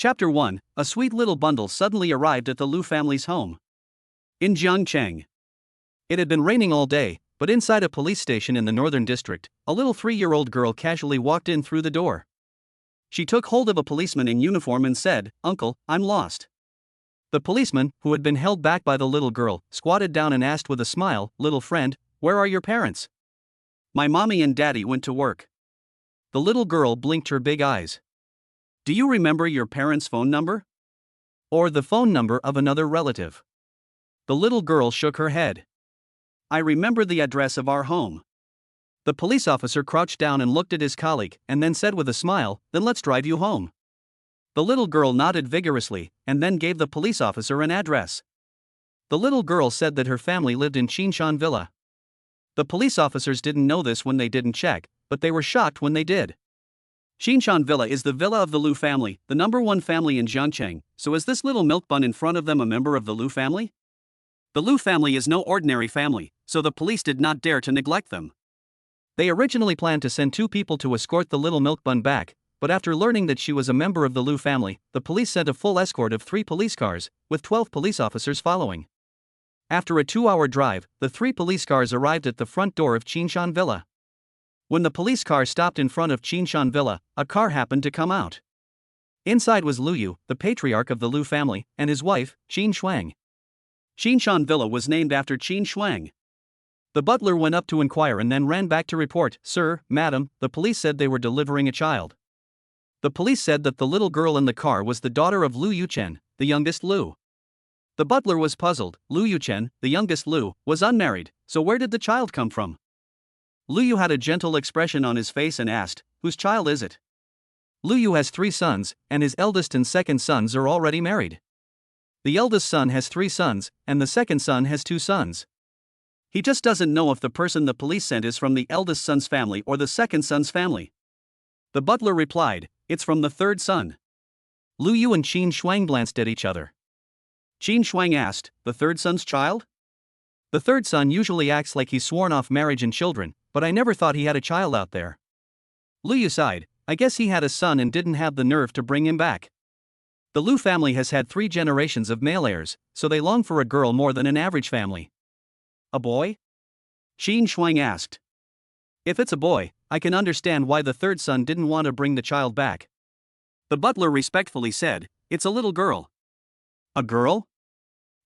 Chapter 1. A sweet little bundle suddenly arrived at the Lu family's home in Jiangcheng. It had been raining all day, but inside a police station in the northern district, a little 3-year-old girl casually walked in through the door. She took hold of a policeman in uniform and said, "Uncle, I'm lost." The policeman, who had been held back by the little girl, squatted down and asked with a smile, "Little friend, where are your parents?" "My mommy and daddy went to work." The little girl blinked her big eyes. "Do you remember your parents' phone number? Or the phone number of another relative?" The little girl shook her head. "I remember the address of our home." The police officer crouched down and looked at his colleague, and then said with a smile, "Then let's drive you home." The little girl nodded vigorously, and then gave the police officer an address. The little girl said that her family lived in Qinshan Villa. The police officers didn't know this when they didn't check, but they were shocked when they did. Qinshan Villa is the villa of the Lu family, the #1 family in Jiangcheng. So is this little milk bun in front of them a member of the Lu family? The Lu family is no ordinary family, so the police did not dare to neglect them. They originally planned to send 2 people to escort the little milk bun back, but after learning that she was a member of the Lu family, the police sent a full escort of 3 police cars, with 12 police officers following. After a 2-hour drive, the 3 police cars arrived at the front door of Qinshan Villa. When the police car stopped in front of Qinshan Villa, a car happened to come out. Inside was Lu Yu, the patriarch of the Lu family, and his wife, Qin Shuang. Qinshan Villa was named after Qin Shuang. The butler went up to inquire and then ran back to report, "Sir, madam, the police said they were delivering a child." The police said that the little girl in the car was the daughter of Lu Yuchen, the youngest Lu. The butler was puzzled. Lu Yuchen, the youngest Lu, was unmarried, so where did the child come from? Lu Yu had a gentle expression on his face and asked, "Whose child is it?" Lu Yu has 3 sons, and his eldest and second sons are already married. The eldest son has 3 sons, and the second son has 2 sons. He just doesn't know if the person the police sent is from the eldest son's family or the second son's family. The butler replied, "It's from the 3rd son." Lu Yu and Qin Shuang glanced at each other. Qin Shuang asked, "The 3rd son's child?" "The 3rd son usually acts like he's sworn off marriage and children, but I never thought he had a child out there." Lu Yu sighed. "I guess he had a son and didn't have the nerve to bring him back." The Lu family has had 3 generations of male heirs, so they long for a girl more than an average family. "A boy?" Qin Shuang asked. "If it's a boy, I can understand why the 3rd son didn't want to bring the child back." The butler respectfully said, "It's a little girl." "A girl?"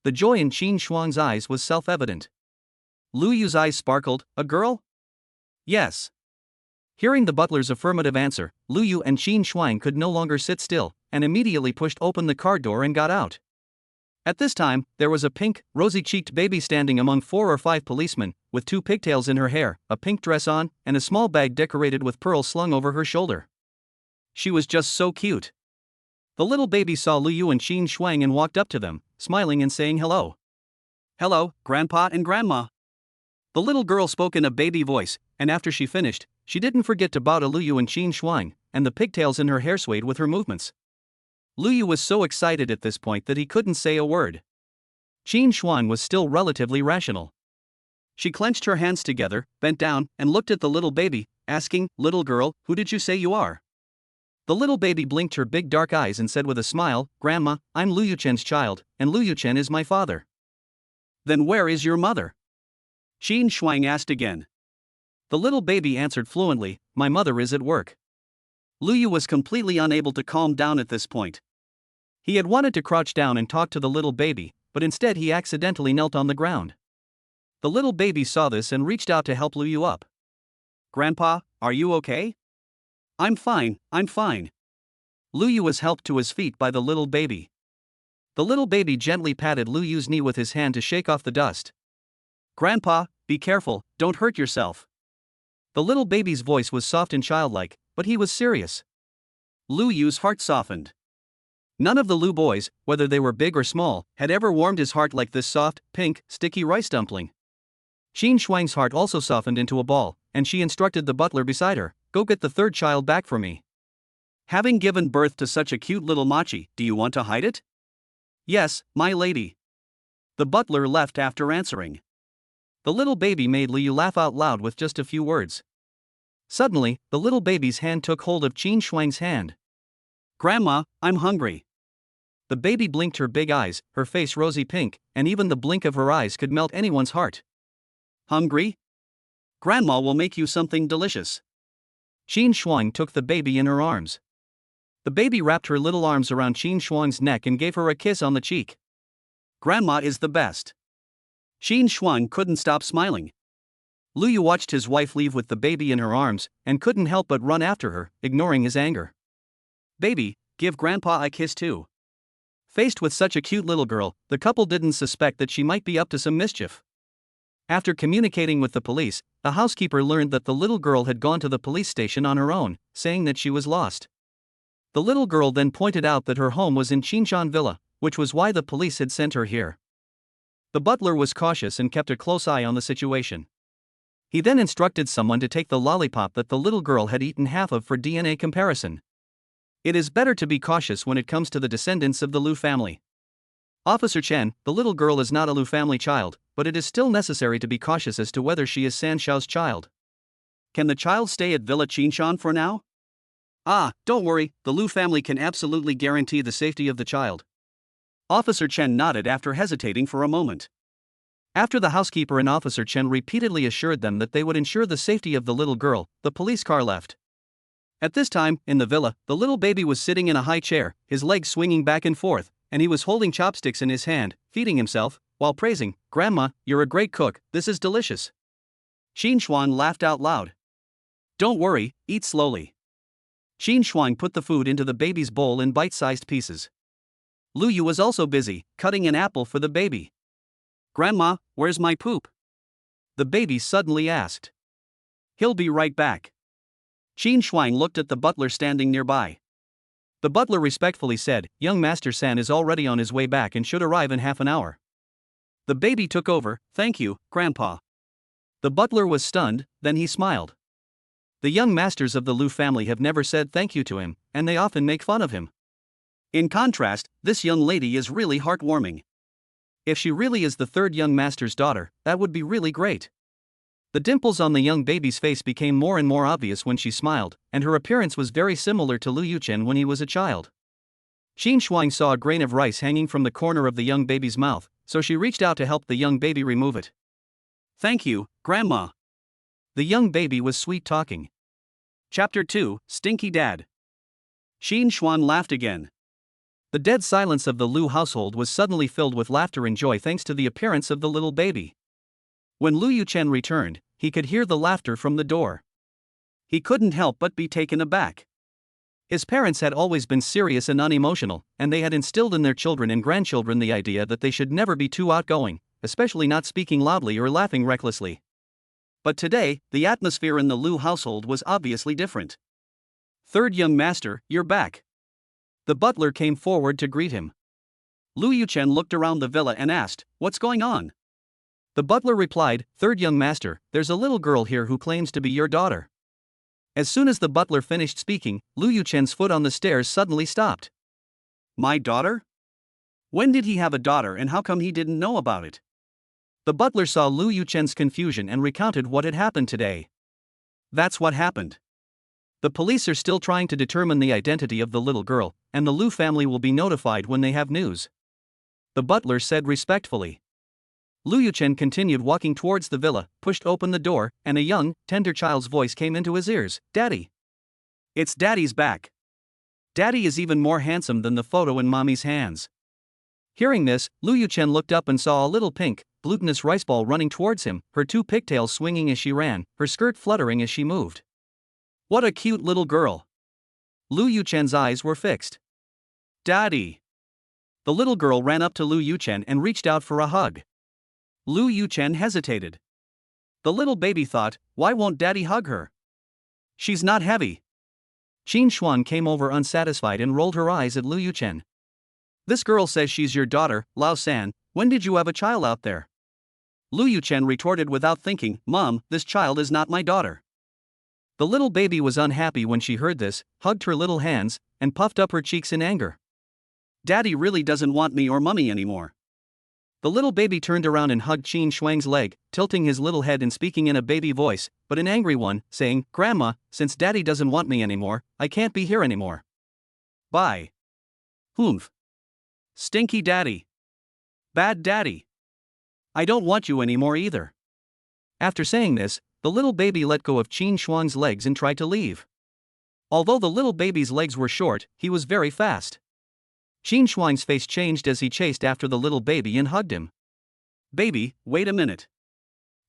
The joy in Qin Shuang's eyes was self-evident. Lu Yu's eyes sparkled. "A girl?" "Yes." Hearing the butler's affirmative answer, Lu Yu and Qin Shuang could no longer sit still, and immediately pushed open the car door and got out. At this time, there was a pink, rosy-cheeked baby standing among 4 or 5 policemen, with 2 pigtails in her hair, a pink dress on, and a small bag decorated with pearls slung over her shoulder. She was just so cute. The little baby saw Lu Yu and Qin Shuang and walked up to them, smiling and saying hello. "Hello, Grandpa and Grandma." The little girl spoke in a baby voice, and after she finished, she didn't forget to bow to Lu Yu and Qin Shuang, and the pigtails in her hair swayed with her movements. Lu Yu was so excited at this point that he couldn't say a word. Qin Shuang was still relatively rational. She clenched her hands together, bent down, and looked at the little baby, asking, "Little girl, who did you say you are?" The little baby blinked her big dark eyes and said with a smile, "Grandma, I'm Lu Yuchen's child, and Lu Yuchen is my father." "Then where is your mother?" Qin Shuang asked again. The little baby answered fluently, "My mother is at work." Lu Yu was completely unable to calm down at this point. He had wanted to crouch down and talk to the little baby, but instead he accidentally knelt on the ground. The little baby saw this and reached out to help Lu Yu up. "Grandpa, are you okay?" I'm fine. Lu Yu was helped to his feet by the little baby. The little baby gently patted Lu Yu's knee with his hand to shake off the dust. "Grandpa, be careful, don't hurt yourself." The little baby's voice was soft and childlike, but he was serious. Lu Yu's heart softened. None of the Lu boys, whether they were big or small, had ever warmed his heart like this soft, pink, sticky rice dumpling. Qin Shuang's heart also softened into a ball, and she instructed the butler beside her, "Go get the 3rd child back for me." "Having given birth to such a cute little machi, do you want to hide it?" "Yes, my lady." The butler left after answering. The little baby made Lu Yu laugh out loud with just a few words. Suddenly, the little baby's hand took hold of Qin Shuang's hand. Grandma, I'm hungry. The baby blinked her big eyes, her face rosy pink, and even the blink of her eyes could melt anyone's heart. Hungry? Grandma will make you something delicious. Qin Shuang took the baby in her arms. The baby wrapped her little arms around Qin Shuang's neck and gave her a kiss on the cheek. Grandma is the best. Qin Shuang couldn't stop smiling. Lu Yu watched his wife leave with the baby in her arms, and couldn't help but run after her, ignoring his anger. Baby, give Grandpa a kiss too. Faced with such a cute little girl, the couple didn't suspect that she might be up to some mischief. After communicating with the police, the housekeeper learned that the little girl had gone to the police station on her own, saying that she was lost. The little girl then pointed out that her home was in Qinshan Villa, which was why the police had sent her here. The butler was cautious and kept a close eye on the situation. He then instructed someone to take the lollipop that the little girl had eaten half of for DNA comparison. It is better to be cautious when it comes to the descendants of the Lu family. Officer Chen, the little girl is not a Lu family child, but it is still necessary to be cautious as to whether she is San Xiao's child. Can the child stay at Villa Qinshan for now? Don't worry, the Lu family can absolutely guarantee the safety of the child. Officer Chen nodded after hesitating for a moment. After the housekeeper and Officer Chen repeatedly assured them that they would ensure the safety of the little girl, the police car left. At this time, in the villa, the little baby was sitting in a high chair, his legs swinging back and forth, and he was holding chopsticks in his hand, feeding himself, while praising, "Grandma, you're a great cook, this is delicious." Qin Shuang laughed out loud. "Don't worry, eat slowly." Qin Shuang put the food into the baby's bowl in bite-sized pieces. Lu Yu was also busy, cutting an apple for the baby. "Grandma, where's my poop?" the baby suddenly asked. "He'll be right back." Qin Shuang looked at the butler standing nearby. The butler respectfully said, "Young Master San is already on his way back and should arrive in half an hour." The baby took over, "Thank you, Grandpa." The butler was stunned, then he smiled. The young masters of the Lu family have never said thank you to him, and they often make fun of him. In contrast, this young lady is really heartwarming. If she really is the third young master's daughter, that would be really great. The dimples on the young baby's face became more and more obvious when she smiled, and her appearance was very similar to Lu Yuchen when he was a child. Qin Shuang saw a grain of rice hanging from the corner of the young baby's mouth, so she reached out to help the young baby remove it. "Thank you, Grandma." The young baby was sweet-talking. Chapter 2, Stinky Dad. Qin Shuang laughed again. The dead silence of the Lu household was suddenly filled with laughter and joy thanks to the appearance of the little baby. When Lu Yuchen returned, he could hear the laughter from the door. He couldn't help but be taken aback. His parents had always been serious and unemotional, and they had instilled in their children and grandchildren the idea that they should never be too outgoing, especially not speaking loudly or laughing recklessly. But today, the atmosphere in the Lu household was obviously different. "Third young master, you're back." The butler came forward to greet him. Lu Yuchen looked around the villa and asked, "What's going on?" The butler replied, "Third young master, there's a little girl here who claims to be your daughter." As soon as the butler finished speaking, Lu Yuchen's foot on the stairs suddenly stopped. "My daughter? When did he have a daughter and how come he didn't know about it?" The butler saw Lu Yuchen's confusion and recounted what had happened today. "That's what happened. The police are still trying to determine the identity of the little girl, and the Lu family will be notified when they have news," the butler said respectfully. Lu Yuchen continued walking towards the villa, pushed open the door, and a young, tender child's voice came into his ears, "Daddy. It's Daddy's back. Daddy is even more handsome than the photo in Mommy's hands." Hearing this, Lu Yuchen looked up and saw a little pink, glutinous rice ball running towards him, her two pigtails swinging as she ran, her skirt fluttering as she moved. "What a cute little girl." Lu Yuchen's eyes were fixed. "Daddy." The little girl ran up to Lu Yuchen and reached out for a hug. Lu Yuchen hesitated. The little baby thought, "Why won't Daddy hug her? She's not heavy." Qin Shuang came over unsatisfied and rolled her eyes at Lu Yuchen. "This girl says she's your daughter, Lao San. When did you have a child out there?" Lu Yuchen retorted without thinking, "Mom, this child is not my daughter." The little baby was unhappy when she heard this, hugged her little hands, and puffed up her cheeks in anger. "Daddy really doesn't want me or Mummy anymore." The little baby turned around and hugged Qin Shuang's leg, tilting his little head and speaking in a baby voice, but an angry one, saying, "Grandma, since Daddy doesn't want me anymore, I can't be here anymore." Bye. Humph. Stinky daddy. Bad daddy. I don't want you anymore either. After saying this, the little baby let go of Qin Shuang's legs and tried to leave. Although the little baby's legs were short, he was very fast. Qin Shuang's face changed as he chased after the little baby and hugged him. Baby, wait a minute.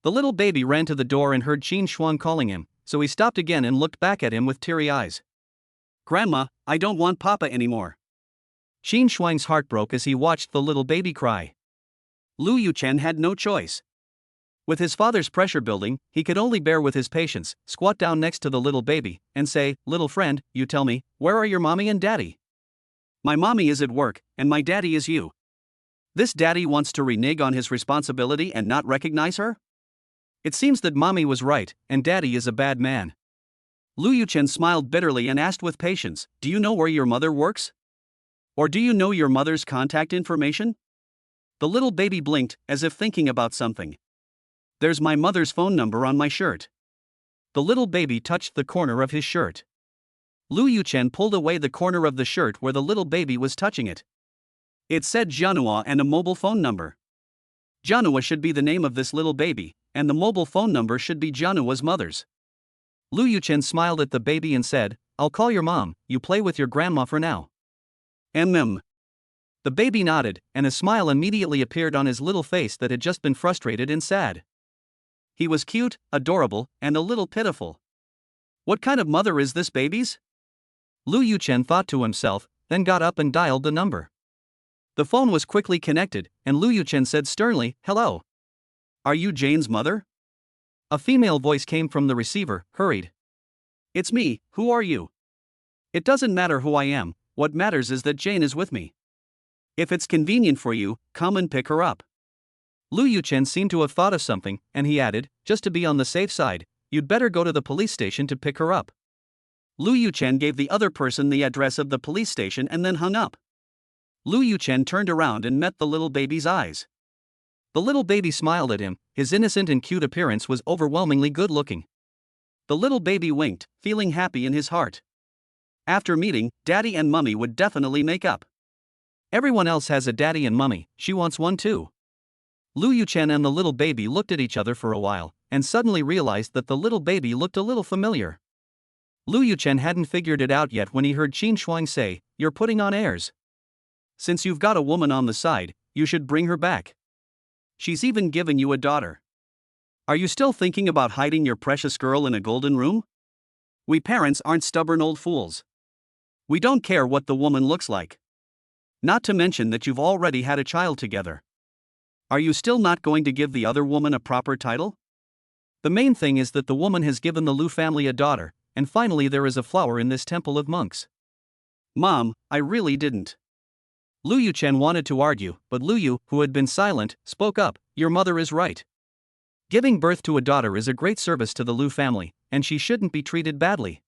The little baby ran to the door and heard Qin Shuang calling him, so he stopped again and looked back at him with teary eyes. Grandma, I don't want Papa anymore. Qin Shuang's heart broke as he watched the little baby cry. Lu Yuchen had no choice. With his father's pressure building, he could only bear with his patience, squat down next to the little baby, and say, "Little friend, you tell me, where are your mommy and daddy?" My mommy is at work, and my daddy is you. This daddy wants to renege on his responsibility and not recognize her? It seems that mommy was right, and daddy is a bad man. Lu Yuchen smiled bitterly and asked with patience, "Do you know where your mother works? Or do you know your mother's contact information?" The little baby blinked, as if thinking about something. There's my mother's phone number on my shirt. The little baby touched the corner of his shirt. Lu Yuchen pulled away the corner of the shirt where the little baby was touching it. It said Jianhua and a mobile phone number. Jianhua should be the name of this little baby, and the mobile phone number should be Jianhua's mother's. Lu Yuchen smiled at the baby and said, "I'll call your mom, you play with your grandma for now." The baby nodded, and a smile immediately appeared on his little face that had just been frustrated and sad. He was cute, adorable, and a little pitiful. What kind of mother is this baby's? Lu Yuchen thought to himself, then got up and dialed the number. The phone was quickly connected, and Lu Yuchen said sternly, "Hello. Are you Jane's mother?" A female voice came from the receiver, hurried. "It's me, who are you?" "It doesn't matter who I am, what matters is that Jane is with me. If it's convenient for you, come and pick her up." Lu Yuchen seemed to have thought of something, and he added, "Just to be on the safe side, you'd better go to the police station to pick her up." Lu Yuchen gave the other person the address of the police station and then hung up. Lu Yuchen turned around and met the little baby's eyes. The little baby smiled at him, his innocent and cute appearance was overwhelmingly good-looking. The little baby winked, feeling happy in his heart. After meeting, Daddy and Mummy would definitely make up. Everyone else has a daddy and mummy, she wants one too. Lu Yuchen and the little baby looked at each other for a while, and suddenly realized that the little baby looked a little familiar. Lu Yuchen hadn't figured it out yet when he heard Qin Shuang say, "You're putting on airs. Since you've got a woman on the side, you should bring her back. She's even given you a daughter. Are you still thinking about hiding your precious girl in a golden room? We parents aren't stubborn old fools. We don't care what the woman looks like. Not to mention that you've already had a child together. Are you still not going to give the other woman a proper title? The main thing is that the woman has given the Lu family a daughter, and finally there is a flower in this temple of monks." "Mom, I really didn't." Lu Yuchen wanted to argue, but Lu Yu, who had been silent, spoke up, "Your mother is right. Giving birth to a daughter is a great service to the Lu family, and she shouldn't be treated badly."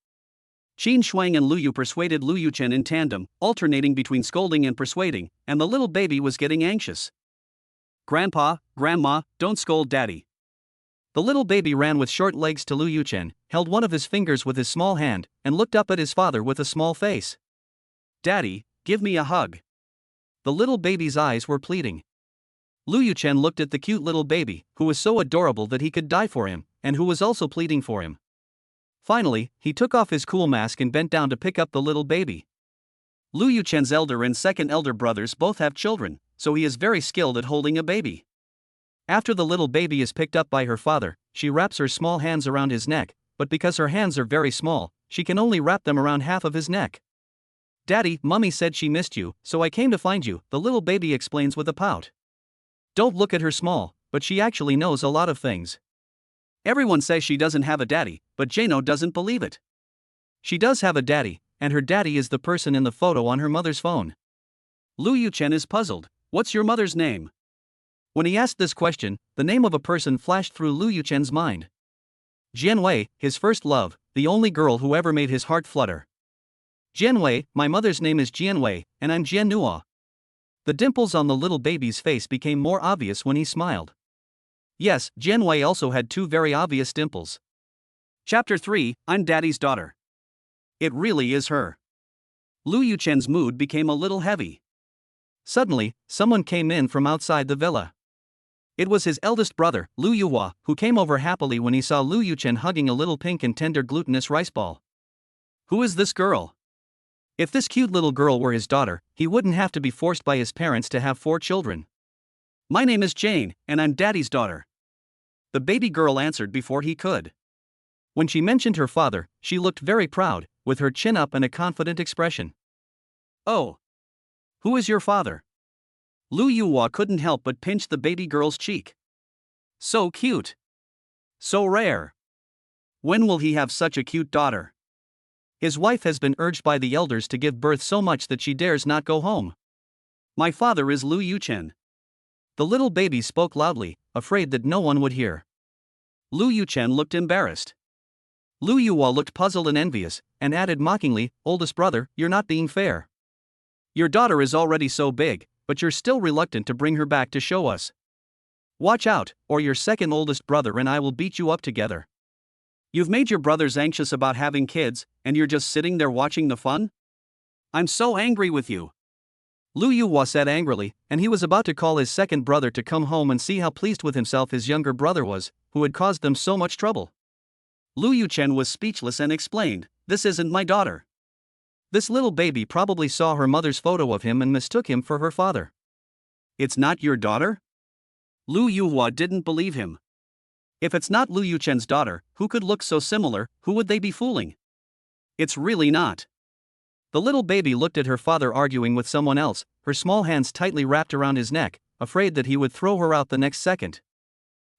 Qin Shuang and Lu Yu persuaded Lu Yuchen in tandem, alternating between scolding and persuading, and the little baby was getting anxious. "Grandpa, Grandma, don't scold Daddy." The little baby ran with short legs to Lu Yuchen, held one of his fingers with his small hand, and looked up at his father with a small face. "Daddy, give me a hug." The little baby's eyes were pleading. Lu Yuchen looked at the cute little baby, who was so adorable that he could die for him, and who was also pleading for him. Finally, he took off his cool mask and bent down to pick up the little baby. Lu Yuchen's elder and second elder brothers both have children, so he is very skilled at holding a baby. After the little baby is picked up by her father, she wraps her small hands around his neck, but because her hands are very small, she can only wrap them around half of his neck. "Daddy, Mummy said she missed you, so I came to find you," the little baby explains with a pout. Don't look at her small, but she actually knows a lot of things. Everyone says she doesn't have a daddy, but Jano doesn't believe it. She does have a daddy, and her daddy is the person in the photo on her mother's phone. Lu Yuchen is puzzled. "What's your mother's name?" When he asked this question, the name of a person flashed through Lu Yuchen's mind. Jianwei, his first love, the only girl who ever made his heart flutter. "Jianwei, my mother's name is Jianwei, and I'm Jiannua." The dimples on the little baby's face became more obvious when he smiled. Yes, Jianwei also had two very obvious dimples. Chapter 3, I'm Daddy's daughter. It really is her. Lu Yuchen's mood became a little heavy. Suddenly, someone came in from outside the villa. It was his eldest brother, Lu Yuhua, who came over happily when he saw Lu Yuchen hugging a little pink and tender glutinous rice ball. Who is this girl? If this cute little girl were his daughter, he wouldn't have to be forced by his parents to have 4 children. My name is Jane, and I'm Daddy's daughter. The baby girl answered before he could. When she mentioned her father, she looked very proud, with her chin up and a confident expression. Oh. Who is your father? Lu Yuhua couldn't help but pinch the baby girl's cheek. So cute. So rare. When will he have such a cute daughter? His wife has been urged by the elders to give birth so much that she dares not go home. My father is Lu Yuchen. The little baby spoke loudly, afraid that no one would hear. Lu Yuchen looked embarrassed. Lu Yuhua looked puzzled and envious, and added mockingly, oldest brother, you're not being fair. Your daughter is already so big, but you're still reluctant to bring her back to show us. Watch out, or your second oldest brother and I will beat you up together. You've made your brothers anxious about having kids, and you're just sitting there watching the fun? I'm so angry with you. Lu Yuhua said angrily, and he was about to call his second brother to come home and see how pleased with himself his younger brother was, who had caused them so much trouble. Lu Yuchen was speechless and explained, this isn't my daughter. This little baby probably saw her mother's photo of him and mistook him for her father. It's not your daughter? Lu Yuhua didn't believe him. If it's not Lu Yuchen's daughter, who could look so similar, who would they be fooling? It's really not. The little baby looked at her father arguing with someone else, her small hands tightly wrapped around his neck, afraid that he would throw her out the next second.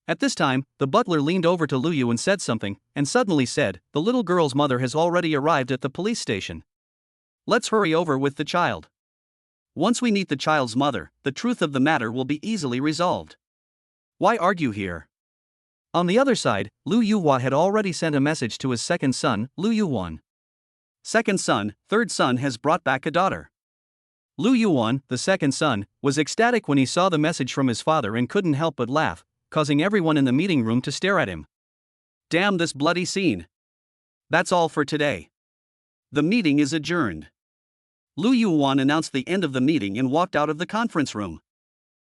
At this time, the butler leaned over to Lu Yu and said something, and suddenly said, the little girl's mother has already arrived at the police station. Let's hurry over with the child. Once we meet the child's mother, the truth of the matter will be easily resolved. Why argue here? On the other side, Lu Yuhua had already sent a message to his second son, Lu Yuan. Second son, third son has brought back a daughter. Lu Yuan, the second son, was ecstatic when he saw the message from his father and couldn't help but laugh, causing everyone in the meeting room to stare at him. Damn this bloody scene. That's all for today. The meeting is adjourned. Lu Yuan announced the end of the meeting and walked out of the conference room.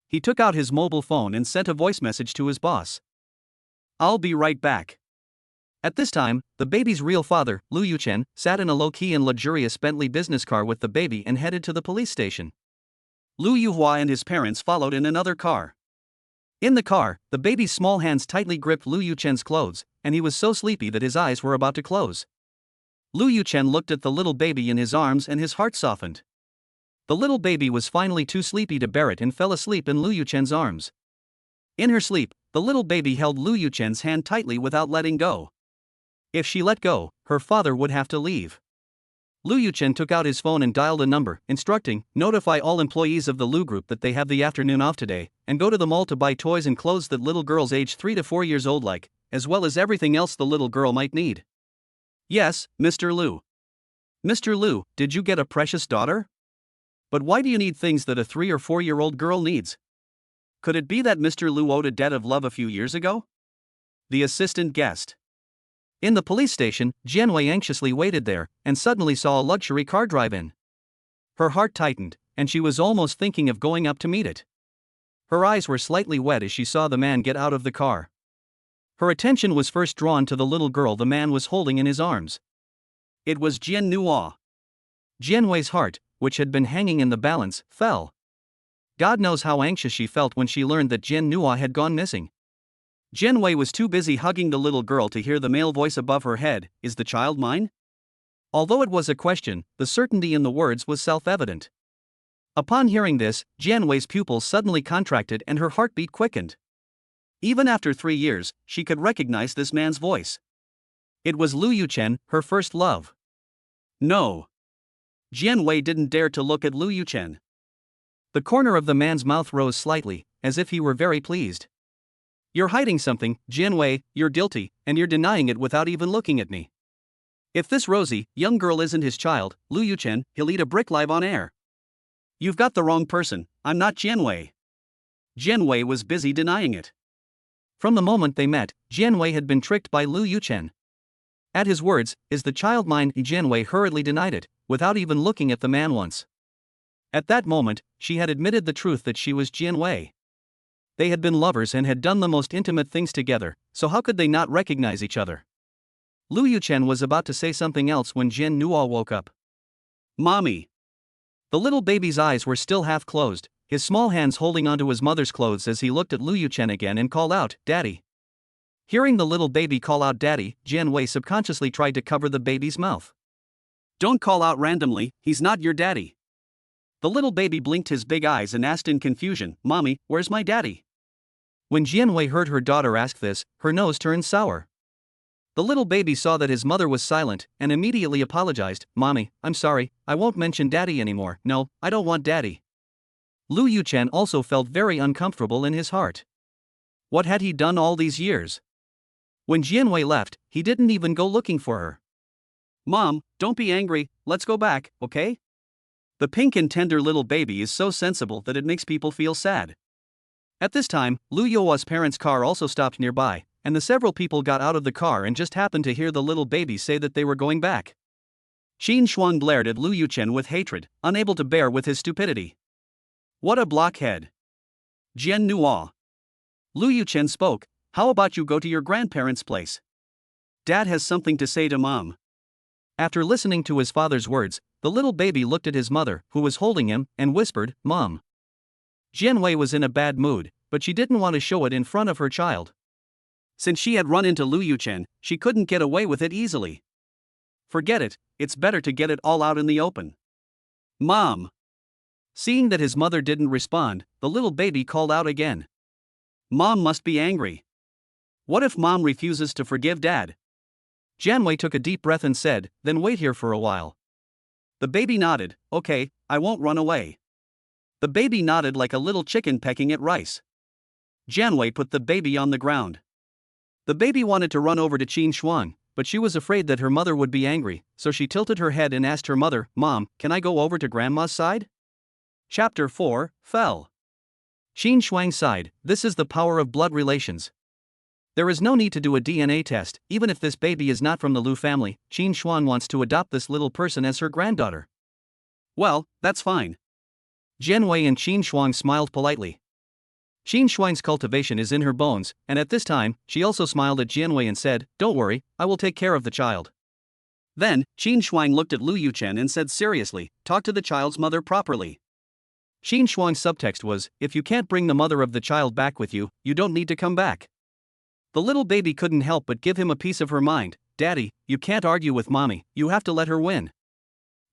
He took out his mobile phone and sent a voice message to his boss. I'll be right back. At this time, the baby's real father, Lu Yuchen, sat in a low-key and luxurious Bentley business car with the baby and headed to the police station. Lu Yuhua and his parents followed in another car. In the car, the baby's small hands tightly gripped Lu Yuchen's clothes, and he was so sleepy that his eyes were about to close. Lu Yuchen looked at the little baby in his arms and his heart softened. The little baby was finally too sleepy to bear it and fell asleep in Lu Yuchen's arms. In her sleep, the little baby held Lu Yuchen's hand tightly without letting go. If she let go, her father would have to leave. Lu Yuchen took out his phone and dialed a number, instructing, notify all employees of the Lu Group that they have the afternoon off today, and go to the mall to buy toys and clothes that little girls aged 3 to 4 years old like, as well as everything else the little girl might need. Yes, Mr. Lu. Mr. Lu, did you get a precious daughter? But why do you need things that a 3 or 4-year-old girl needs? Could it be that Mr. Lu owed a debt of love a few years ago? The assistant guessed. In the police station, Jianwei anxiously waited there, and suddenly saw a luxury car drive in. Her heart tightened, and she was almost thinking of going up to meet it. Her eyes were slightly wet as she saw the man get out of the car. Her attention was first drawn to the little girl the man was holding in his arms. It was Jian Nuo. Jianwei's heart, which had been hanging in the balance, fell. God knows how anxious she felt when she learned that Jian Nuo had gone missing. Jianwei was too busy hugging the little girl to hear the male voice above her head, is the child mine? Although it was a question, the certainty in the words was self-evident. Upon hearing this, Jianwei's pupils suddenly contracted and her heartbeat quickened. Even after 3 years, she could recognize this man's voice. It was Lu Yuchen, her first love. No. Jianwei didn't dare to look at Lu Yuchen. The corner of the man's mouth rose slightly, as if he were very pleased. You're hiding something, Jianwei, you're guilty, and you're denying it without even looking at me. If this rosy, young girl isn't his child, Lu Yuchen, he'll eat a brick live on air. You've got the wrong person, I'm not Jianwei. Jianwei was busy denying it. From the moment they met, Jianwei had been tricked by Lu Yuchen. At his words, "Is the child mine?" Jianwei hurriedly denied it, without even looking at the man once. At that moment, she had admitted the truth that she was Jianwei. They had been lovers and had done the most intimate things together, so how could they not recognize each other? Lu Yuchen was about to say something else when Jian Nuo woke up. "Mommy!" The little baby's eyes were still half closed, his small hands holding onto his mother's clothes as he looked at Lu Yuchen again and called out, "Daddy." Hearing the little baby call out "Daddy," Jianwei subconsciously tried to cover the baby's mouth. "Don't call out randomly, he's not your daddy." The little baby blinked his big eyes and asked in confusion, "Mommy, where's my daddy?" When Jianwei heard her daughter ask this, her nose turned sour. The little baby saw that his mother was silent and immediately apologized, "Mommy, I'm sorry, I won't mention daddy anymore. No, I don't want daddy." Lu Yuchen also felt very uncomfortable in his heart. What had he done all these years? When Jianwei left, he didn't even go looking for her. "Mom, don't be angry, let's go back, okay?" The pink and tender little baby is so sensible that it makes people feel sad. At this time, Lu Youa's parents' car also stopped nearby, and the several people got out of the car and just happened to hear the little baby say that they were going back. Qin Shuang glared at Lu Yuchen with hatred, unable to bear with his stupidity. "What a blockhead!" "Jian Nuo." Lu Yuchen spoke, "How about you go to your grandparents' place? Dad has something to say to Mom." After listening to his father's words, the little baby looked at his mother, who was holding him, and whispered, "Mom." Jianwei was in a bad mood, but she didn't want to show it in front of her child. Since she had run into Lu Yuchen, she couldn't get away with it easily. Forget it, it's better to get it all out in the open. "Mom." Seeing that his mother didn't respond, the little baby called out again. Mom must be angry. What if Mom refuses to forgive Dad? Jianwei took a deep breath and said, "Then wait here for a while." The baby nodded, "Okay, I won't run away." The baby nodded like a little chicken pecking at rice. Jianwei put the baby on the ground. The baby wanted to run over to Qin Shuang, but she was afraid that her mother would be angry, so she tilted her head and asked her mother, "Mom, can I go over to Grandma's side?" Chapter 4, Fell. Qin Shuang sighed, "This is the power of blood relations. There is no need to do a DNA test, even if this baby is not from the Lu family. Qin Shuang wants to adopt this little person as her granddaughter." "Well, that's fine." Jianwei and Qin Shuang smiled politely. Qin Shuang's cultivation is in her bones, and at this time, she also smiled at Jianwei and said, "Don't worry, I will take care of the child." Then, Qin Shuang looked at Lu Yuchen and said seriously, "Talk to the child's mother properly." Qin Shuang's subtext was, "If you can't bring the mother of the child back with you, you don't need to come back." The little baby couldn't help but give him a piece of her mind, "Daddy, you can't argue with Mommy, you have to let her win."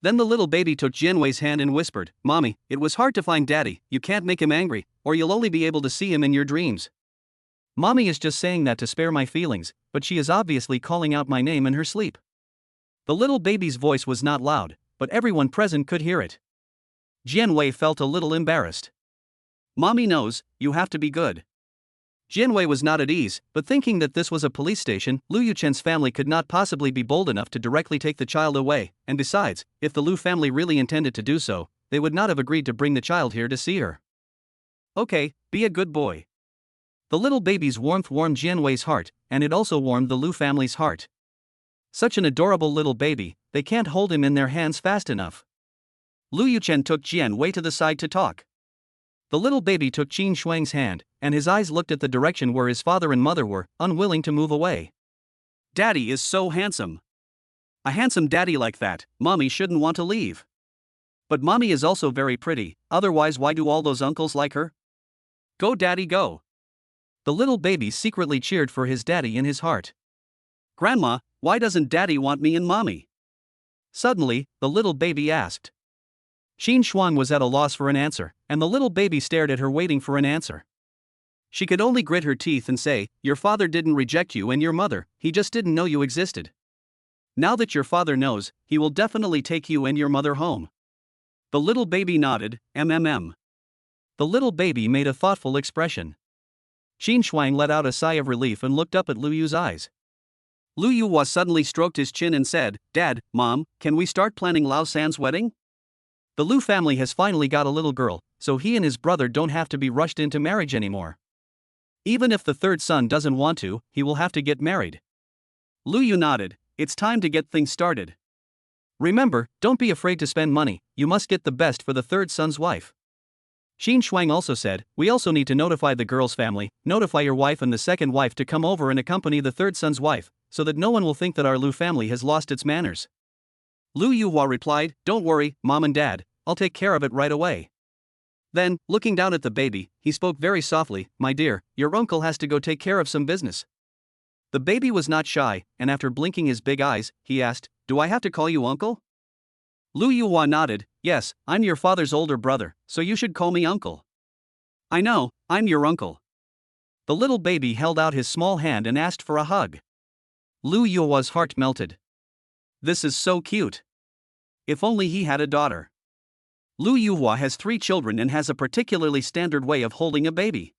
Then the little baby took Jianwei's hand and whispered, "Mommy, it was hard to find Daddy, you can't make him angry, or you'll only be able to see him in your dreams." Mommy is just saying that to spare my feelings, but she is obviously calling out my name in her sleep. The little baby's voice was not loud, but everyone present could hear it. Jianwei felt a little embarrassed. "Mommy knows, you have to be good." Jianwei was not at ease, but thinking that this was a police station, Lu Yuchen's family could not possibly be bold enough to directly take the child away, and besides, if the Lu family really intended to do so, they would not have agreed to bring the child here to see her. "Okay, be a good boy." The little baby's warmth warmed Jianwei's heart, and it also warmed the Lu family's heart. Such an adorable little baby, they can't hold him in their hands fast enough. Lu Yuchen took Jianwei to the side to talk. The little baby took Qin Shuang's hand, and his eyes looked at the direction where his father and mother were, unwilling to move away. "Daddy is so handsome. A handsome daddy like that, Mommy shouldn't want to leave. But Mommy is also very pretty, otherwise why do all those uncles like her? Go Daddy go." The little baby secretly cheered for his daddy in his heart. "Grandma, why doesn't Daddy want me and Mommy?" Suddenly, the little baby asked. Qin Shuang was at a loss for an answer, and the little baby stared at her waiting for an answer. She could only grit her teeth and say, "Your father didn't reject you and your mother, he just didn't know you existed. Now that your father knows, he will definitely take you and your mother home." The little baby nodded, "Mm." The little baby made a thoughtful expression. Qin Shuang let out a sigh of relief and looked up at Lu Yu's eyes. Lu Yu suddenly stroked his chin and said, "Dad, Mom, can we start planning Lao San's wedding? The Lu family has finally got a little girl, so he and his brother don't have to be rushed into marriage anymore. Even if the third son doesn't want to, he will have to get married." Lu Yu nodded, it's time to get things started. Remember, don't be afraid to spend money, you must get the best for the third son's wife. Xin Shuang also said, we also need to notify the girl's family, notify your wife and the second wife to come over and accompany the third son's wife, so that no one will think that our Lu family has lost its manners. Lu Yuhua replied, don't worry, mom and dad, I'll take care of it right away. Then, looking down at the baby, he spoke very softly, my dear, your uncle has to go take care of some business. The baby was not shy, and after blinking his big eyes, he asked, do I have to call you uncle? Lu Yuhua nodded, yes, I'm your father's older brother, so you should call me uncle. I know, I'm your uncle. The little baby held out his small hand and asked for a hug. Lu Yuhua's heart melted. This is so cute. If only he had a daughter. Lu Yuhua has 3 children and has a particularly standard way of holding a baby.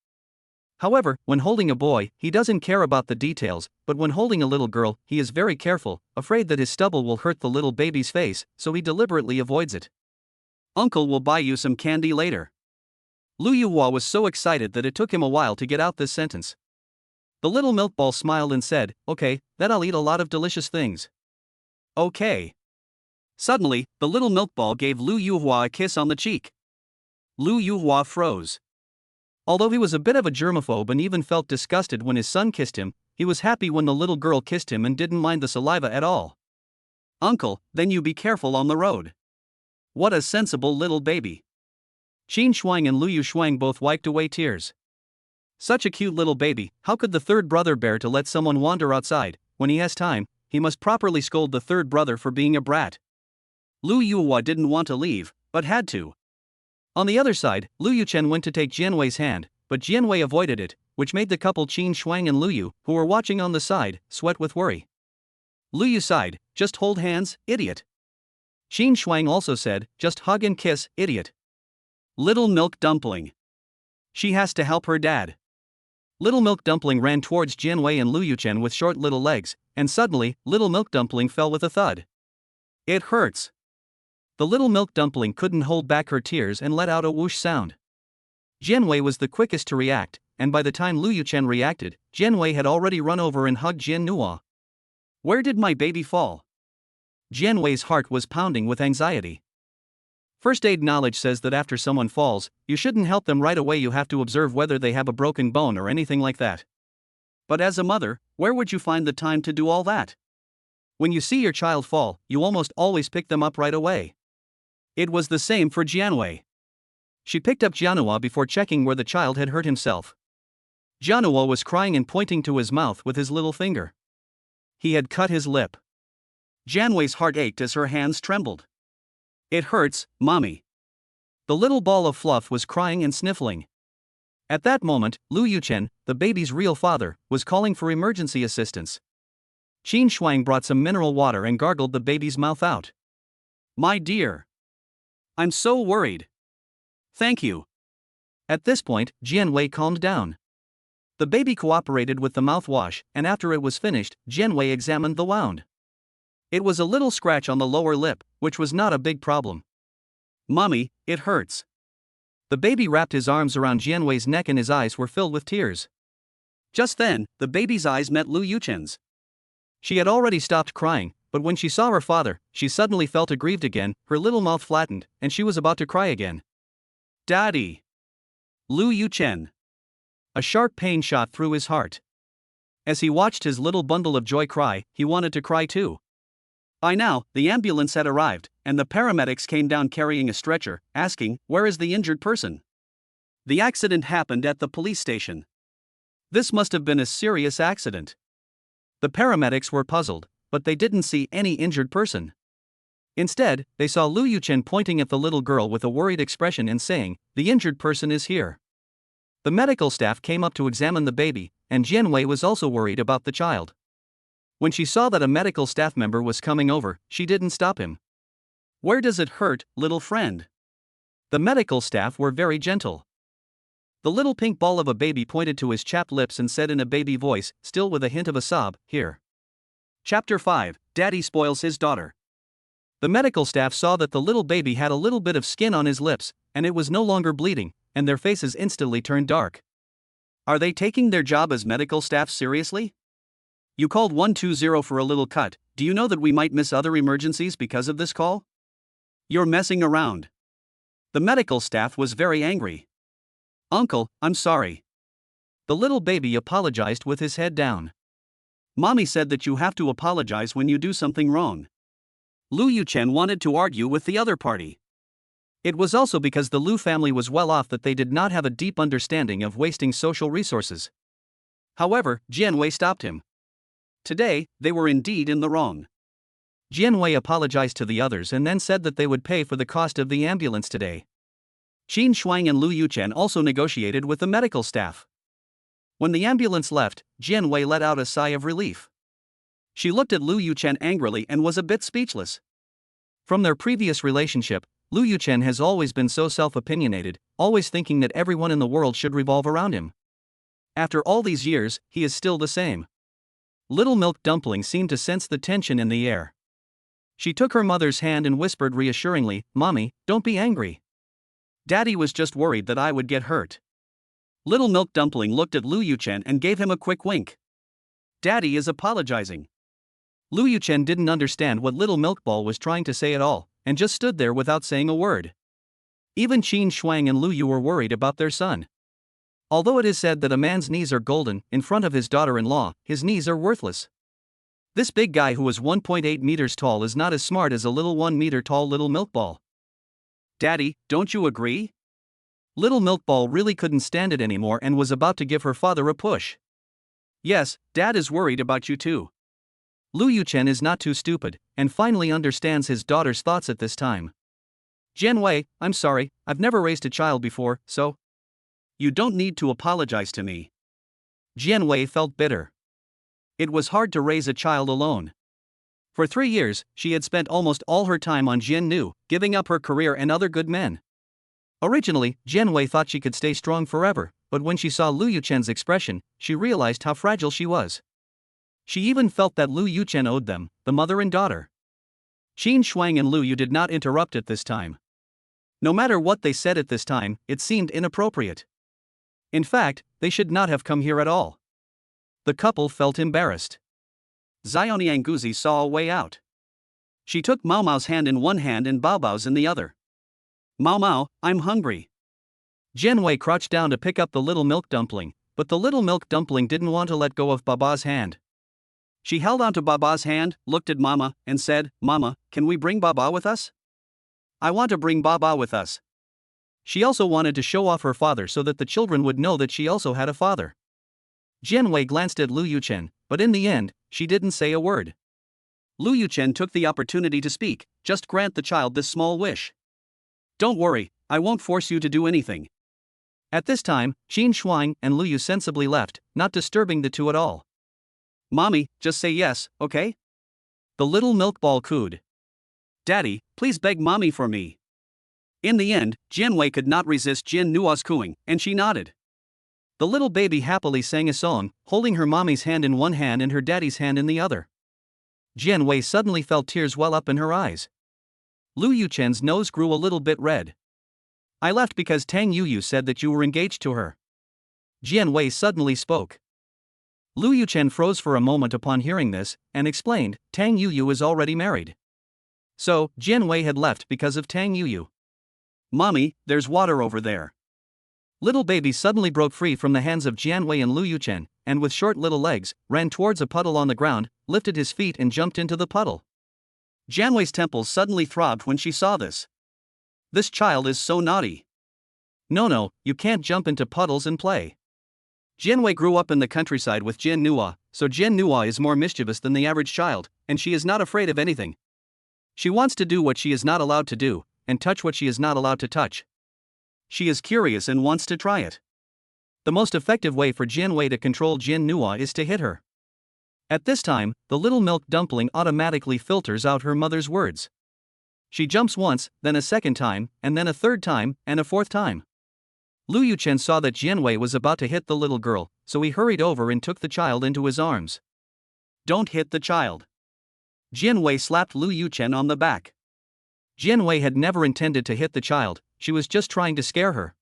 However, when holding a boy, he doesn't care about the details, but when holding a little girl, he is very careful, afraid that his stubble will hurt the little baby's face, so he deliberately avoids it. Uncle will buy you some candy later. Lu Yuhua was so excited that it took him a while to get out this sentence. The little milk ball smiled and said, okay, then I'll eat a lot of delicious things. Okay. Suddenly, the little milk ball gave Lu Yuhua a kiss on the cheek. Lu Yuhua froze. Although he was a bit of a germaphobe and even felt disgusted when his son kissed him, he was happy when the little girl kissed him and didn't mind the saliva at all. Uncle, then you be careful on the road. What a sensible little baby. Qin Shuang and Lu Yushuang both wiped away tears. Such a cute little baby, how could the third brother bear to let someone wander outside? When he has time, he must properly scold the third brother for being a brat. Lu Yuhua didn't want to leave, but had to. On the other side, Lu Yuchen went to take Jianwei's hand, but Jianwei avoided it, which made the couple Qin Shuang and Lu Yu, who were watching on the side, sweat with worry. Lu Yu sighed, just hold hands, idiot. Qin Shuang also said, just hug and kiss, idiot. Little Milk Dumpling. She has to help her dad. Little Milk Dumpling ran towards Jianwei and Lu Yuchen with short little legs, and suddenly, Little Milk Dumpling fell with a thud. It hurts. The little milk dumpling couldn't hold back her tears and let out a whoosh sound. Jianwei was the quickest to react, and by the time Lu Yuchen reacted, Jianwei had already run over and hugged Jian Nuo. Where did my baby fall? Jianwei's heart was pounding with anxiety. First aid knowledge says that after someone falls, you shouldn't help them right away, you have to observe whether they have a broken bone or anything like that. But as a mother, where would you find the time to do all that? When you see your child fall, you almost always pick them up right away. It was the same for Jianwei. She picked up Jianhua before checking where the child had hurt himself. Jianhua was crying and pointing to his mouth with his little finger. He had cut his lip. Jianwei's heart ached as her hands trembled. It hurts, mommy. The little ball of fluff was crying and sniffling. At that moment, Lu Yuchen, the baby's real father, was calling for emergency assistance. Qin Shuang brought some mineral water and gargled the baby's mouth out. My dear. I'm so worried. Thank you. At this point, Jianwei calmed down. The baby cooperated with the mouthwash, and after it was finished, Jianwei examined the wound. It was a little scratch on the lower lip, which was not a big problem. Mommy, it hurts. The baby wrapped his arms around Jianwei's neck and his eyes were filled with tears. Just then, the baby's eyes met Lu Yuchen's. She had already stopped crying, but when she saw her father, she suddenly felt aggrieved again, her little mouth flattened, and she was about to cry again. Daddy! Lu Yuchen! A sharp pain shot through his heart. As he watched his little bundle of joy cry, he wanted to cry too. By now, the ambulance had arrived, and the paramedics came down carrying a stretcher, asking, where is the injured person? The accident happened at the police station. This must have been a serious accident. The paramedics were puzzled, but they didn't see any injured person. Instead, they saw Lu Yuchen pointing at the little girl with a worried expression and saying, the injured person is here. The medical staff came up to examine the baby, and Jianwei was also worried about the child. When she saw that a medical staff member was coming over, she didn't stop him. Where does it hurt, little friend? The medical staff were very gentle. The little pink ball of a baby pointed to his chapped lips and said in a baby voice, still with a hint of a sob, here. Chapter 5, Daddy Spoils His Daughter. The medical staff saw that the little baby had a little bit of skin on his lips, and it was no longer bleeding, and their faces instantly turned dark. Are they taking their job as medical staff seriously? You called 120 for a little cut. Do you know that we might miss other emergencies because of this call? You're messing around. The medical staff was very angry. Uncle, I'm sorry. The little baby apologized with his head down. Mommy said that you have to apologize when you do something wrong. Lu Yuchen wanted to argue with the other party. It was also because the Lu family was well off that they did not have a deep understanding of wasting social resources. However, Jianwei stopped him. Today, they were indeed in the wrong. Jianwei apologized to the others and then said that they would pay for the cost of the ambulance today. Qin Shuang and Lu Yuchen also negotiated with the medical staff. When the ambulance left, Jianwei let out a sigh of relief. She looked at Lu Yuchen angrily and was a bit speechless. From their previous relationship, Lu Yuchen has always been so self-opinionated, always thinking that everyone in the world should revolve around him. After all these years, he is still the same. Little Milk Dumpling seemed to sense the tension in the air. She took her mother's hand and whispered reassuringly, "Mommy, don't be angry. Daddy was just worried that I would get hurt." Little Milk Dumpling looked at Lu Yuchen and gave him a quick wink. Daddy is apologizing. Lu Yuchen didn't understand what Little Milk Ball was trying to say at all, and just stood there without saying a word. Even Qin Shuang and Lu Yu were worried about their son. Although it is said that a man's knees are golden, in front of his daughter-in-law, his knees are worthless. This big guy who is 1.8 meters tall is not as smart as a little 1 meter tall Little Milk Ball. Daddy, don't you agree? Little Milk Ball really couldn't stand it anymore and was about to give her father a push. Yes, Dad is worried about you too. Lu Yuchen is not too stupid, and finally understands his daughter's thoughts at this time. Jianwei, I'm sorry, I've never raised a child before, so... You don't need to apologize to me. Jianwei felt bitter. It was hard to raise a child alone. For 3 years, she had spent almost all her time on Jiannu, giving up her career and other good men. Originally, Jianwei thought she could stay strong forever, but when she saw Lu Yuchen's expression, she realized how fragile she was. She even felt that Lu Yuchen owed them, the mother and daughter. Qin Shuang and Lu Yu did not interrupt at this time. No matter what they said at this time, it seemed inappropriate. In fact, they should not have come here at all. The couple felt embarrassed. Xiaoni Anguzi saw a way out. She took Mao Mao's hand in one hand and Bao Bao's in the other. Mao Mao, I'm hungry. Jianwei crouched down to pick up the Little Milk Dumpling, but the Little Milk Dumpling didn't want to let go of Baba's hand. She held onto Baba's hand, looked at Mama, and said, "Mama, can we bring Baba with us? I want to bring Baba with us." She also wanted to show off her father so that the children would know that she also had a father. Jianwei glanced at Lu Yuchen, but in the end, she didn't say a word. Lu Yuchen took the opportunity to speak, "Just grant the child this small wish. Don't worry, I won't force you to do anything." At this time, Qin Shuang and Lu Yu sensibly left, not disturbing the two at all. "Mommy, just say yes, okay?" The Little Milk Ball cooed. "Daddy, please beg Mommy for me." In the end, Jianwei could not resist Jin Nua's cooing, and she nodded. The little baby happily sang a song, holding her mommy's hand in one hand and her daddy's hand in the other. Jianwei suddenly felt tears well up in her eyes. Lu Yuchen's nose grew a little bit red. "I left because Tang Yuyu said that you were engaged to her." Jianwei suddenly spoke. Lu Yuchen froze for a moment upon hearing this, and explained, "Tang Yuyu is already married." So, Jianwei had left because of Tang Yuyu. "Mommy, there's water over there." Little baby suddenly broke free from the hands of Jianwei and Lu Yuchen, and with short little legs, ran towards a puddle on the ground, lifted his feet and jumped into the puddle. Jianwei's temples suddenly throbbed when she saw this. This child is so naughty. No, you can't jump into puddles and play. Jianwei grew up in the countryside with Jin Nua, so Jin Nua is more mischievous than the average child, and she is not afraid of anything. She wants to do what she is not allowed to do, and touch what she is not allowed to touch. She is curious and wants to try it. The most effective way for Jianwei to control Jin Nua is to hit her. At this time, the Little Milk Dumpling automatically filters out her mother's words. She jumps once, then a second time, and then a third time, and a fourth time. Lu Yuchen saw that Jianwei was about to hit the little girl, so he hurried over and took the child into his arms. "Don't hit the child." Jianwei slapped Lu Yuchen on the back. Jianwei had never intended to hit the child, she was just trying to scare her.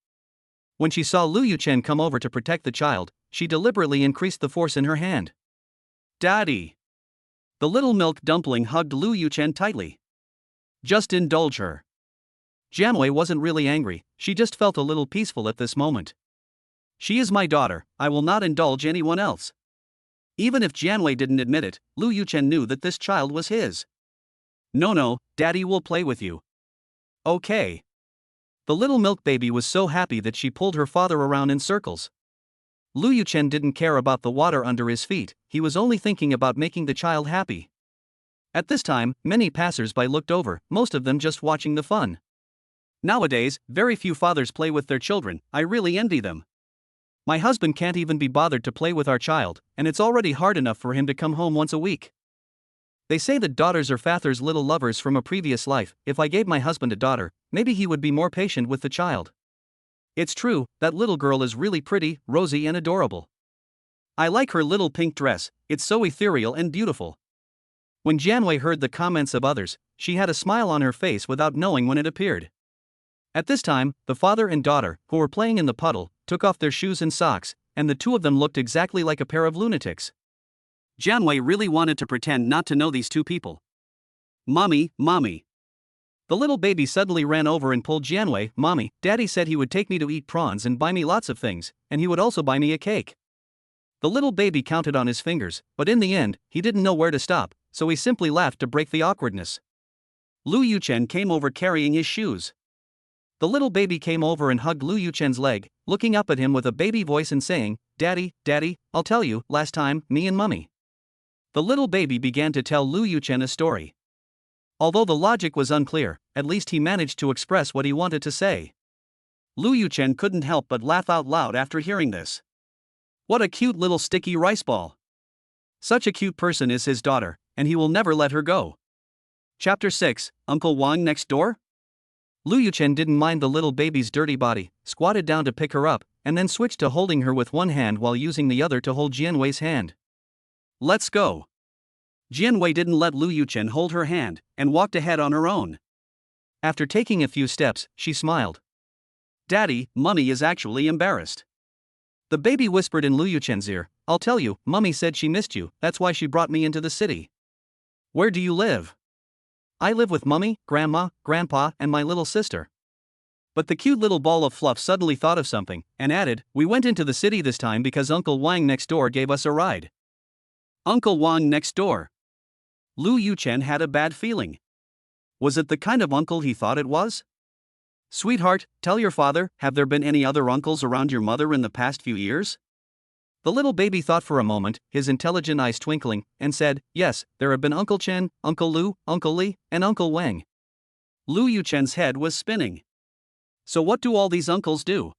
When she saw Lu Yuchen come over to protect the child, she deliberately increased the force in her hand. Daddy! The little milk dumpling hugged Lu Yuchen tightly. Just indulge her. Jianwei wasn't really angry, she just felt a little peaceful at this moment. She is my daughter, I will not indulge anyone else. Even if Jianwei didn't admit it, Lu Yuchen knew that this child was his. No, Daddy will play with you. Okay. The little milk baby was so happy that she pulled her father around in circles. Lu Yuchen didn't care about the water under his feet, he was only thinking about making the child happy. At this time, many passers-by looked over, most of them just watching the fun. Nowadays, very few fathers play with their children, I really envy them. My husband can't even be bothered to play with our child, and it's already hard enough for him to come home once a week. They say that daughters are fathers' little lovers from a previous life. If I gave my husband a daughter, maybe he would be more patient with the child. It's true, that little girl is really pretty, rosy and adorable. I like her little pink dress, it's so ethereal and beautiful. When Jianwei heard the comments of others, she had a smile on her face without knowing when it appeared. At this time, the father and daughter, who were playing in the puddle, took off their shoes and socks, and the two of them looked exactly like a pair of lunatics. Jianwei really wanted to pretend not to know these two people. Mommy. The little baby suddenly ran over and pulled Jianwei. Mommy, Daddy said he would take me to eat prawns and buy me lots of things, and he would also buy me a cake. The little baby counted on his fingers, but in the end, he didn't know where to stop, so he simply laughed to break the awkwardness. Lu Yuchen came over carrying his shoes. The little baby came over and hugged Lu Yuchen's leg, looking up at him with a baby voice and saying, Daddy, I'll tell you, last time, me and Mummy. The little baby began to tell Lu Yuchen a story. Although the logic was unclear, at least he managed to express what he wanted to say. Lu Yuchen couldn't help but laugh out loud after hearing this. What a cute little sticky rice ball. Such a cute person is his daughter, and he will never let her go. Chapter 6, Uncle Wang Next Door? Lu Yuchen didn't mind the little baby's dirty body, squatted down to pick her up, and then switched to holding her with one hand while using the other to hold Jianwei's hand. Let's go. Jianwei didn't let Lu Yuchen hold her hand, and walked ahead on her own. After taking a few steps, she smiled. Daddy, Mummy is actually embarrassed. The baby whispered in Lu Yuchen's ear, I'll tell you, Mummy said she missed you, that's why she brought me into the city. Where do you live? I live with Mummy, Grandma, Grandpa, and my little sister. But the cute little ball of fluff suddenly thought of something, and added, we went into the city this time because Uncle Wang next door gave us a ride. Uncle Wang next door. Lu Yuchen had a bad feeling. Was it the kind of uncle he thought it was? Sweetheart, tell your father, have there been any other uncles around your mother in the past few years? The little baby thought for a moment, his intelligent eyes twinkling, and said, yes, there have been Uncle Chen, Uncle Lu, Uncle Li, and Uncle Wang. Lu Yuchen's head was spinning. So what do all these uncles do?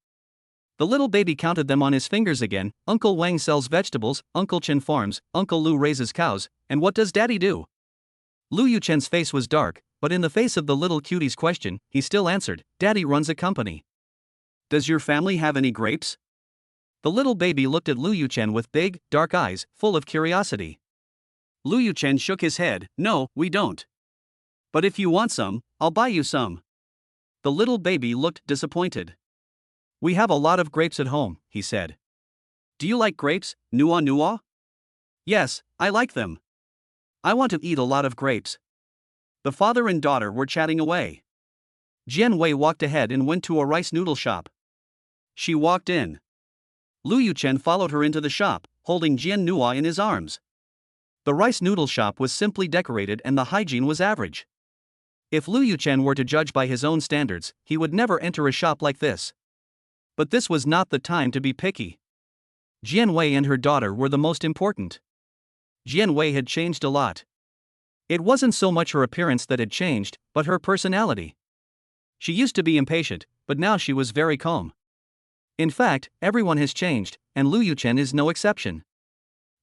The little baby counted them on his fingers again. Uncle Wang sells vegetables, Uncle Chen farms, Uncle Lu raises cows, and what does Daddy do? Lu Yuchen's face was dark, but in the face of the little cutie's question, he still answered, Daddy runs a company. Does your family have any grapes? The little baby looked at Lu Yuchen with big, dark eyes, full of curiosity. Lu Yuchen shook his head, no, we don't. But if you want some, I'll buy you some. The little baby looked disappointed. We have a lot of grapes at home, he said. Do you like grapes, Nua? Yes, I like them. I want to eat a lot of grapes. The father and daughter were chatting away. Jianwei walked ahead and went to a rice noodle shop. She walked in. Lu Yuchen followed her into the shop, holding Jian Nua in his arms. The rice noodle shop was simply decorated and the hygiene was average. If Lu Yuchen were to judge by his own standards, he would never enter a shop like this. But this was not the time to be picky. Jianwei and her daughter were the most important. Jianwei had changed a lot. It wasn't so much her appearance that had changed, but her personality. She used to be impatient, but now she was very calm. In fact, everyone has changed, and Lu Yuchen is no exception.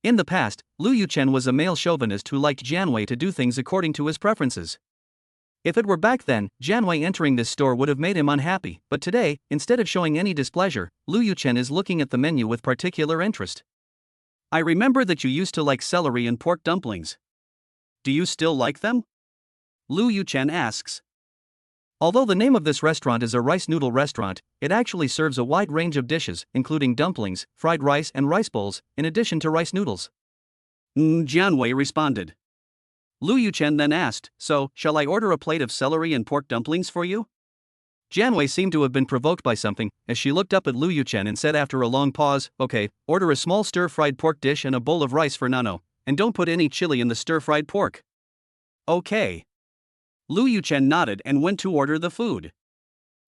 In the past, Lu Yuchen was a male chauvinist who liked Jianwei to do things according to his preferences. If it were back then, Jianwei entering this store would have made him unhappy, but today, instead of showing any displeasure, Lu Yuchen is looking at the menu with particular interest. I remember that you used to like celery and pork dumplings. Do you still like them? Lu Yuchen asks. Although the name of this restaurant is a rice noodle restaurant, it actually serves a wide range of dishes, including dumplings, fried rice and rice bowls, in addition to rice noodles. Jianwei responded. Lu Yuchen then asked, so, shall I order a plate of celery and pork dumplings for you? Jianwei seemed to have been provoked by something, as she looked up at Lu Yuchen and said after a long pause, okay, order a small stir-fried pork dish and a bowl of rice for Nano, and don't put any chili in the stir-fried pork. Okay. Lu Yuchen nodded and went to order the food.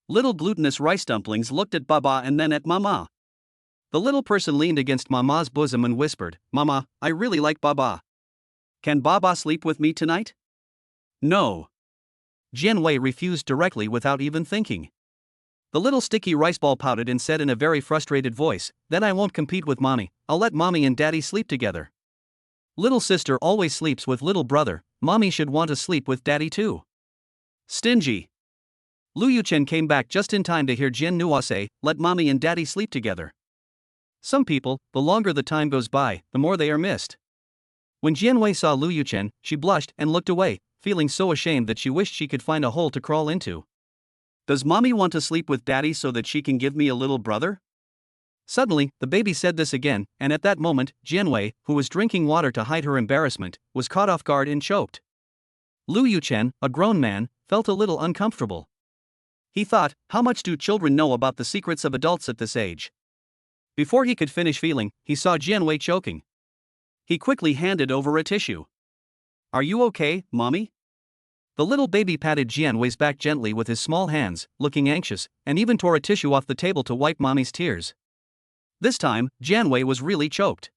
Little glutinous rice dumplings looked at Baba and then at Mama. The little person leaned against Mama's bosom and whispered, Mama, I really like Baba. Can Baba sleep with me tonight? No. Jianwei refused directly without even thinking. The little sticky rice ball pouted and said in a very frustrated voice, then I won't compete with Mommy, I'll let Mommy and Daddy sleep together. Little sister always sleeps with little brother, Mommy should want to sleep with Daddy too. Stingy. Lu Yuchen came back just in time to hear Jian Nuo say, let Mommy and Daddy sleep together. Some people, the longer the time goes by, the more they are missed. When Jianwei saw Lu Yuchen, she blushed and looked away, feeling so ashamed that she wished she could find a hole to crawl into. Does Mommy want to sleep with Daddy so that she can give me a little brother? Suddenly, the baby said this again, and at that moment, Jianwei, who was drinking water to hide her embarrassment, was caught off guard and choked. Lu Yuchen, a grown man, felt a little uncomfortable. He thought, how much do children know about the secrets of adults at this age? Before he could finish feeling, he saw Jianwei choking. He quickly handed over a tissue. Are you okay, Mommy? The little baby patted Jianwei's back gently with his small hands, looking anxious, and even tore a tissue off the table to wipe Mommy's tears. This time, Jianwei was really choked.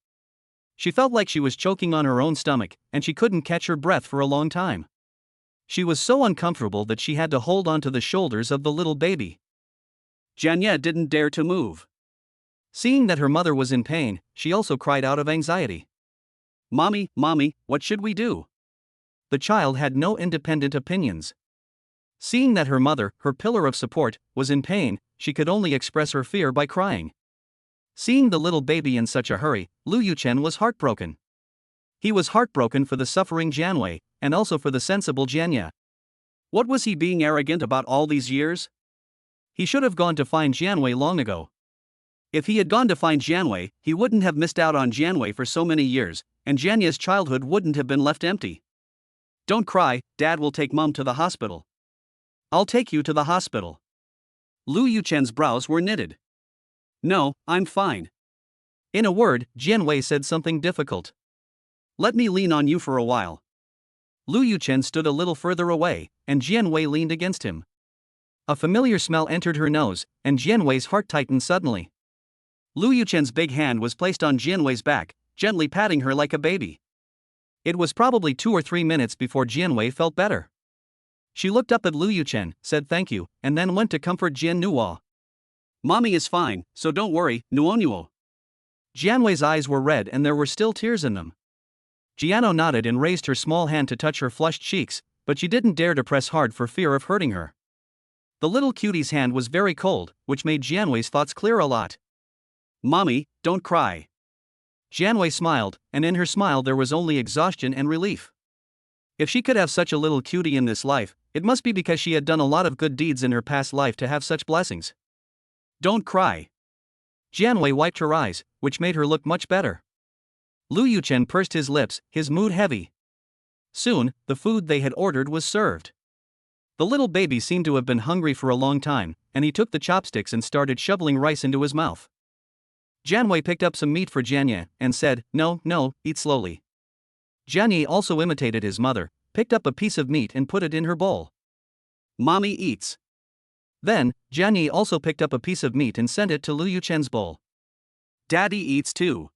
She felt like she was choking on her own stomach, and she couldn't catch her breath for a long time. She was so uncomfortable that she had to hold onto the shoulders of the little baby. Jianye didn't dare to move. Seeing that her mother was in pain, she also cried out of anxiety. Mommy, Mommy, what should we do? The child had no independent opinions. Seeing that her mother, her pillar of support, was in pain, she could only express her fear by crying. Seeing the little baby in such a hurry, Lu Yuchen was heartbroken. He was heartbroken for the suffering Jianwei, and also for the sensible Jianye. What was he being arrogant about all these years? He should have gone to find Jianwei long ago. If he had gone to find Jianwei, he wouldn't have missed out on Jianwei for so many years, and Jianye's childhood wouldn't have been left empty. Don't cry, Dad will take Mom to the hospital. I'll take you to the hospital. Lu Yuchen's brows were knitted. No, I'm fine. In a word, Jianwei said something difficult. Let me lean on you for a while. Lu Yuchen stood a little further away, and Jianwei leaned against him. A familiar smell entered her nose, and Jianwei's heart tightened suddenly. Lu Yuchen's big hand was placed on Jianwei's back, gently patting her like a baby. It was probably 2 or 3 minutes before Jianwei felt better. She looked up at Lu Yuchen, said thank you, and then went to comfort Jian Nuo. Mommy is fine, so don't worry, Nuo. Jianwei's eyes were red and there were still tears in them. Jiano nodded and raised her small hand to touch her flushed cheeks, but she didn't dare to press hard for fear of hurting her. The little cutie's hand was very cold, which made Jianwei's thoughts clear a lot. Mommy, don't cry. Jianwei smiled, and in her smile there was only exhaustion and relief. If she could have such a little cutie in this life, it must be because she had done a lot of good deeds in her past life to have such blessings. Don't cry. Jianwei wiped her eyes, which made her look much better. Lu Yuchen pursed his lips, his mood heavy. Soon, the food they had ordered was served. The little baby seemed to have been hungry for a long time, and he took the chopsticks and started shoveling rice into his mouth. Jianwei picked up some meat for Jianye, and said, no, eat slowly. Jianye also imitated his mother, picked up a piece of meat and put it in her bowl. Mommy eats. Then, Jianye also picked up a piece of meat and sent it to Lu Yuchen's bowl. Daddy eats too.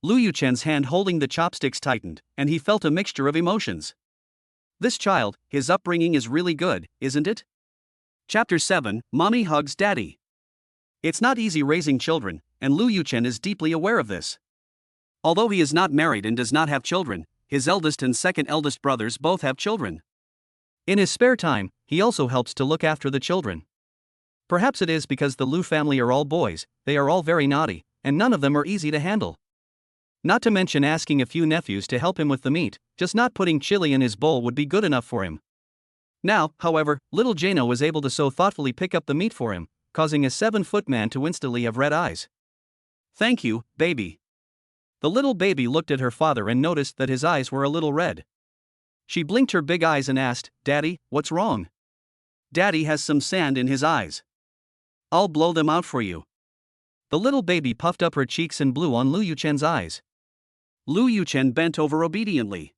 Lu Yuchen's hand holding the chopsticks tightened, and he felt a mixture of emotions. This child, his upbringing is really good, isn't it? Chapter 7, Mommy Hugs Daddy. It's not easy raising children, and Lu Yuchen is deeply aware of this. Although he is not married and does not have children, his eldest and second eldest brothers both have children. In his spare time, he also helps to look after the children. Perhaps it is because the Lu family are all boys, they are all very naughty, and none of them are easy to handle. Not to mention asking a few nephews to help him with the meat, just not putting chili in his bowl would be good enough for him. Now, however, little Jano was able to so thoughtfully pick up the meat for him, causing a 7-foot man to instantly have red eyes. Thank you, baby. The little baby looked at her father and noticed that his eyes were a little red. She blinked her big eyes and asked, "Daddy, what's wrong?" "Daddy has some sand in his eyes. I'll blow them out for you." The little baby puffed up her cheeks and blew on Lu Yuchen's eyes. Lu Yuchen bent over obediently.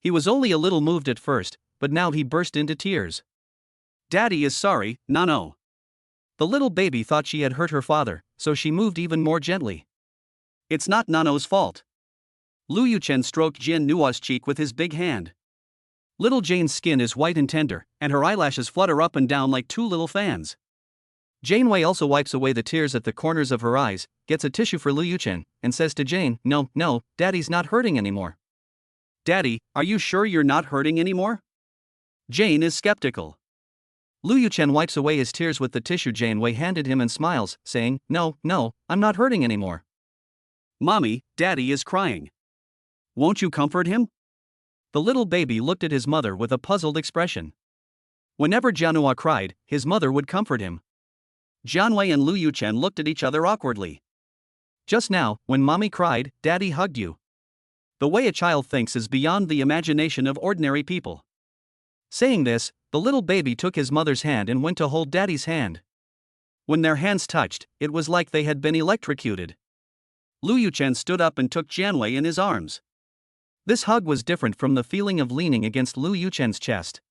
He was only a little moved at first, but now he burst into tears. "Daddy is sorry, Nano." The little baby thought she had hurt her father, so she moved even more gently. "It's not Nano's fault." Lu Yuchen stroked Jian Nua's cheek with his big hand. Little Jane's skin is white and tender, and her eyelashes flutter up and down like two little fans. Janeway also wipes away the tears at the corners of her eyes, gets a tissue for Lu Yuchen, and says to Jane, No, Daddy's not hurting anymore." "Daddy, are you sure you're not hurting anymore?" Jane is skeptical. Lu Yuchen wipes away his tears with the tissue Janeway handed him and smiles, saying, No, I'm not hurting anymore." "Mommy, Daddy is crying. Won't you comfort him?" The little baby looked at his mother with a puzzled expression. Whenever Jianhua cried, his mother would comfort him. Jianwei and Lu Yuchen looked at each other awkwardly. Just now, when Mommy cried, Daddy hugged you. The way a child thinks is beyond the imagination of ordinary people. Saying this, the little baby took his mother's hand and went to hold Daddy's hand. When their hands touched, it was like they had been electrocuted. Lu Yuchen stood up and took Jianwei in his arms. This hug was different from the feeling of leaning against Lu Yuchen's chest.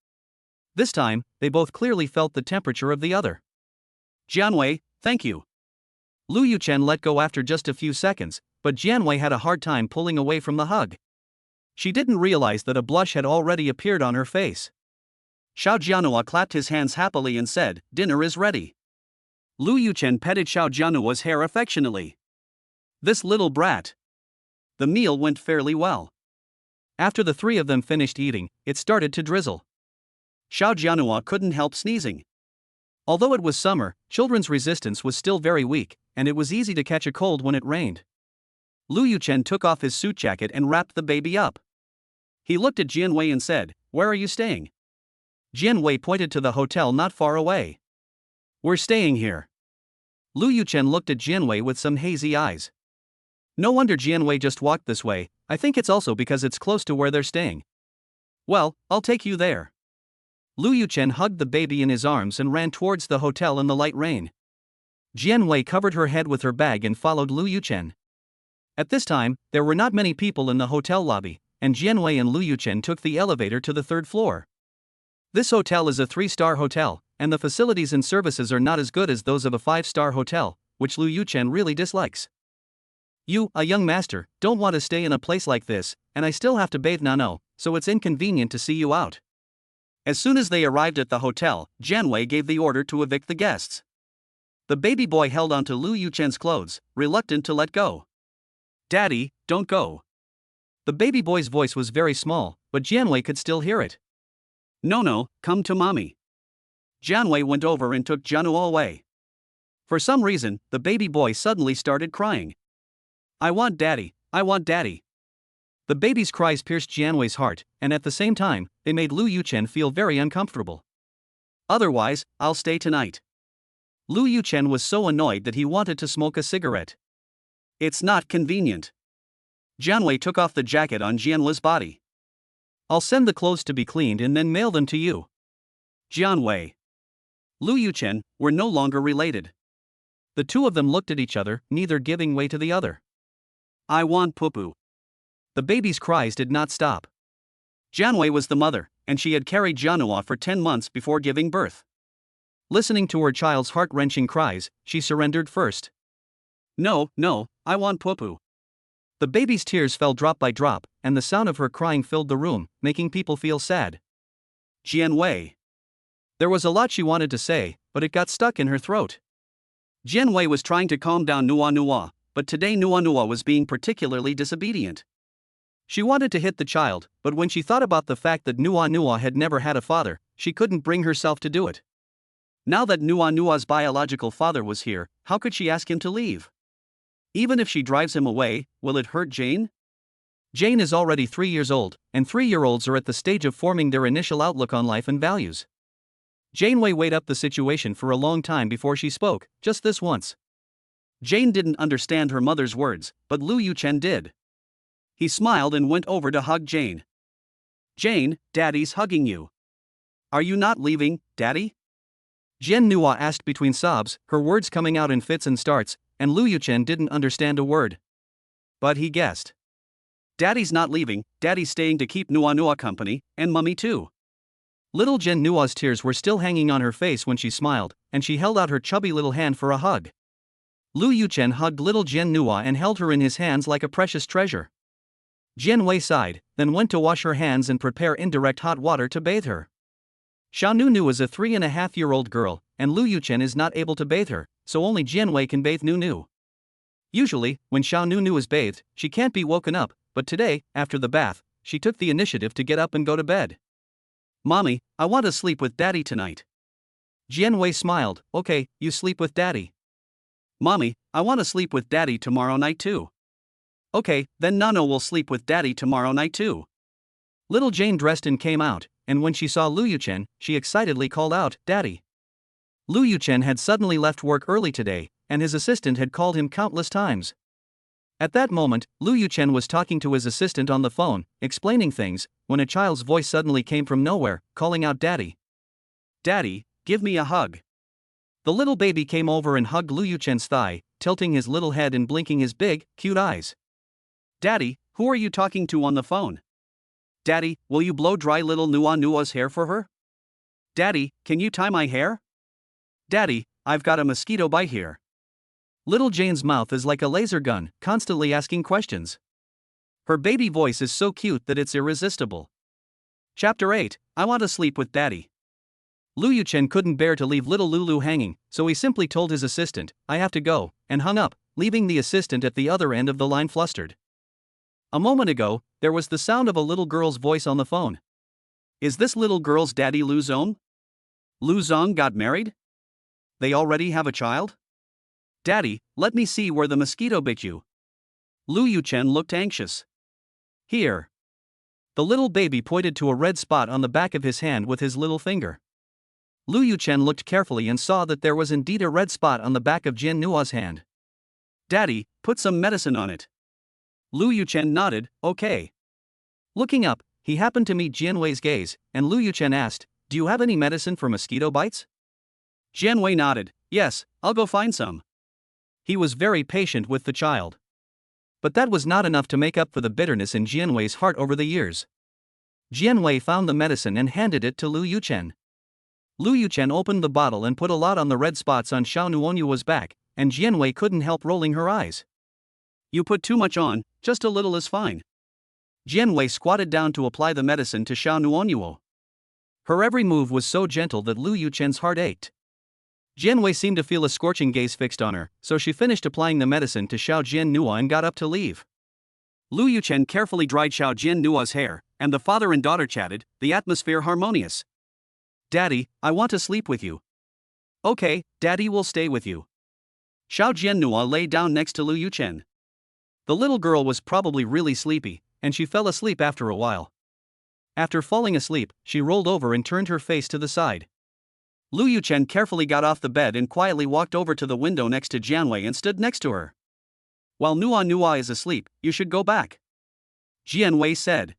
This time, they both clearly felt the temperature of the other. "Jianwei, thank you." Lu Yuchen let go after just a few seconds, but Jianwei had a hard time pulling away from the hug. She didn't realize that a blush had already appeared on her face. Xiao Jianhua clapped his hands happily and said, "Dinner is ready." Lu Yuchen petted Xiao Jianhua's hair affectionately. "This little brat." The meal went fairly well. After the three of them finished eating, it started to drizzle. Xiao Jianhua couldn't help sneezing. Although it was summer, children's resistance was still very weak, and it was easy to catch a cold when it rained. Lu Yuchen took off his suit jacket and wrapped the baby up. He looked at Jianwei and said, "Where are you staying?" Jianwei pointed to the hotel not far away. "We're staying here." Lu Yuchen looked at Jianwei with some hazy eyes. No wonder Jianwei just walked this way, I think it's also because it's close to where they're staying. "Well, I'll take you there." Lu Yuchen hugged the baby in his arms and ran towards the hotel in the light rain. Jianwei covered her head with her bag and followed Lu Yuchen. At this time, there were not many people in the hotel lobby, and Jianwei and Lu Yuchen took the elevator to the third floor. This hotel is a 3-star hotel, and the facilities and services are not as good as those of a 5-star hotel, which Lu Yuchen really dislikes. "You, a young master, don't want to stay in a place like this, and I still have to bathe Nano, so it's inconvenient to see you out." As soon as they arrived at the hotel, Jianwei gave the order to evict the guests. The baby boy held onto Lu Yuchen's clothes, reluctant to let go. "Daddy, don't go." The baby boy's voice was very small, but Jianwei could still hear it. No, come to Mommy." Jianwei went over and took Jianhua away. For some reason, the baby boy suddenly started crying. I want Daddy. The baby's cries pierced Jianwei's heart, and at the same time, they made Lu Yuchen feel very uncomfortable. "Otherwise, I'll stay tonight." Lu Yuchen was so annoyed that he wanted to smoke a cigarette. "It's not convenient." Jianwei took off the jacket on Jianhua's body. "I'll send the clothes to be cleaned and then mail them to you." Jianwei. Lu Yuchen were no longer related. The two of them looked at each other, neither giving way to the other. "I want poo-poo." The baby's cries did not stop. Jianwei was the mother, and she had carried Jianhua for 10 months before giving birth. Listening to her child's heart-wrenching cries, she surrendered first. No, I want poo-poo." The baby's tears fell drop by drop, and the sound of her crying filled the room, making people feel sad. Jianwei. There was a lot she wanted to say, but it got stuck in her throat. Jianwei was trying to calm down Nua, but today Nua was being particularly disobedient. She wanted to hit the child, but when she thought about the fact that Nua had never had a father, she couldn't bring herself to do it. Now that Nua's biological father was here, how could she ask him to leave? Even if she drives him away, will it hurt Jane? Jane is already 3 years old, and 3-year-olds are at the stage of forming their initial outlook on life and values. Janeway weighed up the situation for a long time before she spoke, just this once. Jane didn't understand her mother's words, but Lu Yuchen did. He smiled and went over to hug Jane. Jane, Daddy's hugging you. Are you not leaving, Daddy? Jian Nua asked between sobs, her words coming out in fits and starts, and Lu Yuchen didn't understand a word. But he guessed. Daddy's not leaving, Daddy's staying to keep Nua Nua company, and Mummy too. Little Jian Nua's tears were still hanging on her face when she smiled, and she held out her chubby little hand for a hug. Lu Yuchen hugged little Jian Nua and held her in his hands like a precious treasure. Jian Wei sighed, then went to wash her hands and prepare indirect hot water to bathe her. Xiao Nunu is a 3.5-year-old girl, and Lu Yuchen is not able to bathe her, so only Jian Wei can bathe Nunu. Usually, when Xiao Nunu is bathed, she can't be woken up, but today, after the bath, she took the initiative to get up and go to bed. Mommy, I want to sleep with Daddy tonight. Jian Wei smiled, okay, you sleep with Daddy. Mommy, I want to sleep with Daddy tomorrow night too. Okay, then Nano will sleep with Daddy tomorrow night too. Little Jane dressed and came out, and when she saw Lu Yuchen, she excitedly called out, Daddy. Lu Yuchen had suddenly left work early today, and his assistant had called him countless times. At that moment, Lu Yuchen was talking to his assistant on the phone, explaining things, when a child's voice suddenly came from nowhere, calling out Daddy. Daddy, give me a hug. The little baby came over and hugged Lu Yuchen's thigh, tilting his little head and blinking his big, cute eyes. Daddy, who are you talking to on the phone? Daddy, will you blow dry little Nua Nua's hair for her? Daddy, can you tie my hair? Daddy, I've got a mosquito bite here. Little Jane's mouth is like a laser gun, constantly asking questions. Her baby voice is so cute that it's irresistible. Chapter 8, I want to sleep with Daddy. Lu Yuchen couldn't bear to leave little Lulu hanging, so he simply told his assistant, I have to go, and hung up, leaving the assistant at the other end of the line flustered. A moment ago, there was the sound of a little girl's voice on the phone. Is this little girl's daddy Lu Zong? Lu Zong got married? They already have a child? Daddy, let me see where the mosquito bit you. Lu Yuchen looked anxious. Here. The little baby pointed to a red spot on the back of his hand with his little finger. Lu Yuchen looked carefully and saw that there was indeed a red spot on the back of Jian Nua's hand. Daddy, put some medicine on it. Lu Yuchen nodded, okay. Looking up, he happened to meet Jian Wei's gaze, and Lu Yuchen asked, do you have any medicine for mosquito bites? Jian Wei nodded, yes, I'll go find some. He was very patient with the child. But that was not enough to make up for the bitterness in Jian Wei's heart over the years. Jian Wei found the medicine and handed it to Lu Yuchen. Lu Yuchen opened the bottle and put a lot on the red spots on Xiao Nuonyua's back, and Jian Wei couldn't help rolling her eyes. You put too much on, just a little is fine. Jian Wei squatted down to apply the medicine to Xiao Nuonyuo. Her every move was so gentle that Lu Yuchen's heart ached. Jian Wei seemed to feel a scorching gaze fixed on her, so she finished applying the medicine to Xiao Jian Nua and got up to leave. Lu Yuchen carefully dried Xiao Jian Nua's hair, and the father and daughter chatted, the atmosphere harmonious. Daddy, I want to sleep with you. Okay, Daddy will stay with you. Xiao Jian Nua lay down next to Lu Yuchen. The little girl was probably really sleepy, and she fell asleep after a while. After falling asleep, she rolled over and turned her face to the side. Lu Yuchen carefully got off the bed and quietly walked over to the window next to Jian Wei and stood next to her. While Nua Nua is asleep, you should go back. Jian Wei said.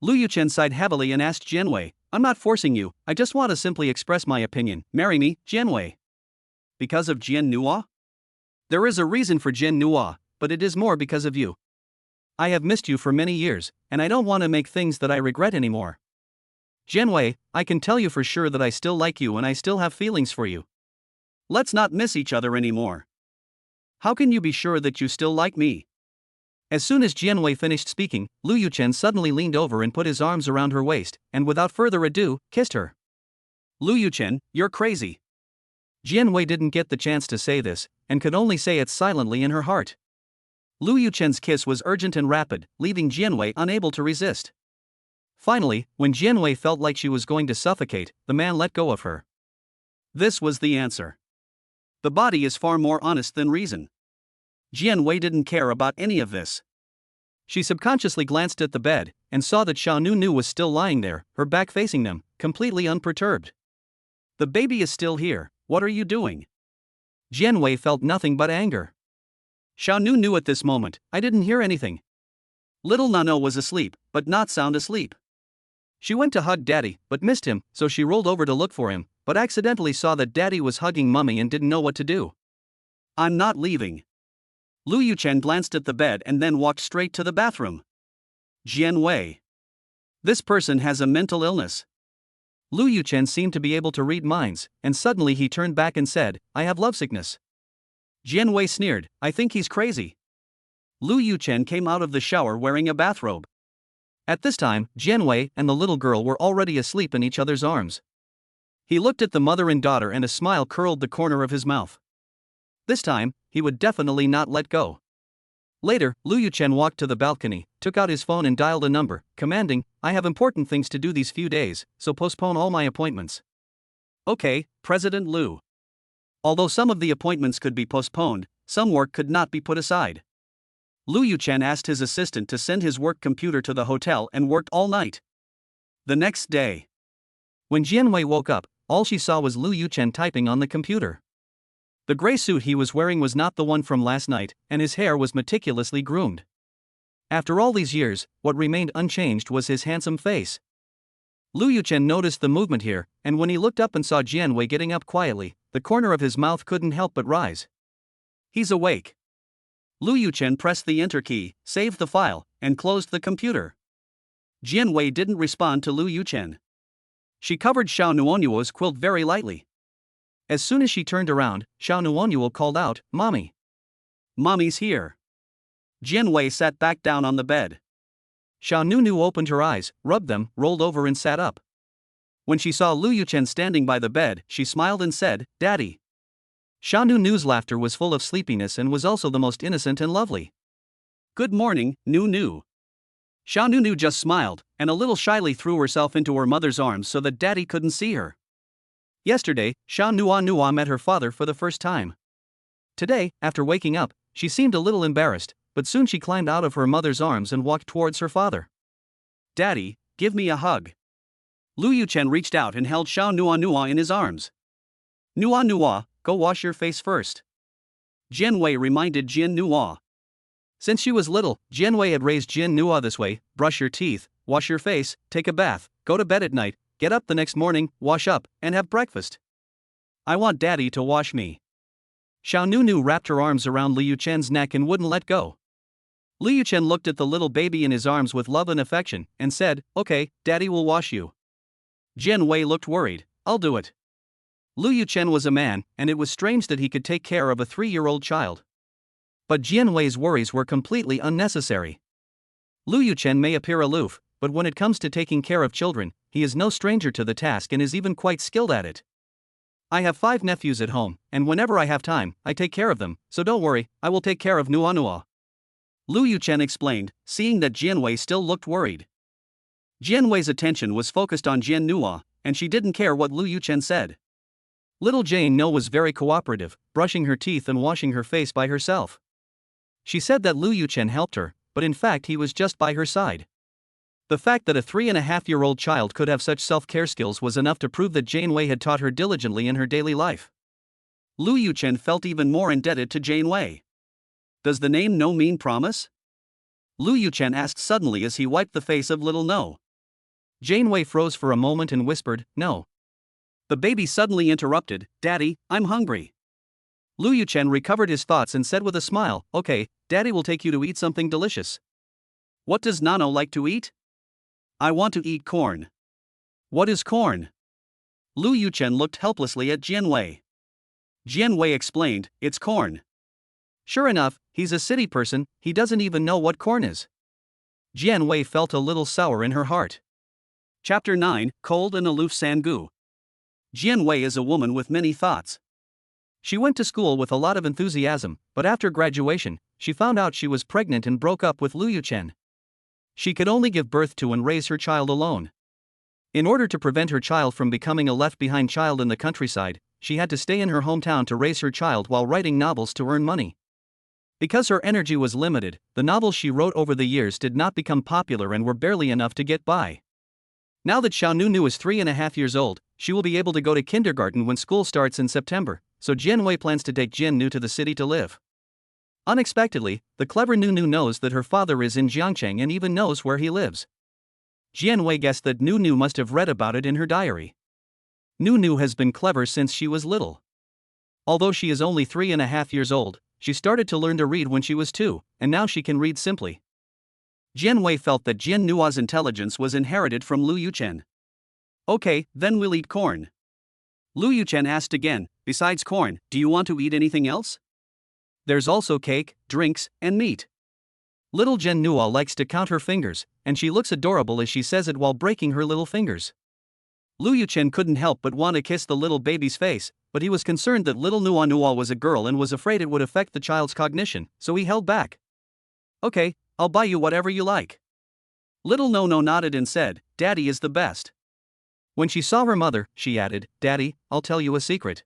Lu Yuchen sighed heavily and asked Jian Wei, I'm not forcing you, I just want to simply express my opinion, marry me, Jian Wei. Because of Jian Nua? There is a reason for Jian Nua, but it is more because of you. I have missed you for many years, and I don't want to make things that I regret anymore. Jian Wei, I can tell you for sure that I still like you and I still have feelings for you. Let's not miss each other anymore. How can you be sure that you still like me? As soon as Jian Wei finished speaking, Lu Yuchen suddenly leaned over and put his arms around her waist, and without further ado, kissed her. Lu Yuchen, you're crazy. Jian Wei didn't get the chance to say this, and could only say it silently in her heart. Lu Yuchen's kiss was urgent and rapid, leaving Jian Wei unable to resist. Finally, when Jian Wei felt like she was going to suffocate, the man let go of her. This was the answer. The body is far more honest than reason. Jian Wei didn't care about any of this. She subconsciously glanced at the bed, and saw that Xiao Nunu was still lying there, her back facing them, completely unperturbed. The baby is still here, what are you doing? Jianwei felt nothing but anger. Xiao Nu knew at this moment, I didn't hear anything. Little Nano was asleep, but not sound asleep. She went to hug Daddy, but missed him, so she rolled over to look for him, but accidentally saw that Daddy was hugging Mummy and didn't know what to do. I'm not leaving. Lu Yuchen glanced at the bed and then walked straight to the bathroom. Jianwei. This person has a mental illness. Lu Yuchen seemed to be able to read minds, and suddenly he turned back and said, I have lovesickness. Jianwei sneered, I think he's crazy. Lu Yuchen came out of the shower wearing a bathrobe. At this time, Jianwei and the little girl were already asleep in each other's arms. He looked at the mother and daughter and a smile curled the corner of his mouth. This time, he would definitely not let go. Later, Lu Yuchen walked to the balcony, took out his phone and dialed a number, commanding, I have important things to do these few days, so postpone all my appointments. Okay, President Lu. Although some of the appointments could be postponed, some work could not be put aside. Lu Yuchen asked his assistant to send his work computer to the hotel and worked all night. The next day, when Jianwei woke up, all she saw was Lu Yuchen typing on the computer. The gray suit he was wearing was not the one from last night, and his hair was meticulously groomed. After all these years, what remained unchanged was his handsome face. Lu Yuchen noticed the movement here, and when he looked up and saw Jianwei getting up quietly, the corner of his mouth couldn't help but rise. He's awake. Lu Yuchen pressed the enter key, saved the file, and closed the computer. Jianwei didn't respond to Lu Yuchen. She covered Xiao Nuonyuo's quilt very lightly. As soon as she turned around, Xiao Nuonyuo called out, Mommy. Mommy's here. Jianwei sat back down on the bed. Xiao Nu opened her eyes, rubbed them, rolled over and sat up. When she saw Lu Yuchen standing by the bed, she smiled and said, Daddy. Xiao Nu's laughter was full of sleepiness and was also the most innocent and lovely. Good morning, Nu. Xiao Nu just smiled, and a little shyly threw herself into her mother's arms so that Daddy couldn't see her. Yesterday, Xiao Nua met her father for the first time. Today, after waking up, she seemed a little embarrassed, but soon she climbed out of her mother's arms and walked towards her father. Daddy, give me a hug. Lu Yuchen reached out and held Xiao Nua in his arms. Nua, go wash your face first. Jianwei reminded Jian Nua. Since she was little, Jianwei had raised Jian Nua this way: brush your teeth, wash your face, take a bath, go to bed at night, get up the next morning, wash up, and have breakfast. I want Daddy to wash me. Xiao Nu wrapped her arms around Lu Yuchen's neck and wouldn't let go. Lu Yuchen looked at the little baby in his arms with love and affection, and said, Okay, Daddy will wash you. Jianwei looked worried. I'll do it. Lu Yuchen was a man, and it was strange that he could take care of a 3-year-old child. But Jianwei's worries were completely unnecessary. Lu Yuchen may appear aloof, but when it comes to taking care of children, he is no stranger to the task and is even quite skilled at it. I have 5 nephews at home, and whenever I have time, I take care of them, so don't worry, I will take care of Nua. Lu Yuchen explained, seeing that Jianwei still looked worried. Jianwei's attention was focused on Jian Nua, and she didn't care what Lu Yuchen said. Little Jane No was very cooperative, brushing her teeth and washing her face by herself. She said that Lu Yuchen helped her, but in fact he was just by her side. The fact that a 3.5-year-old child could have such self-care skills was enough to prove that Janewei had taught her diligently in her daily life. Lu Yuchen felt even more indebted to Janewei. Does the name No mean promise? Lu Yuchen asked suddenly as he wiped the face of little No. Janewei froze for a moment and whispered, No. The baby suddenly interrupted, Daddy, I'm hungry. Lu Yuchen recovered his thoughts and said with a smile, Okay, Daddy will take you to eat something delicious. What does Nano like to eat? I want to eat corn. What is corn? Lu Yuchen looked helplessly at Jianwei. Jianwei explained, It's corn. Sure enough, he's a city person, he doesn't even know what corn is. Jianwei felt a little sour in her heart. Chapter 9, Cold and Aloof Sangu. Jianwei is a woman with many thoughts. She went to school with a lot of enthusiasm, but after graduation, she found out she was pregnant and broke up with Lu Yuchen. She could only give birth to and raise her child alone. In order to prevent her child from becoming a left-behind child in the countryside, she had to stay in her hometown to raise her child while writing novels to earn money. Because her energy was limited, the novels she wrote over the years did not become popular and were barely enough to get by. Now that Xiao Nu is 3.5 years old, she will be able to go to kindergarten when school starts in September, so Jianwei plans to take Jin Nu to the city to live. Unexpectedly, the clever Nu Nu knows that her father is in Jiangcheng and even knows where he lives. Jianwei guessed that Nu Nu must have read about it in her diary. Nu Nu has been clever since she was little. Although she is only 3.5 years old, she started to learn to read when she was 2, and now she can read simply. Jianwei felt that Jin Nua's intelligence was inherited from Lu Yuchen. Okay, then we'll eat corn. Lu Yuchen asked again, besides corn, do you want to eat anything else? There's also cake, drinks, and meat. Little Jin Nua likes to count her fingers, and she looks adorable as she says it while breaking her little fingers. Lu Yuchen couldn't help but want to kiss the little baby's face, but he was concerned that little Nua Nua was a girl and was afraid it would affect the child's cognition, so he held back. Okay, I'll buy you whatever you like. Little No nodded and said, Daddy is the best. When she saw her mother, she added, Daddy, I'll tell you a secret.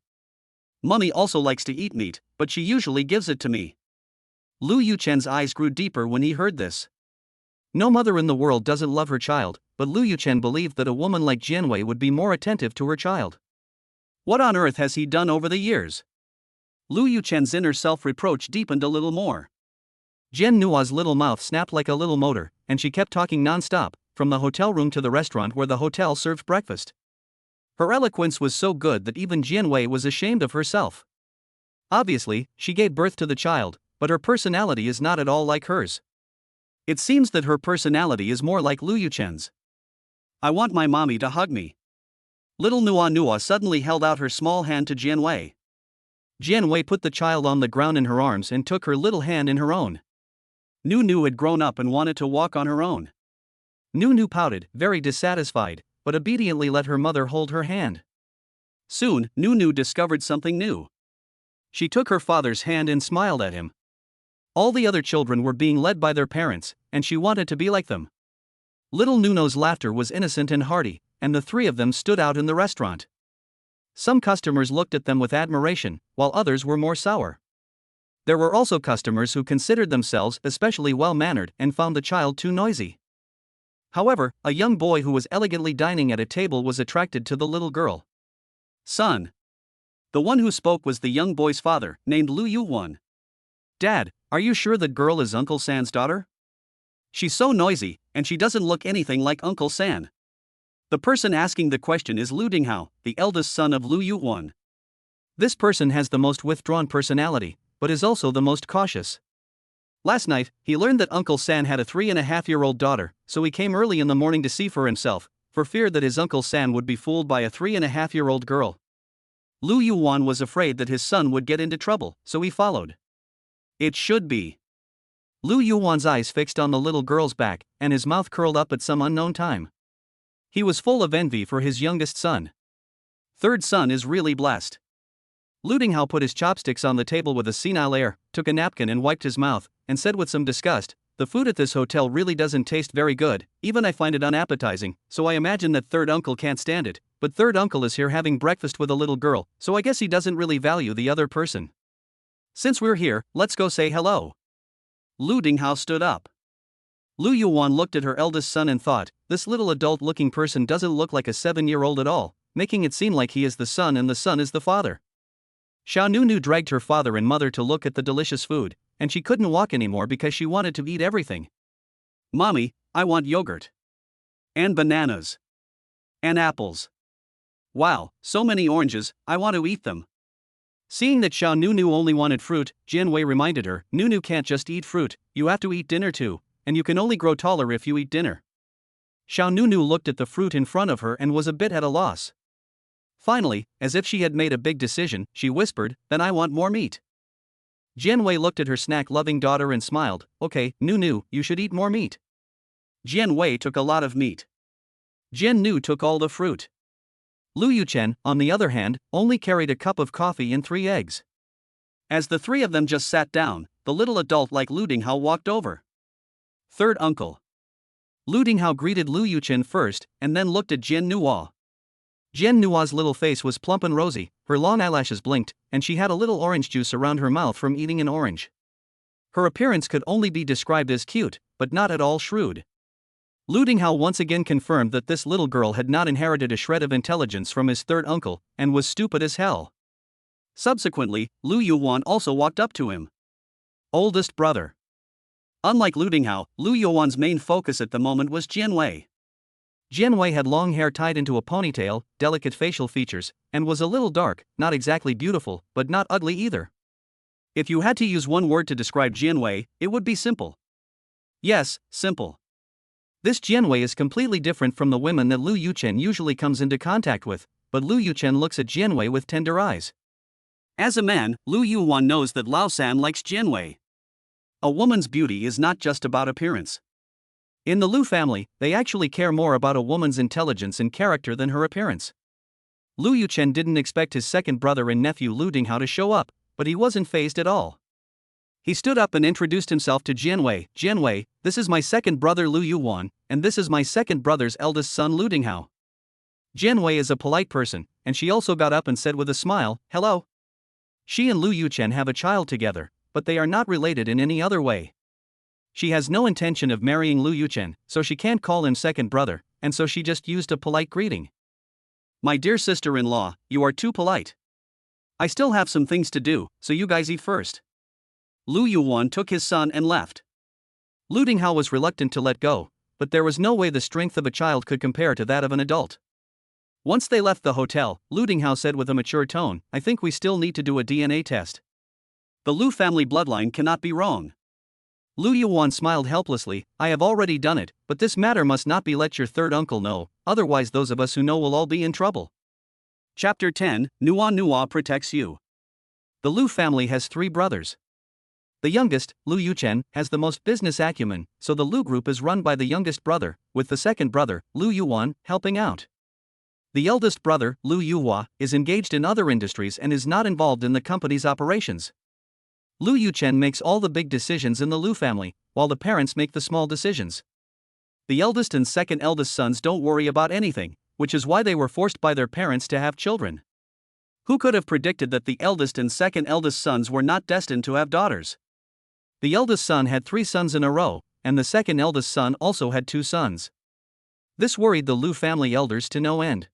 Mummy also likes to eat meat, but she usually gives it to me. Lu Yuchen's eyes grew deeper when he heard this. No mother in the world doesn't love her child, but Lu Yuchen believed that a woman like Jianwei would be more attentive to her child. What on earth has he done over the years? Lu Yuchen's inner self-reproach deepened a little more. Jin Nua's little mouth snapped like a little motor, and she kept talking non-stop, from the hotel room to the restaurant where the hotel served breakfast. Her eloquence was so good that even Jianwei was ashamed of herself. Obviously, she gave birth to the child, but her personality is not at all like hers. It seems that her personality is more like Lu Yuchen's. I want my mommy to hug me. Little Nua Nua suddenly held out her small hand to Jianwei. Jianwei put the child on the ground in her arms and took her little hand in her own. Nu Nu had grown up and wanted to walk on her own. Nu Nu pouted, very dissatisfied, but obediently let her mother hold her hand. Soon, Nu Nu discovered something new. She took her father's hand and smiled at him. All the other children were being led by their parents, and she wanted to be like them. Little Nuno's laughter was innocent and hearty, and the three of them stood out in the restaurant. Some customers looked at them with admiration, while others were more sour. There were also customers who considered themselves especially well-mannered and found the child too noisy. However, a young boy who was elegantly dining at a table was attracted to the little girl. Son. The one who spoke was the young boy's father, named Lu Yuwen. Dad, are you sure that girl is Uncle San's daughter? She's so noisy, and she doesn't look anything like Uncle San. The person asking the question is Lu Dinghao, the eldest son of Lu Yuwen. This person has the most withdrawn personality, but is also the most cautious. Last night, he learned that Uncle San had a 3.5-year-old daughter, so he came early in the morning to see for himself, for fear that his Uncle San would be fooled by a 3.5-year-old girl. Lu Yuwen was afraid that his son would get into trouble, so he followed. It should be. Lu Yuwen's eyes fixed on the little girl's back, and his mouth curled up at some unknown time. He was full of envy for his youngest son. Third son is really blessed. Lu Dinghao put his chopsticks on the table with a senile air, took a napkin and wiped his mouth, and said with some disgust, the food at this hotel really doesn't taste very good, even I find it unappetizing, so I imagine that third uncle can't stand it, but third uncle is here having breakfast with a little girl, so I guess he doesn't really value the other person. Since we're here, let's go say hello. Lu Dinghao stood up. Lu Yuwen looked at her eldest son and thought, this little adult-looking person doesn't look like a 7-year-old at all, making it seem like he is the son and the son is the father. Xiao Nu Nu dragged her father and mother to look at the delicious food, and she couldn't walk anymore because she wanted to eat everything. Mommy, I want yogurt. And bananas. And apples. Wow, so many oranges, I want to eat them. Seeing that Xiao Nu Nu only wanted fruit, Jianwei reminded her, Nu Nu can't just eat fruit, you have to eat dinner too, and you can only grow taller if you eat dinner. Xiao Nu Nu looked at the fruit in front of her and was a bit at a loss. Finally, as if she had made a big decision, she whispered, then I want more meat. Jianwei looked at her snack-loving daughter and smiled, okay, Nu Nu, you should eat more meat. Jianwei took a lot of meat. Jian Nu took all the fruit. Lu Yuchen, on the other hand, only carried a cup of coffee and 3 eggs. As the three of them just sat down, the little adult like Lu Dinghao walked over. Third uncle. Lu Dinghao greeted Lu Yuchen first, and then looked at Jin Nuo. Jin Nuo's little face was plump and rosy, her long eyelashes blinked, and she had a little orange juice around her mouth from eating an orange. Her appearance could only be described as cute, but not at all shrewd. Lu Dinghao once again confirmed that this little girl had not inherited a shred of intelligence from his third uncle, and was stupid as hell. Subsequently, Lu Yuan also walked up to him. Oldest brother. Unlike Lu Dinghao, Lu Yuan's main focus at the moment was Jianwei. Jianwei had long hair tied into a ponytail, delicate facial features, and was a little dark, not exactly beautiful, but not ugly either. If you had to use one word to describe Jianwei, it would be simple. Yes, simple. This Jianwei is completely different from the women that Lu Yuchen usually comes into contact with, but Lu Yuchen looks at Jianwei with tender eyes. As a man, Lu Yuan knows that Lao San likes Jianwei. A woman's beauty is not just about appearance. In the Lu family, they actually care more about a woman's intelligence and character than her appearance. Lu Yuchen didn't expect his second brother and nephew Lu Dinghao to show up, but he wasn't fazed at all. He stood up and introduced himself to Jianwei. Jianwei, this is my second brother Lu Yuan, and this is my second brother's eldest son Lu Dinghao. Jianwei is a polite person, and she also got up and said with a smile, hello. She and Lu Yuchen have a child together, but they are not related in any other way. She has no intention of marrying Lu Yuchen, so she can't call him second brother, and so she just used a polite greeting. My dear sister-in-law, you are too polite. I still have some things to do, so you guys eat first. Lu Yuan took his son and left. Lu Dinghao was reluctant to let go, but there was no way the strength of a child could compare to that of an adult. Once they left the hotel, Lu Dinghao said with a mature tone, I think we still need to do a DNA test. The Lu family bloodline cannot be wrong. Lu Yuan smiled helplessly, I have already done it, but this matter must not be let your third uncle know, otherwise those of us who know will all be in trouble. Chapter 10, Nua protects you. The Lu family has 3 brothers. The youngest, Lu Yuchen, has the most business acumen, so the Lu group is run by the youngest brother, with the second brother, Lu Yuan, helping out. The eldest brother, Lu Yuhua, is engaged in other industries and is not involved in the company's operations. Lu Yuchen makes all the big decisions in the Lu family, while the parents make the small decisions. The eldest and second eldest sons don't worry about anything, which is why they were forced by their parents to have children. Who could have predicted that the eldest and second eldest sons were not destined to have daughters? The eldest son had 3 sons in a row, and the second eldest son also had 2 sons. This worried the Lu family elders to no end.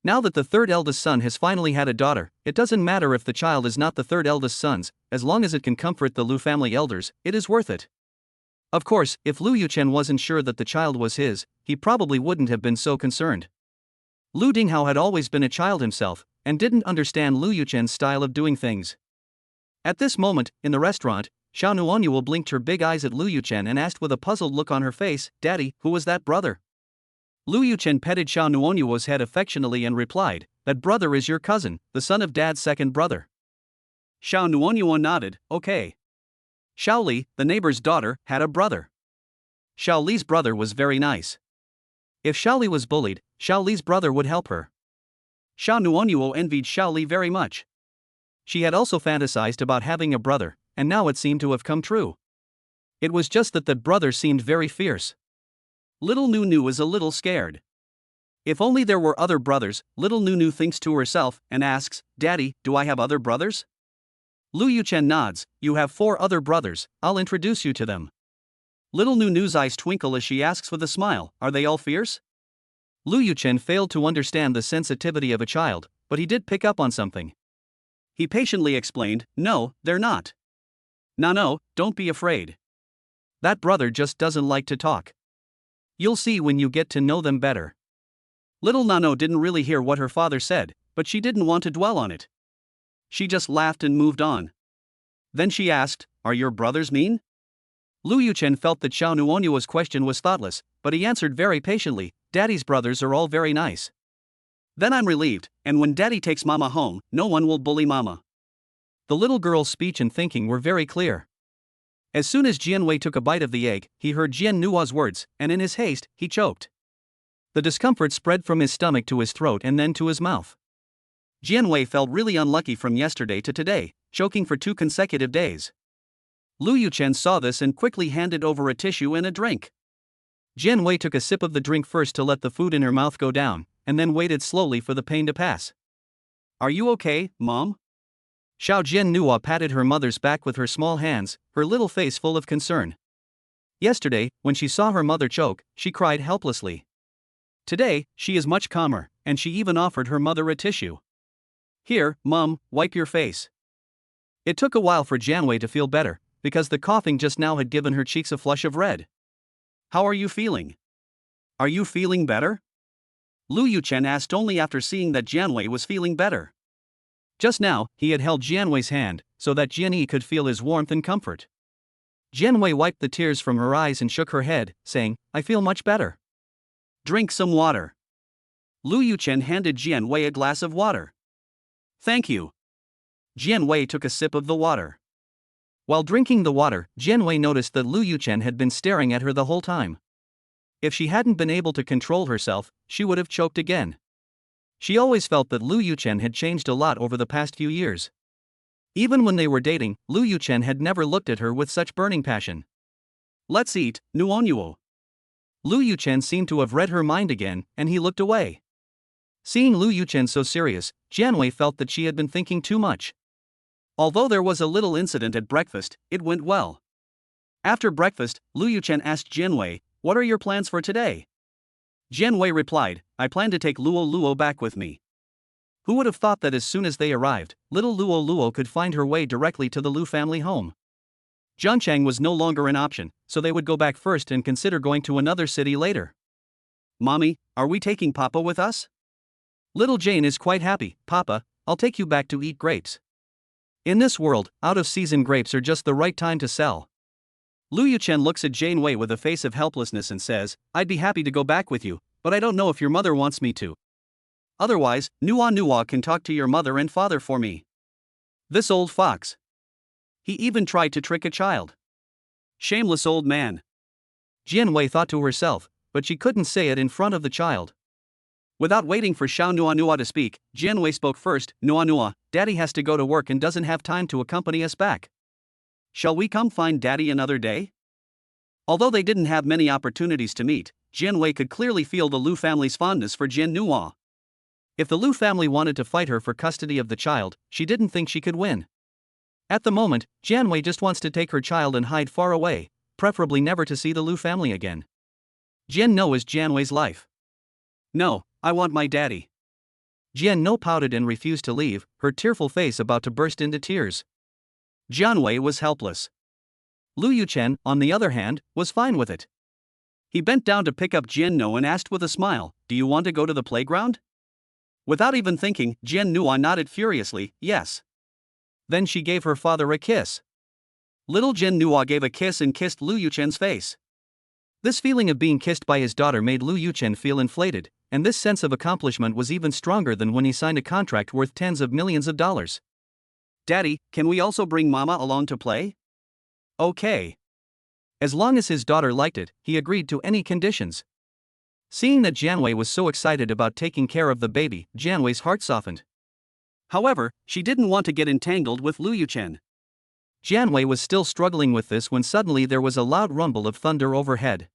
Now that the third eldest son has finally had a daughter, it doesn't matter if the child is not the third eldest son's, as long as it can comfort the Lu family elders, it is worth it. Of course, if Lu Yuchen wasn't sure that the child was his, he probably wouldn't have been so concerned. Lu Dinghao had always been a child himself, and didn't understand Lu Yuchen's style of doing things. At this moment, in the restaurant, Xiao Nuonyuo blinked her big eyes at Lu Yuchen and asked with a puzzled look on her face, Daddy, who was that brother? Lu Yuchen petted Xiao Nuonyuo's head affectionately and replied, that brother is your cousin, the son of Dad's second brother. Xiao Nuonyuo nodded, okay. Xiao Li, the neighbor's daughter, had a brother. Xiao Li's brother was very nice. If Xiao Li was bullied, Xiao Li's brother would help her. Xiao Nuonyuo envied Xiao Li very much. She had also fantasized about having a brother, and now it seemed to have come true. It was just that brother seemed very fierce. Little Nunu is a little scared. If only there were other brothers, little Nunu thinks to herself and asks, Daddy, do I have other brothers? Lu Yuchen nods, you have 4 other brothers, I'll introduce you to them. Little Nunu's eyes twinkle as she asks with a smile, are they all fierce? Lu Yuchen failed to understand the sensitivity of a child, but he did pick up on something. He patiently explained, no, they're not. No, don't be afraid. That brother just doesn't like to talk. You'll see when you get to know them better. Little Nano didn't really hear what her father said, but she didn't want to dwell on it. She just laughed and moved on. Then she asked, are your brothers mean? Lu Yuchen felt that Xiao Nuonyuo's question was thoughtless, but he answered very patiently, Daddy's brothers are all very nice. Then I'm relieved, and when Daddy takes Mama home, no one will bully Mama. The little girl's speech and thinking were very clear. As soon as Jianwei took a bite of the egg, he heard Jian Nua's words, and in his haste, he choked. The discomfort spread from his stomach to his throat and then to his mouth. Jianwei felt really unlucky from yesterday to today, choking for 2 consecutive days. Lu Yuchen saw this and quickly handed over a tissue and a drink. Jianwei took a sip of the drink first to let the food in her mouth go down, and then waited slowly for the pain to pass. Are you okay, Mom? Xiao Jian Nua patted her mother's back with her small hands, her little face full of concern. Yesterday, when she saw her mother choke, she cried helplessly. Today, she is much calmer, and she even offered her mother a tissue. Here, Mum, wipe your face. It took a while for Janwei to feel better, because the coughing just now had given her cheeks a flush of red. How are you feeling? Are you feeling better? Lu Yuchen asked only after seeing that Janwei was feeling better. Just now, he had held Jianwei's hand, so that Jianyi could feel his warmth and comfort. Jianwei wiped the tears from her eyes and shook her head, saying, I feel much better. Drink some water. Lu Yuchen handed Jianwei a glass of water. Thank you. Jianwei took a sip of the water. While drinking the water, Jianwei noticed that Lu Yuchen had been staring at her the whole time. If she hadn't been able to control herself, she would have choked again. She always felt that Lu Yuchen had changed a lot over the past few years. Even when they were dating, Lu Yuchen had never looked at her with such burning passion. Let's eat, Nuonyuo. Lu Yuchen seemed to have read her mind again, and he looked away. Seeing Lu Yuchen so serious, Jianwei felt that she had been thinking too much. Although there was a little incident at breakfast, it went well. After breakfast, Lu Yuchen asked Jianwei, what are your plans for today? Jianwei replied, I plan to take Luo Luo back with me. Who would have thought that as soon as they arrived, little Luo Luo could find her way directly to the Lu family home? Zhangchang was no longer an option, so they would go back first and consider going to another city later. Mommy, are we taking Papa with us? Little Jane is quite happy. Papa, I'll take you back to eat grapes. In this world, out-of-season grapes are just the right time to sell. Lu Yuchen looks at Janewei with a face of helplessness and says, I'd be happy to go back with you, but I don't know if your mother wants me to. Otherwise, Nuwa can talk to your mother and father for me. This old fox. He even tried to trick a child. Shameless old man. Jianwei thought to herself, but she couldn't say it in front of the child. Without waiting for Xiao Nuwa to speak, Jianwei spoke first. Nuwa, Daddy has to go to work and doesn't have time to accompany us back. Shall we come find Daddy another day? Although they didn't have many opportunities to meet, Jianwei could clearly feel the Lu family's fondness for Jian Nuwa. If the Lu family wanted to fight her for custody of the child, she didn't think she could win. At the moment, Jianwei just wants to take her child and hide far away, preferably never to see the Lu family again. Jian No is Jianwei's life. No, I want my daddy. Jian No pouted and refused to leave, her tearful face about to burst into tears. Jianwei was helpless. Lu Yuchen, on the other hand, was fine with it. He bent down to pick up Jian No and asked with a smile, do you want to go to the playground? Without even thinking, Jian Nuwa nodded furiously, yes. Then she gave her father a kiss. Little Jian Nuwa gave a kiss and kissed Lu Yuchen's face. This feeling of being kissed by his daughter made Lu Yuchen feel inflated, and this sense of accomplishment was even stronger than when he signed a contract worth tens of millions of dollars. Daddy, can we also bring Mama along to play? Okay. As long as his daughter liked it, he agreed to any conditions. Seeing that Jianwei was so excited about taking care of the baby, Jianwei's heart softened. However, she didn't want to get entangled with Lu Yuchen. Jianwei was still struggling with this when suddenly there was a loud rumble of thunder overhead.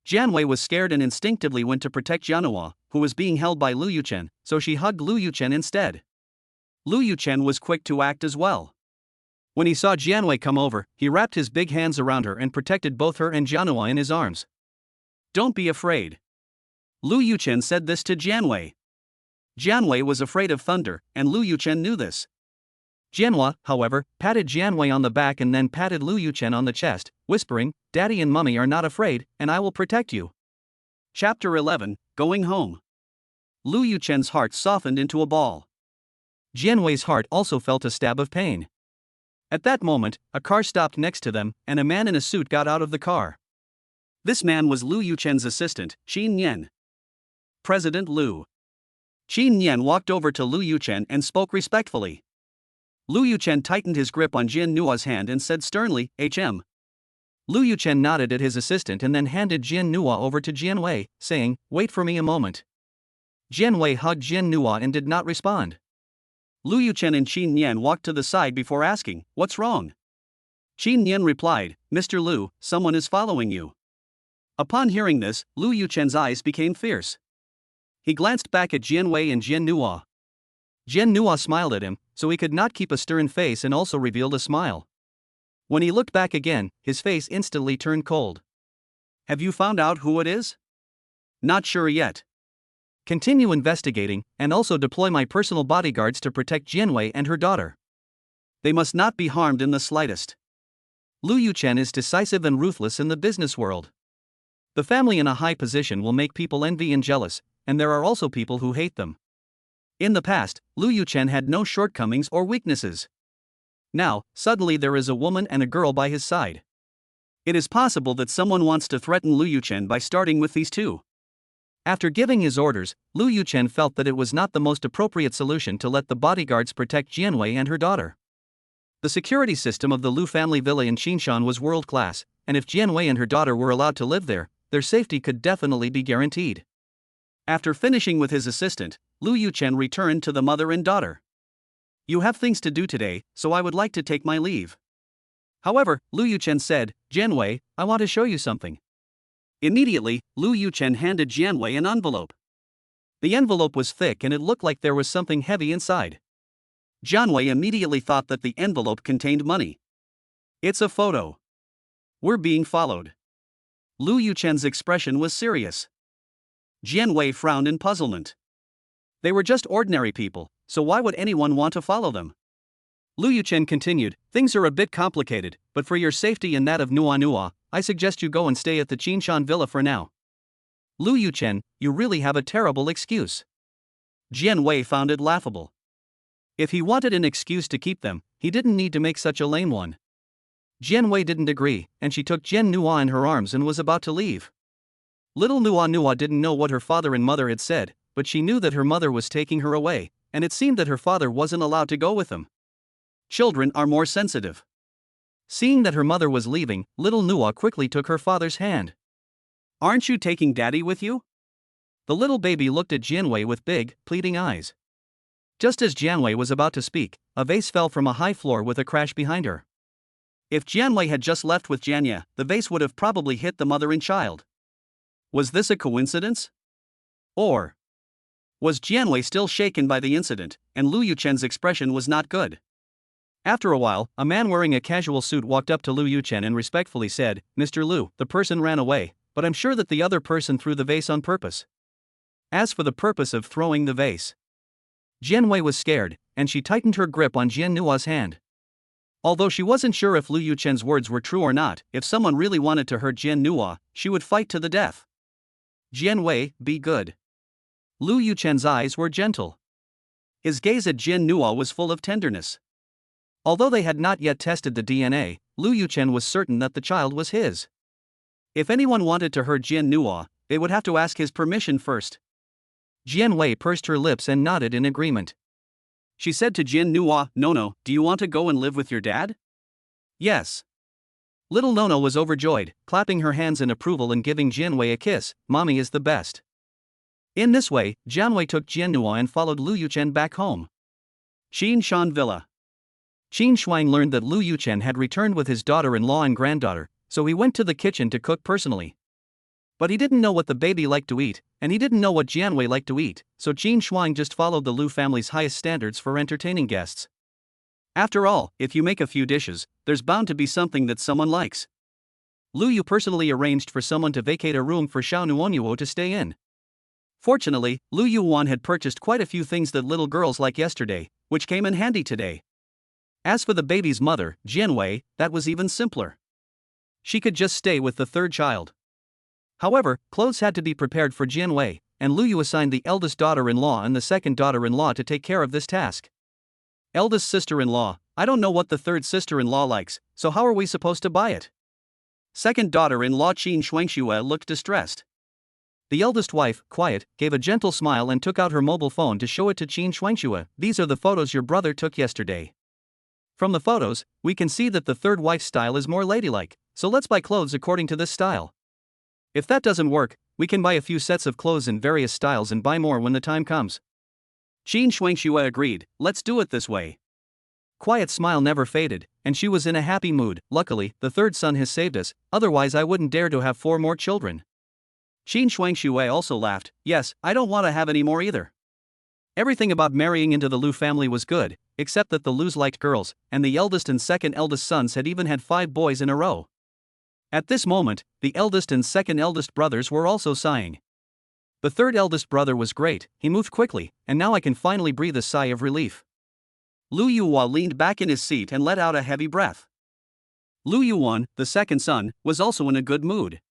Jianwei was scared and instinctively went to protect Jianhua, who was being held by Lu Yuchen, so she hugged Lu Yuchen instead. Lu Yuchen was quick to act as well. When he saw Jianwei come over, he wrapped his big hands around her and protected both her and Jianhua in his arms. Don't be afraid. Lu Yuchen said this to Jianwei. Jianwei was afraid of thunder, and Lu Yuchen knew this. Jianhua, however, patted Jianwei on the back and then patted Lu Yuchen on the chest, whispering, Daddy and Mummy are not afraid, and I will protect you. Chapter 11, Going Home. Lu Yuchen's heart softened into a ball. Jianwei's heart also felt a stab of pain. At that moment, a car stopped next to them, and a man in a suit got out of the car. This man was Lu Yuchen's assistant, Qin Nian. President Lu. Qin Nian walked over to Lu Yuchen and spoke respectfully. Lu Yuchen tightened his grip on Jian Nua's hand and said sternly, HM. Lu Yuchen nodded at his assistant and then handed Jian Nua over to Jianwei, saying, wait for me a moment. Jianwei hugged Jian Nua and did not respond. Lu Yuchen and Qin Nian walked to the side before asking, what's wrong? Qin Nian replied, Mr. Lu, someone is following you. Upon hearing this, Lu Yuchen's eyes became fierce. He glanced back at Jianwei and Jian Nua. Jian Nua smiled at him, so he could not keep a stern face and also revealed a smile. When he looked back again, his face instantly turned cold. Have you found out who it is? Not sure yet. continue investigating, and also deploy my personal bodyguards to protect Jianwei and her daughter. They must not be harmed in the slightest. Lu Yuchen is decisive and ruthless in the business world. The family in a high position will make people envy and jealous, and there are also people who hate them. In the past, Lu Yuchen had no shortcomings or weaknesses. Now, suddenly there is a woman and a girl by his side. It is possible that someone wants to threaten Lu Yuchen by starting with these two. After giving his orders, Lu Yuchen felt that it was not the most appropriate solution to let the bodyguards protect Jianwei and her daughter. The security system of the Lu family villa in Qinshan was world-class, and if Jianwei and her daughter were allowed to live there, their safety could definitely be guaranteed. After finishing with his assistant, Lu Yuchen returned to the mother and daughter. "You have things to do today, so I would like to take my leave." However, Lu Yuchen said, "Jianwei, I want to show you something." Immediately, Lu Yuchen handed Jianwei an envelope. The envelope was thick and it looked like there was something heavy inside. Jianwei immediately thought that the envelope contained money. "It's a photo. We're being followed." Lu Yuchen's expression was serious. Jianwei frowned in puzzlement. They were just ordinary people, so why would anyone want to follow them? Lu Yuchen continued, "Things are a bit complicated, but for your safety and that of Nua, I suggest you go and stay at the Qinshan villa for now." "Lu Yuchen, you really have a terrible excuse." Jianwei found it laughable. If he wanted an excuse to keep them, he didn't need to make such a lame one. Jianwei didn't agree, and she took Jian Nua in her arms and was about to leave. Little Nua didn't know what her father and mother had said, but she knew that her mother was taking her away, and it seemed that her father wasn't allowed to go with them. Children are more sensitive. Seeing that her mother was leaving, little Nua quickly took her father's hand. "Aren't you taking Daddy with you?" The little baby looked at Jianwei with big, pleading eyes. Just as Jianwei was about to speak, a vase fell from a high floor with a crash behind her. If Jianwei had just left with Jianya, the vase would have probably hit the mother and child. Was this a coincidence? Or was Jianwei still shaken by the incident, and Lu Yuchen's expression was not good? After a while, a man wearing a casual suit walked up to Lu Yuchen and respectfully said, "Mr. Lu, the person ran away, but I'm sure that the other person threw the vase on purpose." As for the purpose of throwing the vase, Jianwei was scared, and she tightened her grip on Jian Nua's hand. Although she wasn't sure if Lu Yuchen's words were true or not, if someone really wanted to hurt Jian Nua, she would fight to the death. "Jianwei, be good." Lu Yuchen's eyes were gentle. His gaze at Jian Nua was full of tenderness. Although they had not yet tested the DNA, Lu Yuchen was certain that the child was his. If anyone wanted to hurt Jian Nua, they would have to ask his permission first. Jianwei pursed her lips and nodded in agreement. She said to Jian Nua, "Nono, do you want to go and live with your dad?" "Yes." Little Nono was overjoyed, clapping her hands in approval and giving Jianwei a kiss. "Mommy is the best." In this way, Jianwei took Jian Nua and followed Lu Yuchen back home. Qinshan Villa. Qin Shuang learned that Lu Yuchen had returned with his daughter-in-law and granddaughter, so he went to the kitchen to cook personally. But he didn't know what the baby liked to eat, and he didn't know what Jianwei liked to eat, so Qin Shuang just followed the Lu family's highest standards for entertaining guests. After all, if you make a few dishes, there's bound to be something that someone likes. Lu Yu personally arranged for someone to vacate a room for Xiao Nuonyuo to stay in. Fortunately, Lu Yuan had purchased quite a few things that little girls like yesterday, which came in handy today. As for the baby's mother, Jianwei, that was even simpler. She could just stay with the third child. However, clothes had to be prepared for Jianwei, and Lu Yu assigned the eldest daughter-in-law and the second daughter-in-law to take care of this task. Eldest sister-in-law, I don't know what the third sister-in-law likes, so how are we supposed to buy it? Second daughter-in-law Qin Shuangxue looked distressed. The eldest wife, quiet, gave a gentle smile and took out her mobile phone to show it to Qin Shuangxue. "These are the photos your brother took yesterday. From the photos, we can see that the third wife's style is more ladylike, so let's buy clothes according to this style. If that doesn't work, we can buy a few sets of clothes in various styles and buy more when the time comes." Qin Shuangxue agreed, "Let's do it this way." Quiet's smile never faded, and she was in a happy mood. "Luckily, the third son has saved us, otherwise I wouldn't dare to have 4 more children." Qin Shuangxue also laughed, "Yes, I don't want to have any more either." Everything about marrying into the Lu family was good, except that the Lus liked girls, and the eldest and second eldest sons had even had 5 boys in a row. At this moment, the eldest and second eldest brothers were also sighing. The third eldest brother was great, he moved quickly, and now I can finally breathe a sigh of relief. Lu Yuhua leaned back in his seat and let out a heavy breath. Lu Yuan, the second son, was also in a good mood.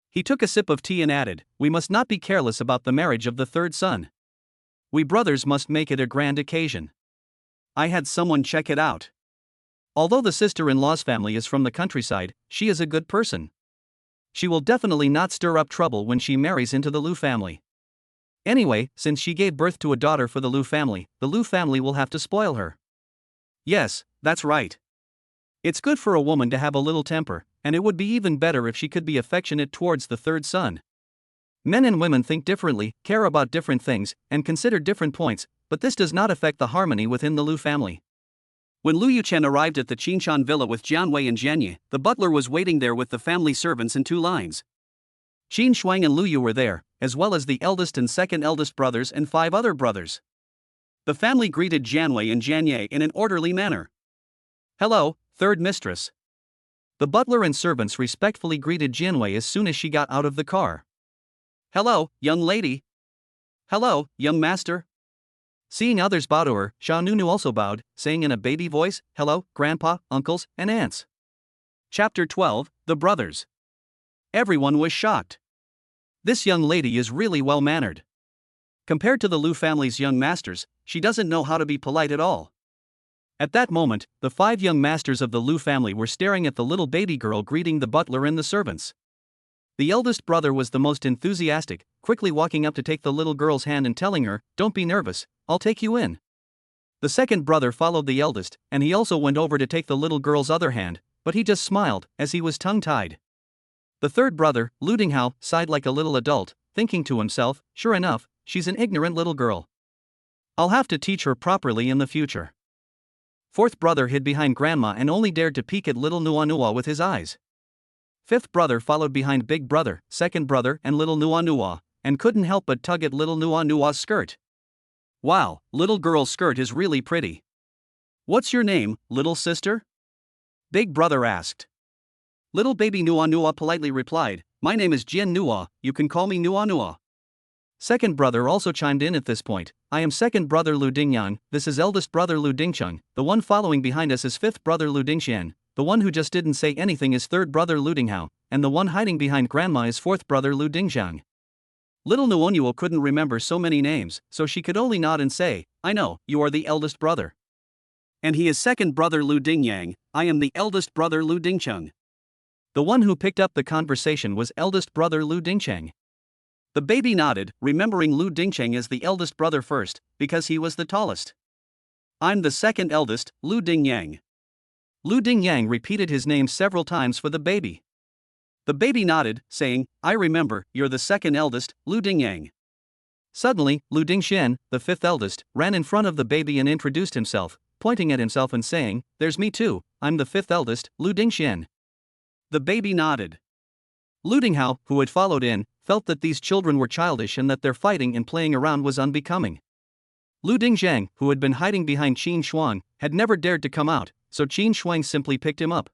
He took a sip of tea and added, "We must not be careless about the marriage of the third son. We brothers must make it a grand occasion. I had someone check it out. Although the sister-in-law's family is from the countryside, she is a good person. She will definitely not stir up trouble when she marries into the Lu family. Anyway, since she gave birth to a daughter for the Lu family will have to spoil her." Yes, that's right. It's good for a woman to have a little temper, and it would be even better if she could be affectionate towards the third son. Men and women think differently, care about different things, and consider different points, but this does not affect the harmony within the Lu family. When Lu Yuchen arrived at the Qinshan villa with Jianwei and Jianye, the butler was waiting there with the family servants in two lines. Qin Shuang and Lu Yu were there, as well as the eldest and second eldest brothers and 5 other brothers. The family greeted Jianwei and Jianye in an orderly manner. "Hello, third mistress." The butler and servants respectfully greeted Jianwei as soon as she got out of the car. "Hello, young lady." "Hello, young master." Seeing others bow to her, Sha Nunu also bowed, saying in a baby voice, "Hello, grandpa, uncles, and aunts." Chapter 12, The Brothers. Everyone was shocked. This young lady is really well-mannered. Compared to the Lu family's young masters, she doesn't know how to be polite at all. At that moment, the 5 young masters of the Lu family were staring at the little baby girl greeting the butler and the servants. The eldest brother was the most enthusiastic, quickly walking up to take the little girl's hand and telling her, "Don't be nervous, I'll take you in." The second brother followed the eldest, and he also went over to take the little girl's other hand, but he just smiled, as he was tongue-tied. The third brother, Lu Dinghao, sighed like a little adult, thinking to himself, "Sure enough, she's an ignorant little girl. I'll have to teach her properly in the future." Fourth brother hid behind grandma and only dared to peek at little Nuanua with his eyes. Fifth brother followed behind big brother, second brother, and little Nuanua, and couldn't help but tug at little Nuanua's skirt. "Wow, little girl's skirt is really pretty. What's your name, little sister?" Big brother asked. Little baby Nuanua politely replied, "My name is Jian Nua, you can call me Nuanua." Second brother also chimed in at this point, "I am second brother Lu Dingyang, this is eldest brother Lu Dingcheng, the one following behind us is fifth brother Lu Dingxian, the one who just didn't say anything is third brother Lu Dinghao, and the one hiding behind grandma is fourth brother Lu Dingxiang." Little Nuonuo couldn't remember so many names, so she could only nod and say, "I know, you are the eldest brother. And he is second brother Lu Dingyang, I am the eldest brother Lu Dingcheng." The one who picked up the conversation was eldest brother Lu Dingcheng. The baby nodded, remembering Lu Dingcheng as the eldest brother first, because he was the tallest. "I'm the second eldest, Lu Dingyang." Lu Dingyang repeated his name several times for the baby. The baby nodded, saying, "I remember, you're the second eldest, Lu Dingyang." Suddenly, Lu Dingxian, the fifth eldest, ran in front of the baby and introduced himself, pointing at himself and saying, "There's me too, I'm the fifth eldest, Lu Dingxian." The baby nodded. Lu Dinghao, who had followed in, felt that these children were childish and that their fighting and playing around was unbecoming. Lu Dingzhang, who had been hiding behind Qin Shuang, had never dared to come out, so Qin Shuang simply picked him up.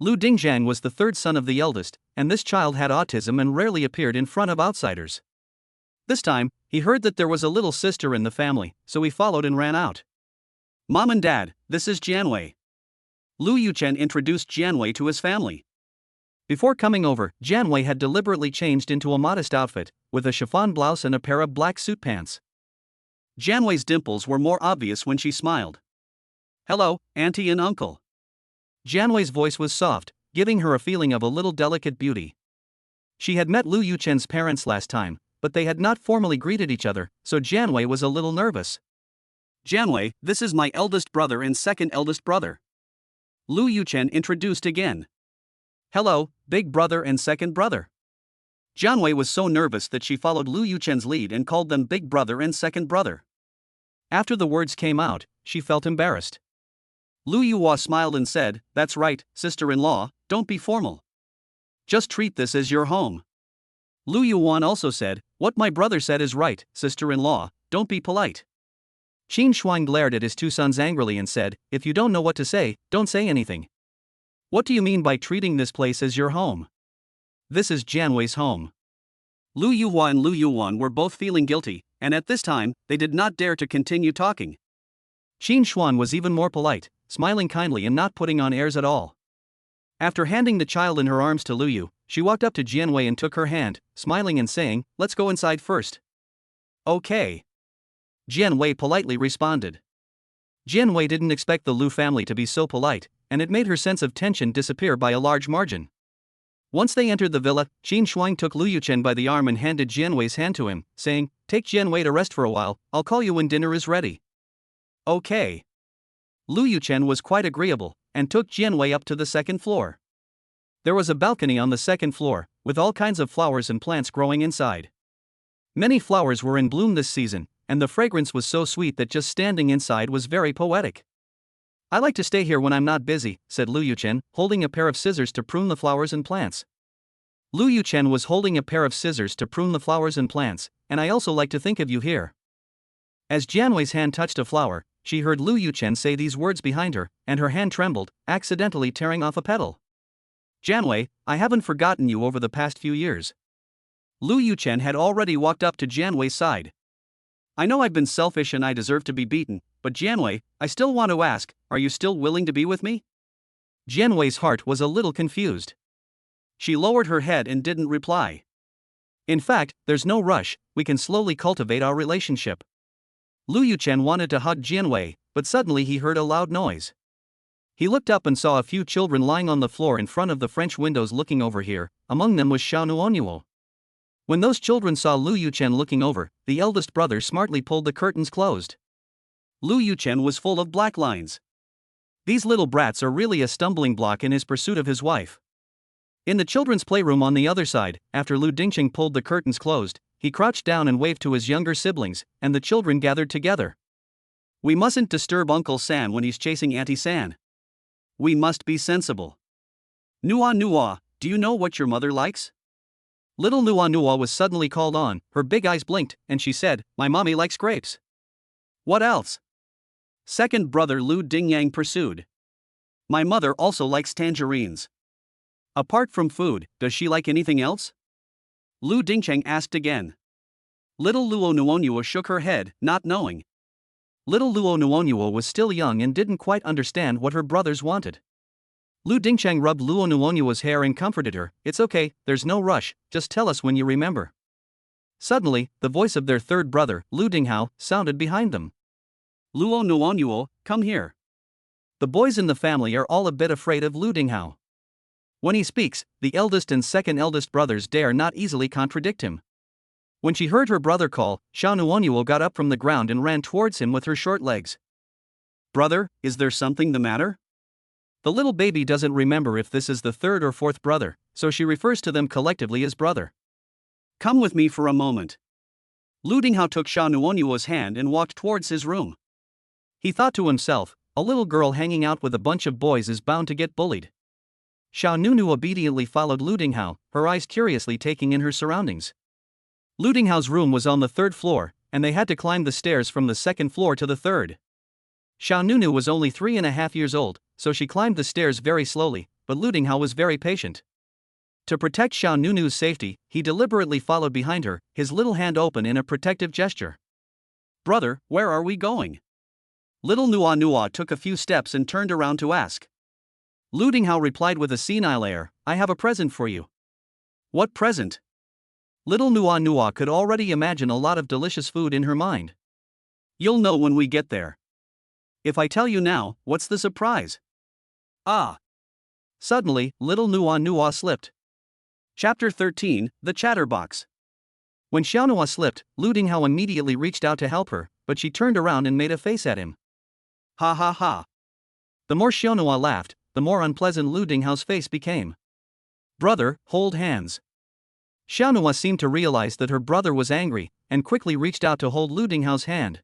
Lu Dingzhang was the third son of the eldest, and this child had autism and rarely appeared in front of outsiders. This time, he heard that there was a little sister in the family, so he followed and ran out. "Mom and Dad, this is Jianwei." Lu Yuchen introduced Jianwei to his family. Before coming over, Jianwei had deliberately changed into a modest outfit, with a chiffon blouse and a pair of black suit pants. Jianwei's dimples were more obvious when she smiled. "Hello, auntie and uncle." Jianwei's voice was soft, giving her a feeling of a little delicate beauty. She had met Lu Yuchen's parents last time, but they had not formally greeted each other, so Jianwei was a little nervous. "Jianwei, this is my eldest brother and second eldest brother." Lu Yuchen introduced again. "Hello, big brother and second brother." Jianwei was so nervous that she followed Lu Yuchen's lead and called them big brother and second brother. After the words came out, she felt embarrassed. Lu Yuhua smiled and said, "That's right, sister-in-law, don't be formal. Just treat this as your home." Lu Yuan also said, "What my brother said is right, sister-in-law, don't be polite." Qin Shuang glared at his two sons angrily and said, "If you don't know what to say, don't say anything. What do you mean by treating this place as your home? This is Jianwei's home." Lu Yuhua and Lu Yuan were both feeling guilty, and at this time, they did not dare to continue talking. Qin Xuan was even more polite, smiling kindly and not putting on airs at all. After handing the child in her arms to Lu Yu, she walked up to Jianwei and took her hand, smiling and saying, "Let's go inside first." "Okay." Jianwei politely responded. Jianwei didn't expect the Lu family to be so polite, and it made her sense of tension disappear by a large margin. Once they entered the villa, Qin Shuang took Lu Yuchen by the arm and handed Jianwei's hand to him, saying, "Take Jianwei to rest for a while, I'll call you when dinner is ready." "Okay." Lu Yuchen was quite agreeable, and took Jianwei up to the second floor. There was a balcony on the second floor, with all kinds of flowers and plants growing inside. Many flowers were in bloom this season, and the fragrance was so sweet that just standing inside was very poetic. "I like to stay here when I'm not busy," said Lu Yuchen, holding a pair of scissors to prune the flowers and plants. Lu Yuchen was holding a pair of scissors to prune the flowers and plants, "and I also like to think of you here." As Jianwei's hand touched a flower, she heard Lu Yuchen say these words behind her, and her hand trembled, accidentally tearing off a petal. "Jianwei, I haven't forgotten you over the past few years." Lu Yuchen had already walked up to Jianwei's side. "I know I've been selfish and I deserve to be beaten, but Jianwei, I still want to ask, are you still willing to be with me?" Jianwei's heart was a little confused. She lowered her head and didn't reply. "In fact, there's no rush, we can slowly cultivate our relationship." Lu Yuchen wanted to hug Jianwei, but suddenly he heard a loud noise. He looked up and saw a few children lying on the floor in front of the French windows looking over here, among them was Xiao Nuonyuo. When those children saw Lu Yuchen looking over, the eldest brother smartly pulled the curtains closed. Lu Yuchen was full of black lines. These little brats are really a stumbling block in his pursuit of his wife. In the children's playroom on the other side, after Lu Dingqing pulled the curtains closed, he crouched down and waved to his younger siblings, and the children gathered together. "We mustn't disturb Uncle San when he's chasing Auntie San. We must be sensible. Nua Nua, do you know what your mother likes?" Little Nua Nua was suddenly called on, her big eyes blinked, and she said, "My mommy likes grapes." "What else?" Second brother Lu Dingyang pursued. "My mother also likes tangerines." "Apart from food, does she like anything else?" Lu Dingcheng asked again. Little Luo Nuonyuo shook her head, not knowing. Little Luo Nuonyuo was still young and didn't quite understand what her brothers wanted. Lu Dingcheng rubbed Luo Nuonyuo's hair and comforted her, "It's okay, there's no rush, just tell us when you remember." Suddenly, the voice of their third brother, Lu Dinghao, sounded behind them. "Luo Nuonyuo, come here." The boys in the family are all a bit afraid of Lu Dinghao. When he speaks, the eldest and second eldest brothers dare not easily contradict him. When she heard her brother call, Xiao Nuonyuo got up from the ground and ran towards him with her short legs. "Brother, is there something the matter?" The little baby doesn't remember if this is the third or fourth brother, so she refers to them collectively as brother. "Come with me for a moment." Lu Dinghao took Xiao Nuonyuo's hand and walked towards his room. He thought to himself, a little girl hanging out with a bunch of boys is bound to get bullied. Xiao Nunu obediently followed Lu Dinghao, her eyes curiously taking in her surroundings. Lu Dinghao's room was on the third floor, and they had to climb the stairs from the second floor to the third. Xiao Nunu was only 3.5 years old, so she climbed the stairs very slowly, but Lu Dinghao was very patient. To protect Xiao Nunu's safety, he deliberately followed behind her, his little hand open in a protective gesture. "Brother, where are we going?" Little Nua Nua took a few steps and turned around to ask. Lu Dinghao replied with a senile air, "I have a present for you." "What present?" Little Nua Nua could already imagine a lot of delicious food in her mind. "You'll know when we get there." "If I tell you now, what's the surprise?" "Ah!" Suddenly, little Nua Nua slipped. Chapter 13, The Chatterbox. When Xiaonua slipped, Lu Dinghao immediately reached out to help her, but she turned around and made a face at him. "Ha ha ha." The more Xiaonua laughed, the more unpleasant Lu Dinghao's face became. "Brother, hold hands." Xiaonua seemed to realize that her brother was angry, and quickly reached out to hold Lu Dinghao's hand.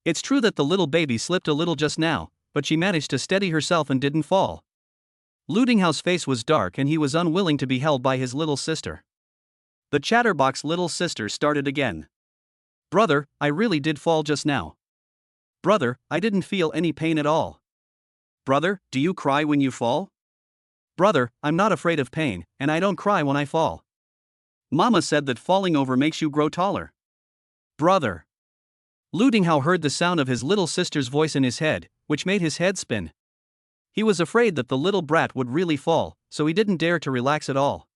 It's true that the little baby slipped a little just now, but she managed to steady herself and didn't fall. Lu Dinghao's face was dark and he was unwilling to be held by his little sister. The chatterbox little sister started again. "Brother, I really did fall just now." "Brother, I didn't feel any pain at all." "Brother, do you cry when you fall?" "Brother, I'm not afraid of pain, and I don't cry when I fall." Mama said that falling over makes you grow taller. Brother. Lu Dinghao heard the sound of his little sister's voice in his head, which made his head spin. He was afraid that the little brat would really fall, so he didn't dare to relax at all.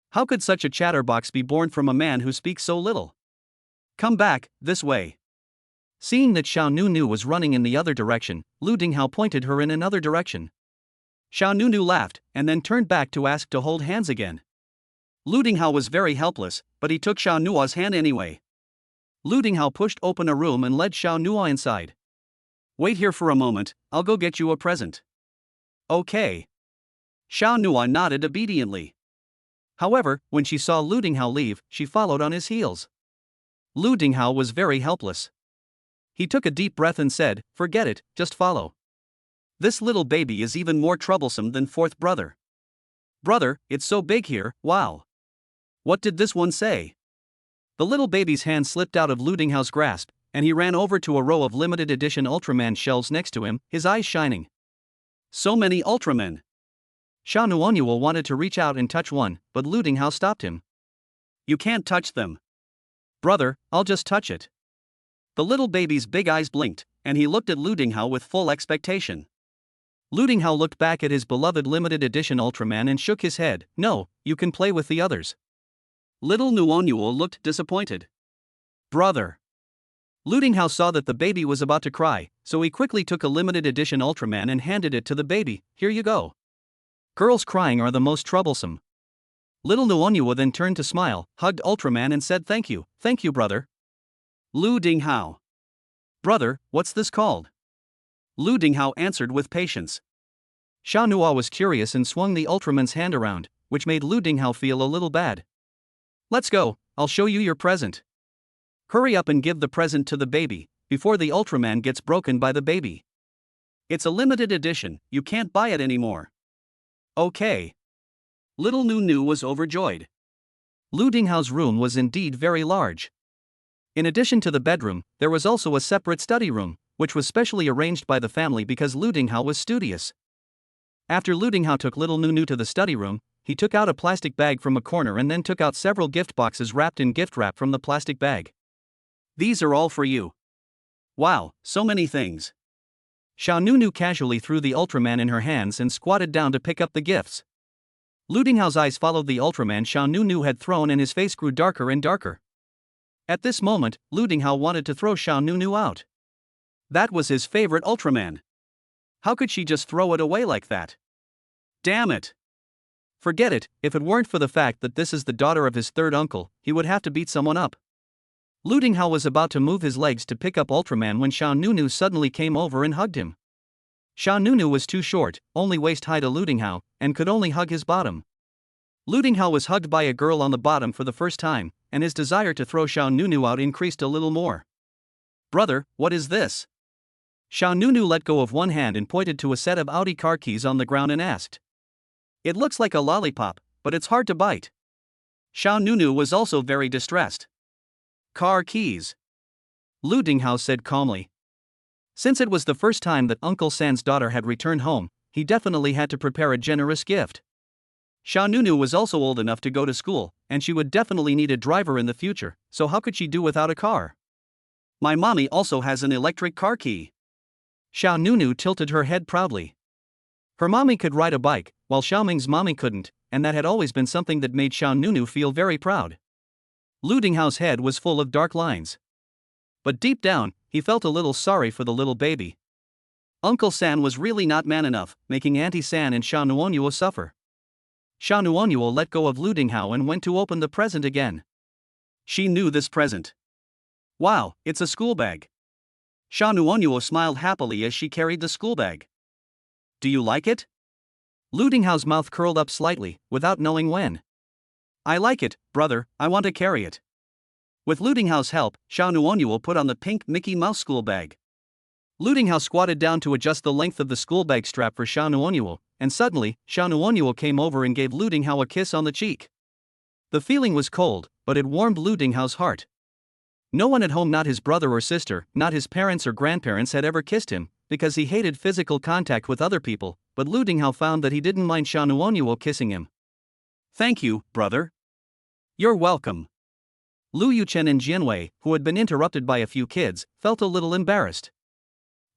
How could such a chatterbox be born from a man who speaks so little? Come back, this way. Seeing that Xiao Nunu was running in the other direction, Lu Dinghao pointed her in another direction. Xiao Nunu laughed, and then turned back to ask to hold hands again. Lu Dinghao was very helpless, but he took Xiao Nua's hand anyway. Lu Dinghao pushed open a room and led Xiao Nua inside. Wait here for a moment, I'll go get you a present. Okay. Xiao Nua nodded obediently. However, when she saw Lu Dinghao leave, she followed on his heels. Lu Dinghao was very helpless. He took a deep breath and said, "Forget it, just follow. This little baby is even more troublesome than fourth brother. Brother, it's so big here, wow. What did this one say?" The little baby's hand slipped out of Lu Dinghao's grasp, and he ran over to a row of limited edition Ultraman shelves next to him, his eyes shining. So many Ultramen. Xiao Nuonyuo wanted to reach out and touch one, but Lu Dinghao stopped him. You can't touch them. Brother, I'll just touch it. The little baby's big eyes blinked, and he looked at Lu Dinghao with full expectation. Lu Dinghao looked back at his beloved limited edition Ultraman and shook his head. No, you can play with the others. Little Nuonyuo looked disappointed. Brother. Lu Dinghao saw that the baby was about to cry, so he quickly took a limited edition Ultraman and handed it to the baby. Here you go. Girls crying are the most troublesome. Little Nuonyuo then turned to smile, hugged Ultraman and said thank you, brother. Lu Dinghao. Brother, what's this called? Lu Dinghao answered with patience. Xiao Nua was curious and swung the Ultraman's hand around, which made Lu Dinghao feel a little bad. Let's go, I'll show you your present. Hurry up and give the present to the baby, before the Ultraman gets broken by the baby. It's a limited edition, you can't buy it anymore. Okay. Little Nunu was overjoyed. Lu Dinghao's room was indeed very large. In addition to the bedroom, there was also a separate study room, which was specially arranged by the family because Lu Dinghao was studious. After Lu Dinghao took little Nunu to the study room, he took out a plastic bag from a corner and then took out several gift boxes wrapped in gift wrap from the plastic bag. These are all for you. Wow, so many things. Xiao Nunu casually threw the Ultraman in her hands and squatted down to pick up the gifts. Lu Dinghao's eyes followed the Ultraman Xiao Nunu had thrown and his face grew darker and darker. At this moment, Lu Dinghao wanted to throw Xiao Nunu out. That was his favorite Ultraman. How could she just throw it away like that? Damn it! Forget it, if it weren't for the fact that this is the daughter of his third uncle, he would have to beat someone up. Lu Dinghao was about to move his legs to pick up Ultraman when Xiao Nunu suddenly came over and hugged him. Xiao Nunu was too short, only waist-high to Lu Dinghao, and could only hug his bottom. Lu Dinghao was hugged by a girl on the bottom for the first time, and his desire to throw Xiao Nunu out increased a little more. Brother, what is this? Xiao Nunu let go of one hand and pointed to a set of Audi car keys on the ground and asked. It looks like a lollipop, but it's hard to bite. Xiao Nunu was also very distressed. Car keys. Lu Dinghao said calmly. Since it was the first time that Uncle San's daughter had returned home, he definitely had to prepare a generous gift. Xiao Nunu was also old enough to go to school, and she would definitely need a driver in the future, so how could she do without a car? My mommy also has an electric car key. Xiao Nunu tilted her head proudly. Her mommy could ride a bike, while Xiaoming's mommy couldn't, and that had always been something that made Xiao Nunu feel very proud. Lu Dinghao's head was full of dark lines. But deep down, he felt a little sorry for the little baby. Uncle San was really not man enough, making Auntie San and Xiao Nuonyuo suffer. Xiao Nuonyuo let go of Lu Dinghao and went to open the present again. She knew this present. Wow, it's a school bag. Xiao Nuonyuo smiled happily as she carried the school bag. Do you like it? Lu Dinghao's mouth curled up slightly, without knowing when. I like it, brother, I want to carry it. With Lu Dinghao's help, Xiao Nuonyuo put on the pink Mickey Mouse school bag. Lu Dinghao squatted down to adjust the length of the school bag strap for Xiao Nuonyuo, and suddenly, Xiao Nuonyuo came over and gave Lu Dinghao a kiss on the cheek. The feeling was cold, but it warmed Lu Dinghao's heart. No one at home, not his brother or sister, not his parents or grandparents, had ever kissed him, because he hated physical contact with other people, but Lu Dinghao found that he didn't mind Xiao Nuonyuo kissing him. Thank you, brother. You're welcome. Lu Yuchen and Jianwei, who had been interrupted by a few kids, felt a little embarrassed.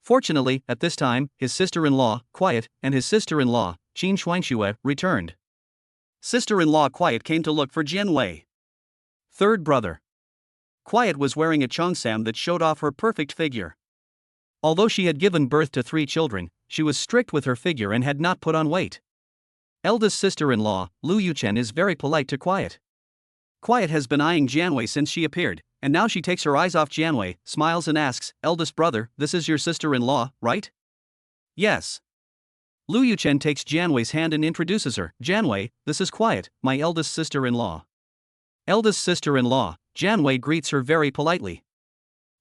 Fortunately, at this time, his sister-in-law, Quiet, and his sister-in-law, Qin Shuangxue, returned. Sister-in-law Quiet came to look for Jianwei. Third brother. Quiet was wearing a cheongsam that showed off her perfect figure. Although she had given birth to 3 children, she was strict with her figure and had not put on weight. Eldest sister-in-law, Lu Yuchen, is very polite to Quiet. Quiet has been eyeing Jianwei since she appeared, and now she takes her eyes off Jianwei, smiles and asks, "Eldest brother, this is your sister-in-law, right?" "Yes." Lu Yuchen takes Jianwei's hand and introduces her. "Jianwei, this is Quiet, my eldest sister-in-law." Eldest sister-in-law, Jianwei greets her very politely.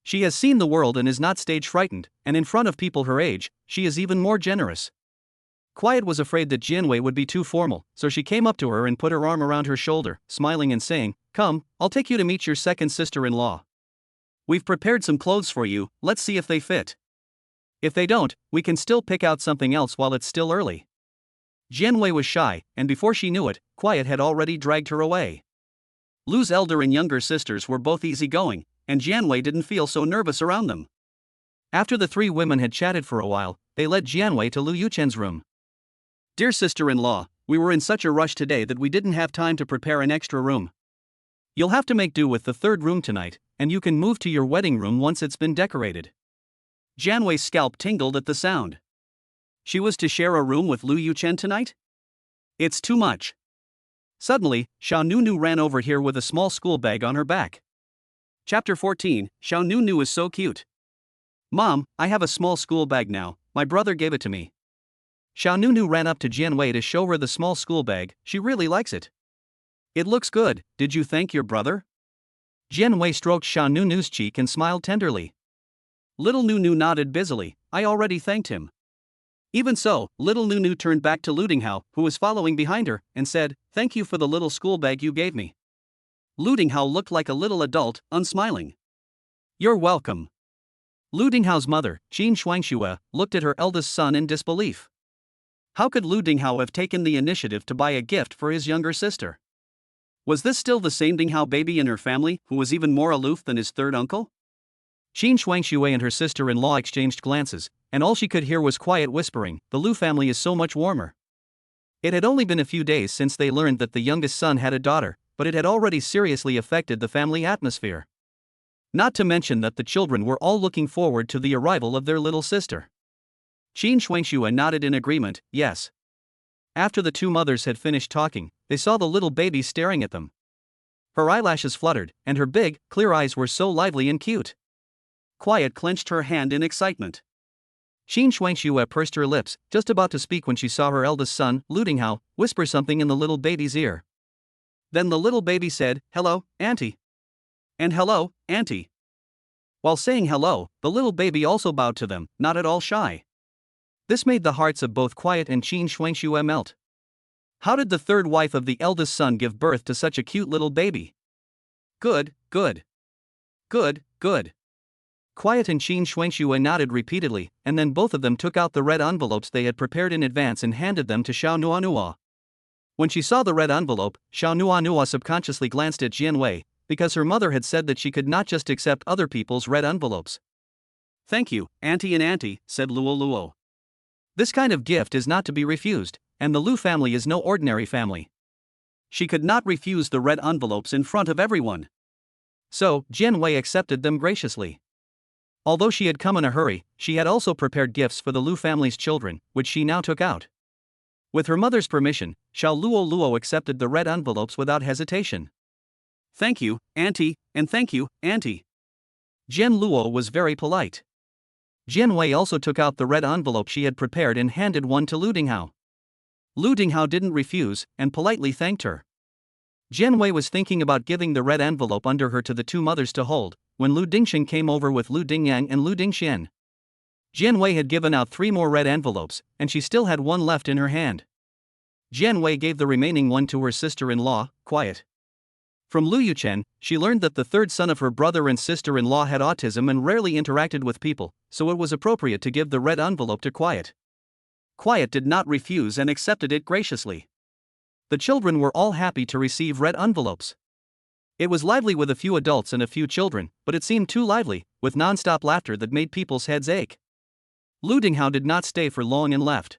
She has seen the world and is not stage frightened, and in front of people her age, she is even more generous. Quiet was afraid that Jianwei would be too formal, so she came up to her and put her arm around her shoulder, smiling and saying, "Come, I'll take you to meet your second sister-in-law. We've prepared some clothes for you, let's see if they fit. If they don't, we can still pick out something else while it's still early." Jianwei was shy, and before she knew it, Quiet had already dragged her away. Lu's elder and younger sisters were both easygoing, and Jianwei didn't feel so nervous around them. After the 3 women had chatted for a while, they led Jianwei to Lu Yuchen's room. "Dear sister-in-law, we were in such a rush today that we didn't have time to prepare an extra room. You'll have to make do with the 3rd room tonight, and you can move to your wedding room once it's been decorated." Jianwei's scalp tingled at the sound. She was to share a room with Lu Yuchen tonight? It's too much. Suddenly, Xiao Nunu ran over here with a small school bag on her back. Chapter 14, Xiao Nunu is so cute. "Mom, I have a small school bag now, my brother gave it to me." Xiao Nunu ran up to Jianwei to show her the small school bag. She really likes it. "It looks good, did you thank your brother?" Jianwei stroked Xiao Nunu's cheek and smiled tenderly. Little Nunu nodded busily. "I already thanked him." Even so, little Nunu turned back to Ludinghao, who was following behind her, and said, "Thank you for the little school bag you gave me." Ludinghao looked like a little adult, unsmiling. "You're welcome." Ludinghao's mother, Qin Shuangxue, looked at her eldest son in disbelief. How could Ludinghao have taken the initiative to buy a gift for his younger sister? Was this still the same Dinghao baby in her family, who was even more aloof than his third uncle? Qin Shuangxue and her sister-in-law exchanged glances, and all she could hear was Quiet whispering, "The Lu family is so much warmer." It had only been a few days since they learned that the youngest son had a daughter, but it had already seriously affected the family atmosphere. Not to mention that the children were all looking forward to the arrival of their little sister. Qin Shuangxue nodded in agreement, yes. After the 2 mothers had finished talking, they saw the little baby staring at them. Her eyelashes fluttered, and her big, clear eyes were so lively and cute. Quiet clenched her hand in excitement. Qin Shuangxue pursed her lips, just about to speak when she saw her eldest son, Ludinghao, whisper something in the little baby's ear. Then the little baby said, "Hello, Auntie." And "Hello, Auntie." While saying hello, the little baby also bowed to them, not at all shy. This made the hearts of both Quiet and Qin Shuangxue melt. How did the 3rd wife of the eldest son give birth to such a cute little baby? Good, good. Good, good. Quiet and Qin Shuangxue nodded repeatedly, and then both of them took out the red envelopes they had prepared in advance and handed them to Xiao Nuanua. When she saw the red envelope, Xiao Nuanua subconsciously glanced at Jianwei, because her mother had said that she could not just accept other people's red envelopes. "Thank you, Auntie and Auntie," said Luo Luo. "This kind of gift is not to be refused, and the Lu family is no ordinary family." She could not refuse the red envelopes in front of everyone. So, Jianwei accepted them graciously. Although she had come in a hurry, she had also prepared gifts for the Lu family's children, which she now took out. With her mother's permission, Xiao Luo Luo accepted the red envelopes without hesitation. "Thank you, Auntie, and thank you, Auntie." Jian Luo was very polite. Jianwei also took out the red envelope she had prepared and handed one to Ludinghao. Ludinghao didn't refuse, and politely thanked her. Jianwei was thinking about giving the red envelope under her to the 2 mothers to hold, when Lu Dingxing came over with Lu Dingyang and Lu Dingxian. Jianwei had given out 3 more red envelopes, and she still had one left in her hand. Jianwei gave the remaining one to her sister-in-law, Quiet. From Lu Yuchen, she learned that the 3rd son of her brother and sister-in-law had autism and rarely interacted with people, so it was appropriate to give the red envelope to Quiet. Quiet did not refuse and accepted it graciously. The children were all happy to receive red envelopes. It was lively with a few adults and a few children, but it seemed too lively, with non-stop laughter that made people's heads ache. Lu Dinghao did not stay for long and left.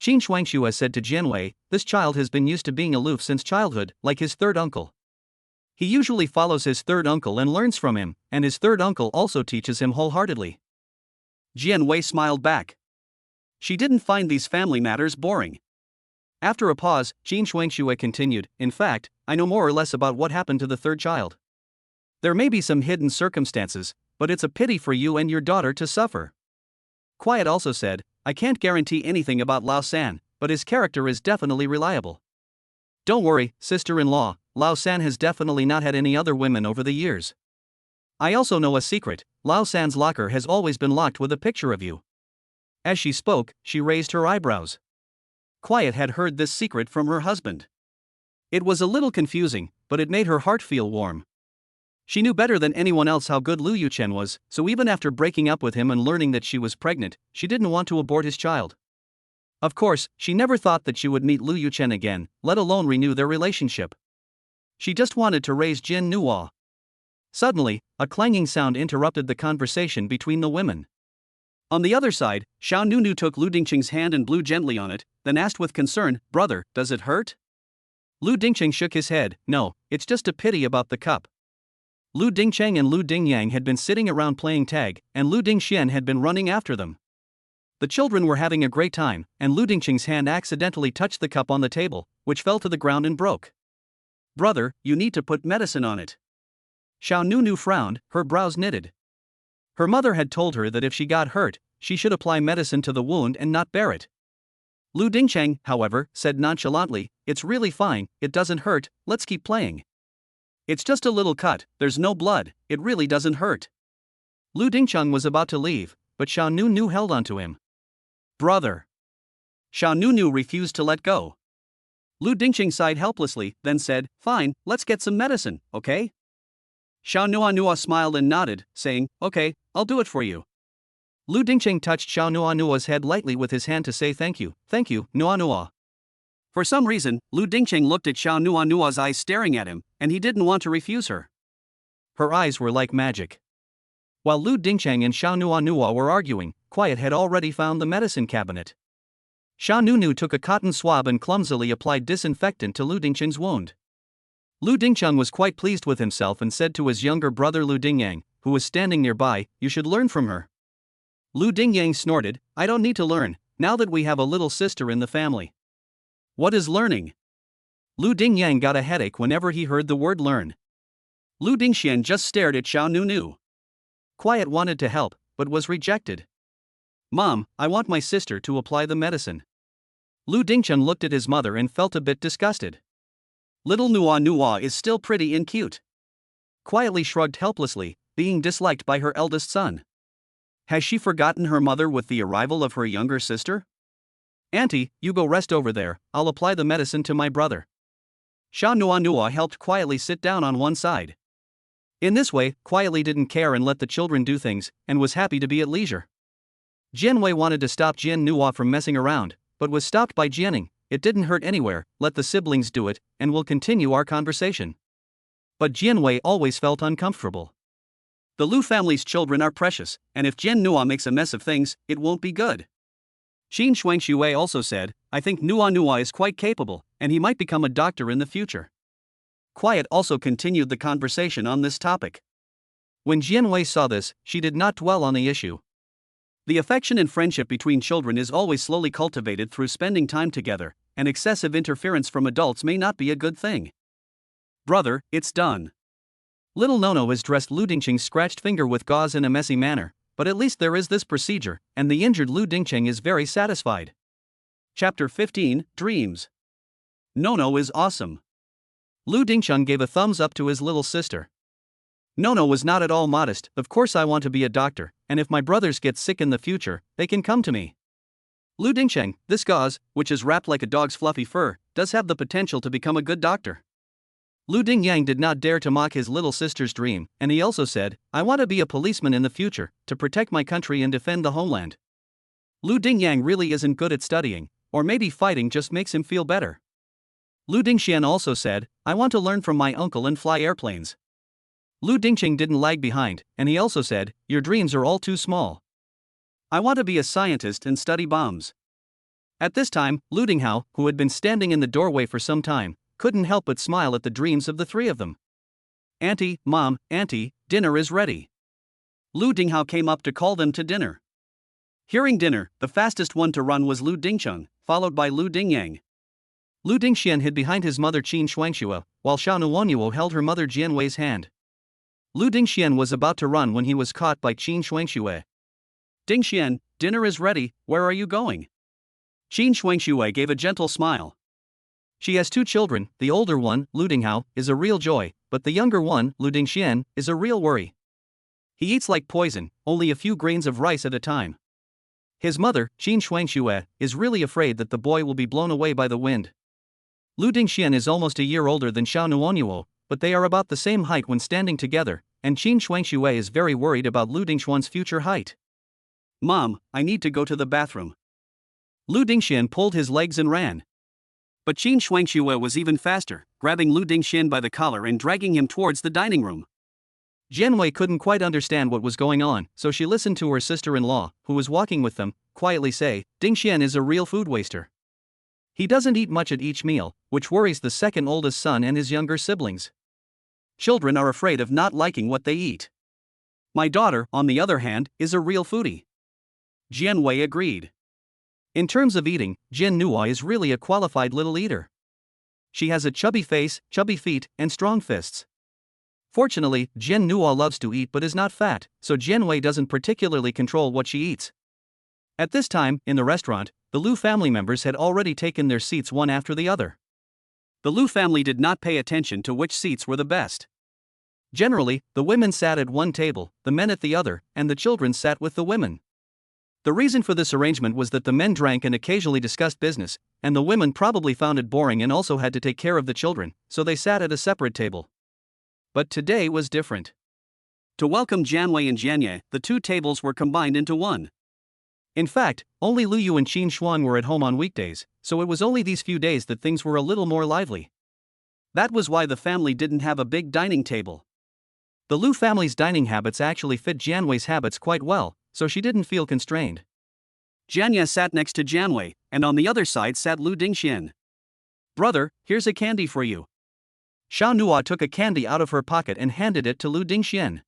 Qin Shuangxue said to Jianwei, "This child has been used to being aloof since childhood, like his third uncle. He usually follows his third uncle and learns from him, and his third uncle also teaches him wholeheartedly." Jianwei smiled back. She didn't find these family matters boring. After a pause, Qin Shuangxue continued, "In fact, I know more or less about what happened to the third child. There may be some hidden circumstances, but it's a pity for you and your daughter to suffer." Quiet also said, "I can't guarantee anything about Lao San, but his character is definitely reliable. Don't worry, sister-in-law, Lao San has definitely not had any other women over the years. I also know a secret, Lao San's locker has always been locked with a picture of you." As she spoke, she raised her eyebrows. Quiet had heard this secret from her husband. It was a little confusing, but it made her heart feel warm. She knew better than anyone else how good Lu Yuchen was, so even after breaking up with him and learning that she was pregnant, she didn't want to abort his child. Of course, she never thought that she would meet Lu Yuchen again, let alone renew their relationship. She just wanted to raise Jin Nuo. Suddenly, a clanging sound interrupted the conversation between the women. On the other side, Xiao Nunu took Lu Dingqing's hand and blew gently on it, then asked with concern, "Brother, does it hurt?" Lu Dingqing shook his head, "No, it's just a pity about the cup." Lu Dingcheng and Lu Dingyang had been sitting around playing tag, and Lu Dingxian had been running after them. The children were having a great time, and Lu Dingqing's hand accidentally touched the cup on the table, which fell to the ground and broke. "Brother, you need to put medicine on it." Xiao Nunu frowned, her brows knitted. Her mother had told her that if she got hurt, she should apply medicine to the wound and not bear it. Lu Dingcheng, however, said nonchalantly, "It's really fine, it doesn't hurt, let's keep playing. It's just a little cut, there's no blood, it really doesn't hurt." Lu Dingcheng was about to leave, but Xiao Nunu held onto him. "Brother." Xiao Nunu refused to let go. Lu Dingcheng sighed helplessly, then said, "Fine, let's get some medicine, okay?" Xiao Nuanua smiled and nodded, saying, "Okay, I'll do it for you." Lu Dingcheng touched Xiao Nuanua's head lightly with his hand to say thank you, Nuanua. For some reason, Lu Dingcheng looked at Xiao Nuanua's eyes staring at him, and he didn't want to refuse her. Her eyes were like magic. While Lu Dingcheng and Xiao Nuanua were arguing, Quiet had already found the medicine cabinet. Xiao Nunu took a cotton swab and clumsily applied disinfectant to Lu Dingcheng's wound. Lu Dingcheng was quite pleased with himself and said to his younger brother Lu Dingyang, who was standing nearby, "You should learn from her." Lu Dingyang snorted, "I don't need to learn, now that we have a little sister in the family." "What is learning?" Lu Dingyang got a headache whenever he heard the word learn. Lu Dingxian just stared at Xiao Nunu. Quiet wanted to help, but was rejected. "Mom, I want my sister to apply the medicine." Lu Dingchen looked at his mother and felt a bit disgusted. Little Nuanua is still pretty and cute. Quietly shrugged helplessly, being disliked by her eldest son. Has she forgotten her mother with the arrival of her younger sister? "Auntie, you go rest over there, I'll apply the medicine to my brother." Xiao Nuanua helped quietly sit down on one side. In this way, quietly didn't care and let the children do things, and was happy to be at leisure. Jianwei wanted to stop Jian Nuo from messing around, but was stopped by Jianing. "It didn't hurt anywhere, let the siblings do it, and we'll continue our conversation." But Jianwei always felt uncomfortable. The Lu family's children are precious, and if Jian Nuo makes a mess of things, it won't be good. Qin Shuangxue also said, "I think Nuanua is quite capable, and he might become a doctor in the future." Quiet also continued the conversation on this topic. When Jianwei saw this, she did not dwell on the issue. The affection and friendship between children is always slowly cultivated through spending time together, and excessive interference from adults may not be a good thing. "Brother, it's done." Little Nono has dressed Lu Dingcheng's scratched finger with gauze in a messy manner, but at least there is this procedure, and the injured Lu Dingcheng is very satisfied. Chapter 15, Dreams. Nono is awesome. Lu Dingcheng gave a thumbs up to his little sister. Nono was not at all modest. "Of course I want to be a doctor, and if my brothers get sick in the future, they can come to me." Lu Dingcheng, this gauze, which is wrapped like a dog's fluffy fur, does have the potential to become a good doctor. Lu Dingyang did not dare to mock his little sister's dream, and he also said, "I want to be a policeman in the future, to protect my country and defend the homeland." Lu Dingyang really isn't good at studying, or maybe fighting just makes him feel better. Lu Dingxian also said, I want to learn from my uncle and fly airplanes. Lu Dingqing didn't lag behind, and he also said, your dreams are all too small. I want to be a scientist and study bombs. At this time, Lu Dinghao, who had been standing in the doorway for some time, couldn't help but smile at the dreams of the three of them. Auntie, Mom, Auntie, dinner is ready. Lu Dinghao came up to call them to dinner. Hearing dinner, the fastest one to run was Lu Dingcheng, followed by Lu Dingyang. Lu Dingxian hid behind his mother Qin Shuangxue, while Xiao Nuonyuo held her mother Jianwei's hand. Lu Dingxian was about to run when he was caught by Qin Shuangxue. Dingxian, dinner is ready, where are you going? Qin Shuangxue gave a gentle smile. She has two children, the older one, Lu Dinghao, is a real joy, but the younger one, Lu Dingxian, is a real worry. He eats like poison, only a few grains of rice at a time. His mother, Qin Shuangxue, is really afraid that the boy will be blown away by the wind. Lu Dingxian is almost a year older than Xiao Nuonyuo, but they are about the same height when standing together, and Qin Shuangxue is very worried about Lu Dingxuan's future height. Mom, I need to go to the bathroom. Lu Dingxian pulled his legs and ran. But Qin Shuangxue was even faster, grabbing Lu Dingxian by the collar and dragging him towards the dining room. Jianwei couldn't quite understand what was going on, so she listened to her sister-in-law, who was walking with them, quietly say, Dingxian is a real food waster. He doesn't eat much at each meal, which worries the second oldest son and his younger siblings. Children are afraid of not liking what they eat. My daughter, on the other hand, is a real foodie. Jianwei agreed. In terms of eating, Jian Nuo is really a qualified little eater. She has a chubby face, chubby feet, and strong fists. Fortunately, Jian Nuo loves to eat but is not fat, so Jianwei doesn't particularly control what she eats. At this time, in the restaurant, the Lu family members had already taken their seats one after the other. The Lu family did not pay attention to which seats were the best. Generally, the women sat at one table, the men at the other, and the children sat with the women. The reason for this arrangement was that the men drank and occasionally discussed business, and the women probably found it boring and also had to take care of the children, so they sat at a separate table. But today was different. To welcome Jianwei and Jianye, the two tables were combined into one. In fact, only Lu Yu and Qin Shuang were at home on weekdays, so it was only these few days that things were a little more lively. That was why the family didn't have a big dining table. The Lu family's dining habits actually fit Jianwei's habits quite well, so she didn't feel constrained. Jianye sat next to Jianwei, and on the other side sat Lu Dingxian. Brother, here's a candy for you. Xiao Nuo took a candy out of her pocket and handed it to Lu Dingxian.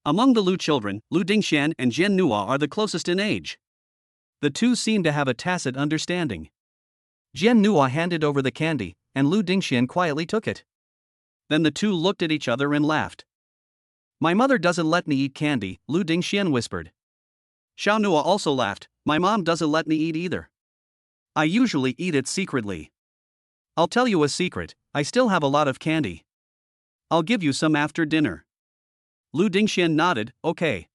Among the Lu children, Lu Dingxian and Jian Nuo are the closest in age. The two seem to have a tacit understanding. Jian Nuo handed over the candy, and Lu Dingxian quietly took it. Then the two looked at each other and laughed. My mother doesn't let me eat candy, Lu Dingxian whispered. Xiao Nuo also laughed, my mom doesn't let me eat either. I usually eat it secretly. I'll tell you a secret, I still have a lot of candy. I'll give you some after dinner. Lu Dingxian nodded, okay.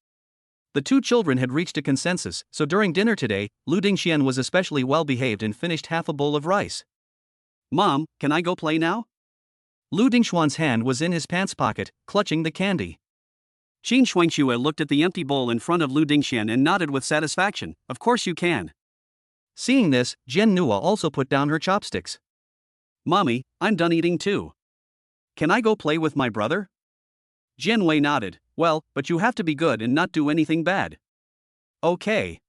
The two children had reached a consensus, so during dinner today, Lu Dingxian was especially well behaved and finished half a bowl of rice. Mom, can I go play now? Lu Dingxuan's hand was in his pants pocket, clutching the candy. Qin Shuangxue looked at the empty bowl in front of Lu Dingxian and nodded with satisfaction, of course you can. Seeing this, Jian Nuo also put down her chopsticks. Mommy, I'm done eating too. Can I go play with my brother? Jianwei nodded, well, but you have to be good and not do anything bad. Okay.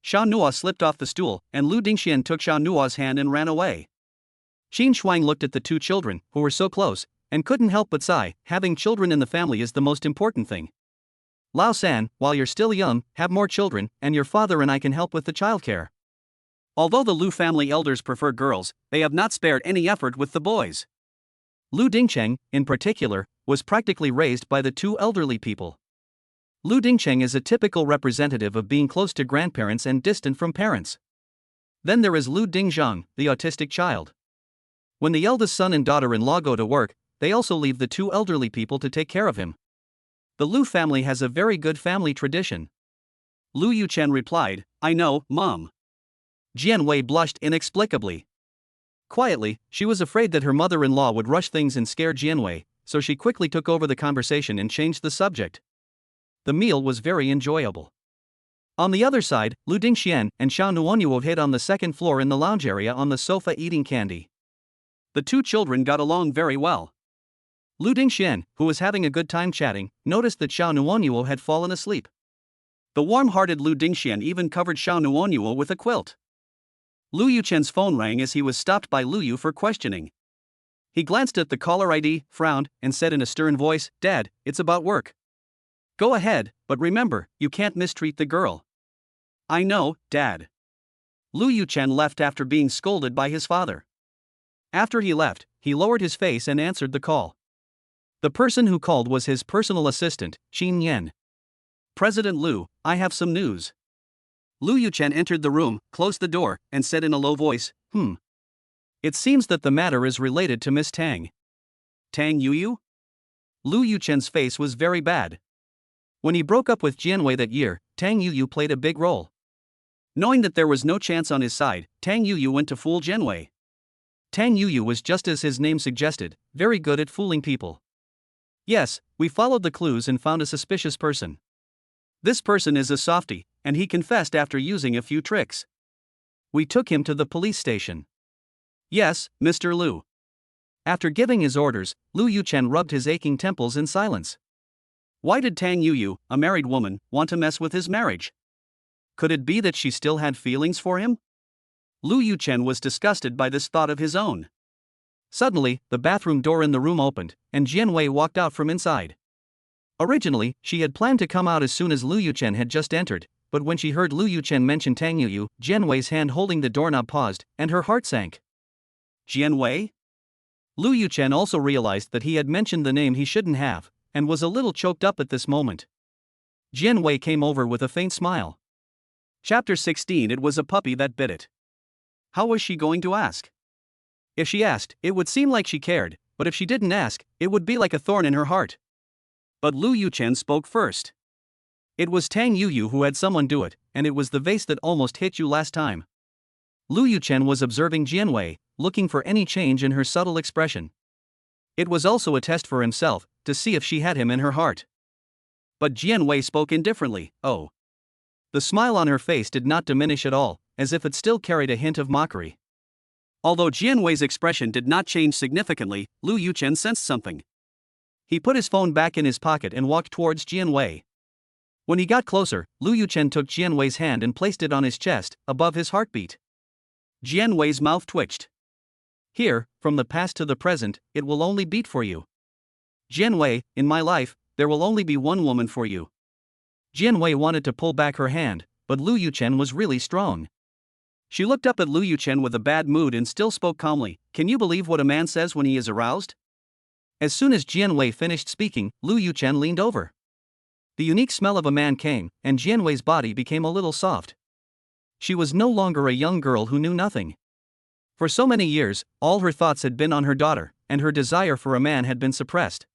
Xiao Nuo slipped off the stool, and Lu Dingxian took Xiao Nuo's hand and ran away. Qin Shuang looked at the two children, who were so close, and couldn't help but sigh, having children in the family is the most important thing. Lao San, while you're still young, have more children, and your father and I can help with the childcare. Although the Lu family elders prefer girls, they have not spared any effort with the boys. Lu Dingcheng, in particular, was practically raised by the two elderly people. Lu Dingcheng is a typical representative of being close to grandparents and distant from parents. Then there is Lu Dingzhang, the autistic child. When the eldest son and daughter-in-law go to work, they also leave the two elderly people to take care of him. The Lu family has a very good family tradition. Lu Yuchen replied, I know, Mom. Jianwei blushed inexplicably. Quietly, she was afraid that her mother-in-law would rush things and scare Jianwei, so she quickly took over the conversation and changed the subject. The meal was very enjoyable. On the other side, Lu Dingxian and Xiao Nuonyuo hid on the second floor in the lounge area on the sofa eating candy. The two children got along very well. Lu Dingxian, who was having a good time chatting, noticed that Xiao Nuonyuo had fallen asleep. The warm-hearted Lu Dingxian even covered Xiao Nuonyuo with a quilt. Lu Yuchen's phone rang as he was stopped by Lu Yu for questioning. He glanced at the caller ID, frowned, and said in a stern voice, "Dad, it's about work." "Go ahead, but remember, you can't mistreat the girl." "I know, Dad." Lu Yuchen left after being scolded by his father. After he left, he lowered his face and answered the call. The person who called was his personal assistant, Xin Yan. "President Lu, I have some news." Lu Yuchen entered the room, closed the door, and said in a low voice, "It seems that the matter is related to Miss Tang." "Tang Yuyu?" Lu Yuchen's face was very bad. When he broke up with Jianwei that year, Tang Yuyu played a big role. Knowing that there was no chance on his side, Tang Yuyu went to fool Jianwei. Tang Yuyu was, just as his name suggested, very good at fooling people. "Yes, we followed the clues and found a suspicious person. This person is a softie, and he confessed after using a few tricks. We took him to the police station." "Yes, Mr. Lu." After giving his orders, Lu Yuchen rubbed his aching temples in silence. Why did Tang Yuyu, a married woman, want to mess with his marriage? Could it be that she still had feelings for him? Lu Yuchen was disgusted by this thought of his own. Suddenly, the bathroom door in the room opened, and Jianwei walked out from inside. Originally, she had planned to come out as soon as Lu Yuchen had just entered, but when she heard Lu Yuchen mention Tang Yuyu, Jianwei's hand holding the doorknob paused, and her heart sank. Jianwei? Lu Yuchen also realized that he had mentioned the name he shouldn't have, and was a little choked up at this moment. Jianwei came over with a faint smile. Chapter 16. It was a puppy that bit it. How was she going to ask? If she asked, it would seem like she cared, but if she didn't ask, it would be like a thorn in her heart. But Lu Yuchen spoke first. "It was Tang Yuyu who had someone do it, and it was the vase that almost hit you last time." Lu Yuchen was observing Jianwei, looking for any change in her subtle expression. It was also a test for himself, to see if she had him in her heart. But Jianwei spoke indifferently, "Oh." The smile on her face did not diminish at all, as if it still carried a hint of mockery. Although Jianwei's expression did not change significantly, Lu Yuchen sensed something. He put his phone back in his pocket and walked towards Jianwei. When he got closer, Lu Yuchen took Jianwei's hand and placed it on his chest, above his heartbeat. Jianwei's mouth twitched. "Here, from the past to the present, it will only beat for you. Jianwei, in my life, there will only be one woman for you." Jianwei wanted to pull back her hand, but Lu Yuchen was really strong. She looked up at Lu Yuchen with a bad mood and still spoke calmly. "Can you believe what a man says when he is aroused?" As soon as Jianwei finished speaking, Lu Yuchen leaned over. The unique smell of a man came, and Jianwei's body became a little soft. She was no longer a young girl who knew nothing. For so many years, all her thoughts had been on her daughter, and her desire for a man had been suppressed.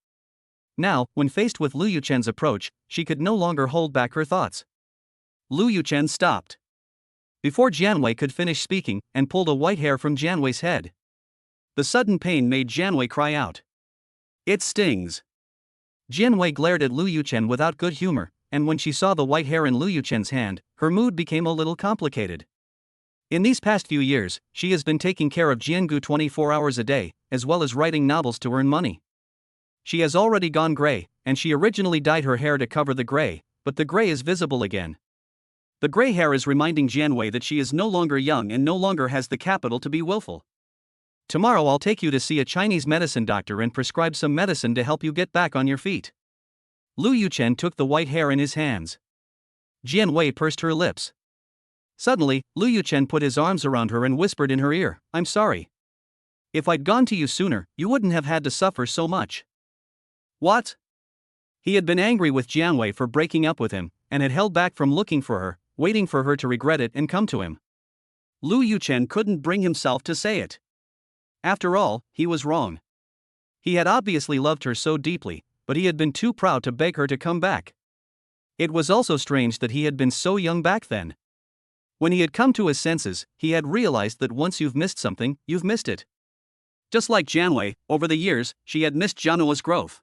Now, when faced with Lu Yuchen's approach, she could no longer hold back her thoughts. Lu Yuchen stopped before Jianwei could finish speaking, and pulled a white hair from Jianwei's head. The sudden pain made Jianwei cry out. "It stings." Jianwei glared at Lu Yuchen without good humor, and when she saw the white hair in Lu Yuchen's hand, her mood became a little complicated. In these past few years, she has been taking care of Jiangu 24 hours a day, as well as writing novels to earn money. She has already gone gray, and she originally dyed her hair to cover the gray, but the gray is visible again. The gray hair is reminding Jianwei that she is no longer young and no longer has the capital to be willful. "Tomorrow I'll take you to see a Chinese medicine doctor and prescribe some medicine to help you get back on your feet." Lu Yuchen took the white hair in his hands. Jianwei pursed her lips. Suddenly, Lu Yuchen put his arms around her and whispered in her ear, "I'm sorry. If I'd gone to you sooner, you wouldn't have had to suffer so much." What? He had been angry with Jianwei for breaking up with him, and had held back from looking for her, waiting for her to regret it and come to him. Lu Yuchen couldn't bring himself to say it. After all, he was wrong. He had obviously loved her so deeply, but he had been too proud to beg her to come back. It was also strange that he had been so young back then. When he had come to his senses, he had realized that once you've missed something, you've missed it. Just like Jianwei, over the years, she had missed Jianhua's growth.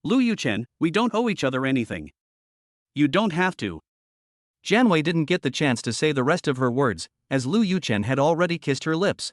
"Lu Yuchen, we don't owe each other anything. You don't have to." Jianwei didn't get the chance to say the rest of her words, as Lu Yuchen had already kissed her lips.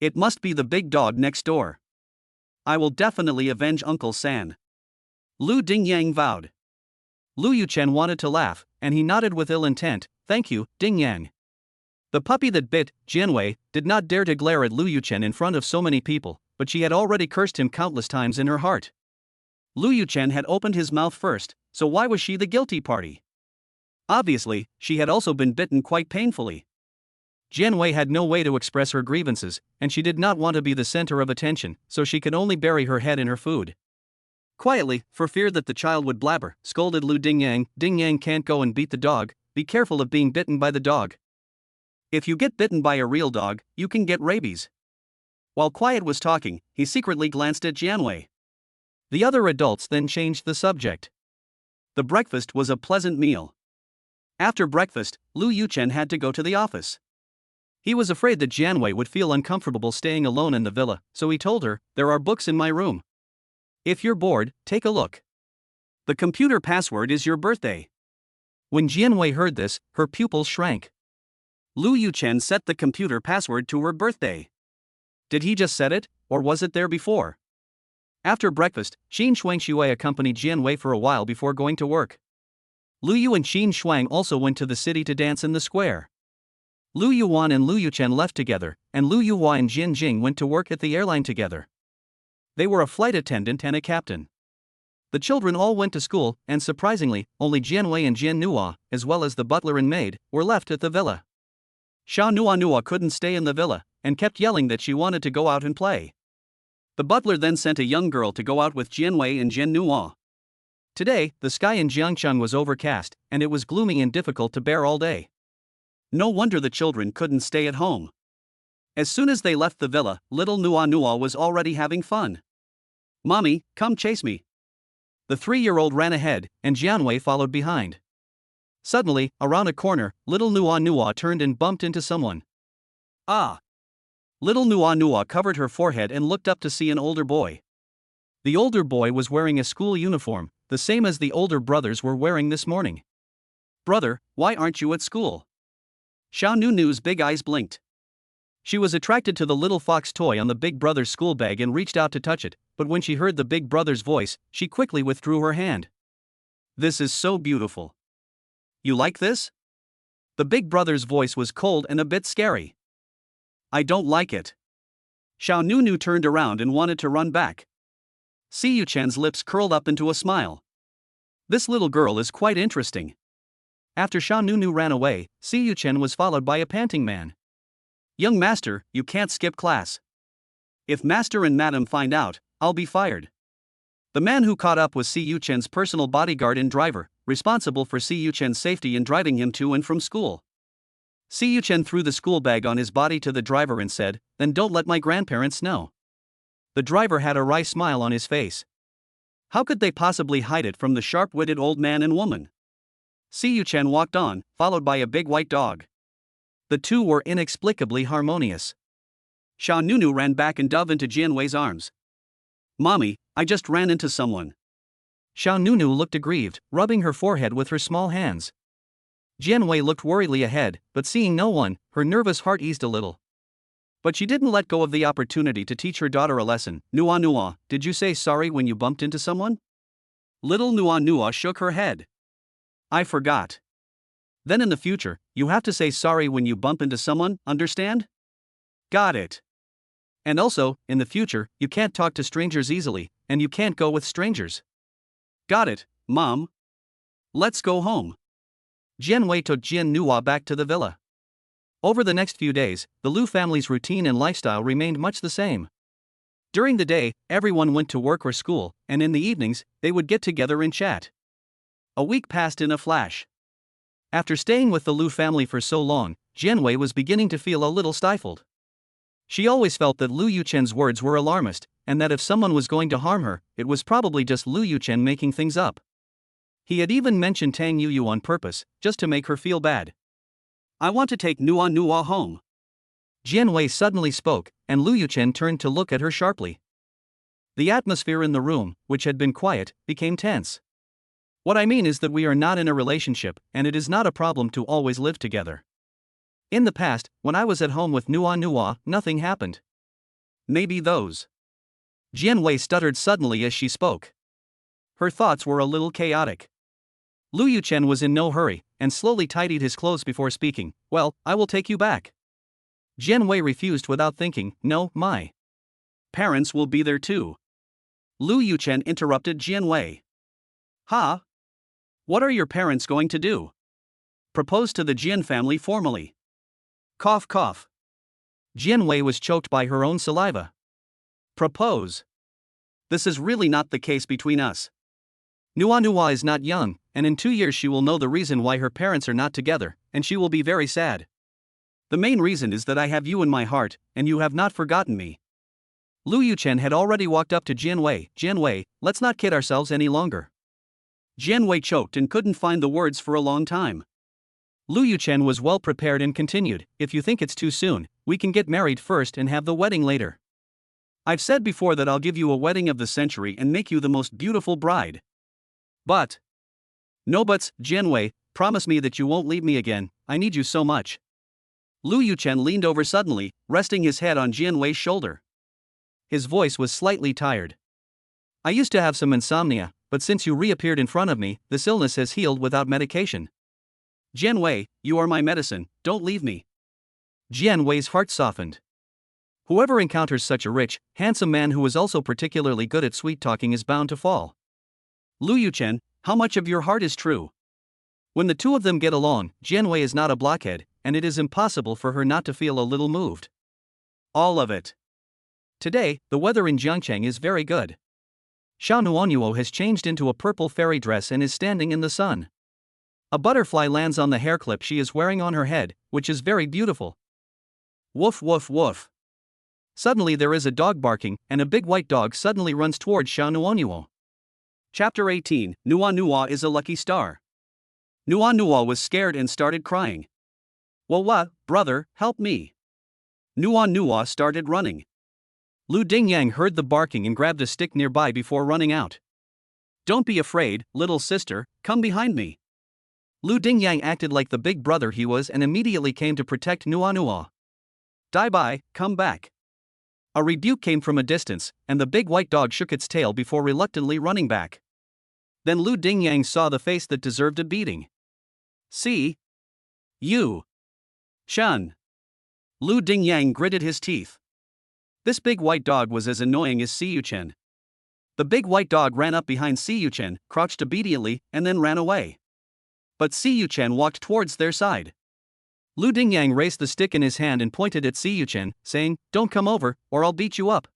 It must be the big dog next door. I will definitely avenge Uncle San. Lu Dingyang vowed. Lu Yuchen wanted to laugh, and he nodded with ill intent. Thank you, Dingyang. The puppy that bit, Jianwei, did not dare to glare at Lu Yuchen in front of so many people, but she had already cursed him countless times in her heart. Lu Yuchen had opened his mouth first, so why was she the guilty party? Obviously, she had also been bitten quite painfully. Jianwei had no way to express her grievances, and she did not want to be the center of attention, so she could only bury her head in her food. Quietly, for fear that the child would blabber, scolded Lu Dingyang. Dingyang can't go and beat the dog, be careful of being bitten by the dog. If you get bitten by a real dog, you can get rabies. While Quiet was talking, he secretly glanced at Jianwei. The other adults then changed the subject. The breakfast was a pleasant meal. After breakfast, Lu Yuchen had to go to the office. He was afraid that Jianwei would feel uncomfortable staying alone in the villa, so he told her, "There are books in my room. If you're bored, take a look. The computer password is your birthday." When Jianwei heard this, her pupils shrank. Lu Yuchen set the computer password to her birthday. Did he just set it, or was it there before? After breakfast, Xin Shuangshui accompanied Jianwei for a while before going to work. Lu Yu and Xin Shuang also went to the city to dance in the square. Lu Yuan and Lu Yuchen left together, and Lu Yuhua and Jin Jing went to work at the airline together. They were a flight attendant and a captain. The children all went to school, and surprisingly, only Jianwei and Jian Nuo, as well as the butler and maid, were left at the villa. Sha Nuo couldn't stay in the villa, and kept yelling that she wanted to go out and play. The butler then sent a young girl to go out with Jianwei and Jian Nuo. Today, the sky in Jiangcheng was overcast, and it was gloomy and difficult to bear all day. No wonder the children couldn't stay at home. As soon as they left the villa, little Nuo was already having fun. "Mommy, come chase me." The 3-year-old ran ahead, and Jianwei followed behind. Suddenly, around a corner, little Nuo turned and bumped into someone. Ah! Little Nuo covered her forehead and looked up to see an older boy. The older boy was wearing a school uniform, the same as the older brothers were wearing this morning. "Brother, why aren't you at school?" Xiao Nunu's big eyes blinked. She was attracted to the little fox toy on the big brother's school bag and reached out to touch it, but when she heard the big brother's voice, she quickly withdrew her hand. "This is so beautiful. You like this?" The big brother's voice was cold and a bit scary. "I don't like it." Xiao Nunu turned around and wanted to run back. Si Yuchen's lips curled up into a smile. This little girl is quite interesting. After Xiao Nunu ran away, Si Yuchen was followed by a panting man. "Young master, you can't skip class. If master and madam find out, I'll be fired." The man who caught up was Si Yuchen's personal bodyguard and driver, responsible for Si Yuchen's safety in driving him to and from school. Si Yuchen threw the school bag on his body to the driver and said, "Then don't let my grandparents know." The driver had a wry smile on his face. How could they possibly hide it from the sharp-witted old man and woman? Si Yuchen walked on, followed by a big white dog. The two were inexplicably harmonious. Xiao Nunu ran back and dove into Jianwei's arms. "Mommy, I just ran into someone." Xiao Nunu looked aggrieved, rubbing her forehead with her small hands. Jianwei looked worriedly ahead, but seeing no one, her nervous heart eased a little. But she didn't let go of the opportunity to teach her daughter a lesson. "Nuo, did you say sorry when you bumped into someone?" Little Nuo shook her head. "I forgot." "Then in the future, you have to say sorry when you bump into someone, understand?" "Got it." "And also, in the future, you can't talk to strangers easily, and you can't go with strangers." "Got it, Mom. Let's go home." Jianwei took Jian Nuo back to the villa. Over the next few days, the Lu family's routine and lifestyle remained much the same. During the day, everyone went to work or school, and in the evenings, they would get together and chat. A week passed in a flash. After staying with the Lu family for so long, Jianwei was beginning to feel a little stifled. She always felt that Lu Yuchen's words were alarmist, and that if someone was going to harm her, it was probably just Lu Yuchen making things up. He had even mentioned Tang Yuyu on purpose, just to make her feel bad. "I want to take Nuo home." Jianwei suddenly spoke, and Lu Yuchen turned to look at her sharply. The atmosphere in the room, which had been quiet, became tense. "What I mean is that we are not in a relationship, and it is not a problem to always live together. In the past, when I was at home with Nuo, nothing happened. maybe those. Jian Wei stuttered suddenly as she spoke. Her thoughts were a little chaotic. Lu Yuchen was in no hurry, and slowly tidied his clothes before speaking. Well, I will take you back. Jian Wei refused without thinking. No, my parents will be there too. Lu Yuchen interrupted Jian Wei. Ha? What are your parents going to do? Propose to the Jian family formally. Cough cough. Jian Wei was choked by her own saliva. Propose. This is really not the case between us. Nua is not young, and in 2 years she will know the reason why her parents are not together, and she will be very sad. The main reason is that I have you in my heart, and you have not forgotten me. Lu Yuchen had already walked up to Jian Wei. Jian Wei, let's not kid ourselves any longer. Jian Wei choked and couldn't find the words for a long time. Lu Yuchen was well prepared and continued, if you think it's too soon, we can get married first and have the wedding later. I've said before that I'll give you a wedding of the century and make you the most beautiful bride. But. No buts, Jian Wei, promise me that you won't leave me again, I need you so much. Lu Yuchen leaned over suddenly, resting his head on Jian Wei's shoulder. His voice was slightly tired. I used to have some insomnia, but since you reappeared in front of me, this illness has healed without medication. Jian Wei, you are my medicine, don't leave me. Jian Wei's heart softened. Whoever encounters such a rich, handsome man who is also particularly good at sweet-talking is bound to fall. Lu Yuchen, how much of your heart is true? When the two of them get along, Jian Wei is not a blockhead, and it is impossible for her not to feel a little moved. All of it. Today, the weather in Jiangcheng is very good. Xiao Nuanyuo has changed into a purple fairy dress and is standing in the sun. A butterfly lands on the hair clip she is wearing on her head, which is very beautiful. Woof woof woof. Suddenly there is a dog barking, and a big white dog suddenly runs towards Xiao Nuanyuo. Chapter 18, Nua is a lucky star. Nua was scared and started crying. What, brother, help me. Nua started running. Lu Dingyang heard the barking and grabbed a stick nearby before running out. Don't be afraid, little sister, come behind me. Lu Dingyang acted like the big brother he was and immediately came to protect Nua. Die bye, come back. A rebuke came from a distance, and the big white dog shook its tail before reluctantly running back. Then Lu Dingyang saw the face that deserved a beating. See? You. Shun. Lu Dingyang gritted his teeth. This big white dog was as annoying as Si Yuchen. The big white dog ran up behind Si Yuchen, crouched obediently, and then ran away. But Si Yuchen walked towards their side. Lu Dingyang raised the stick in his hand and pointed at Si Yuchen, saying, "Don't come over, or I'll beat you up."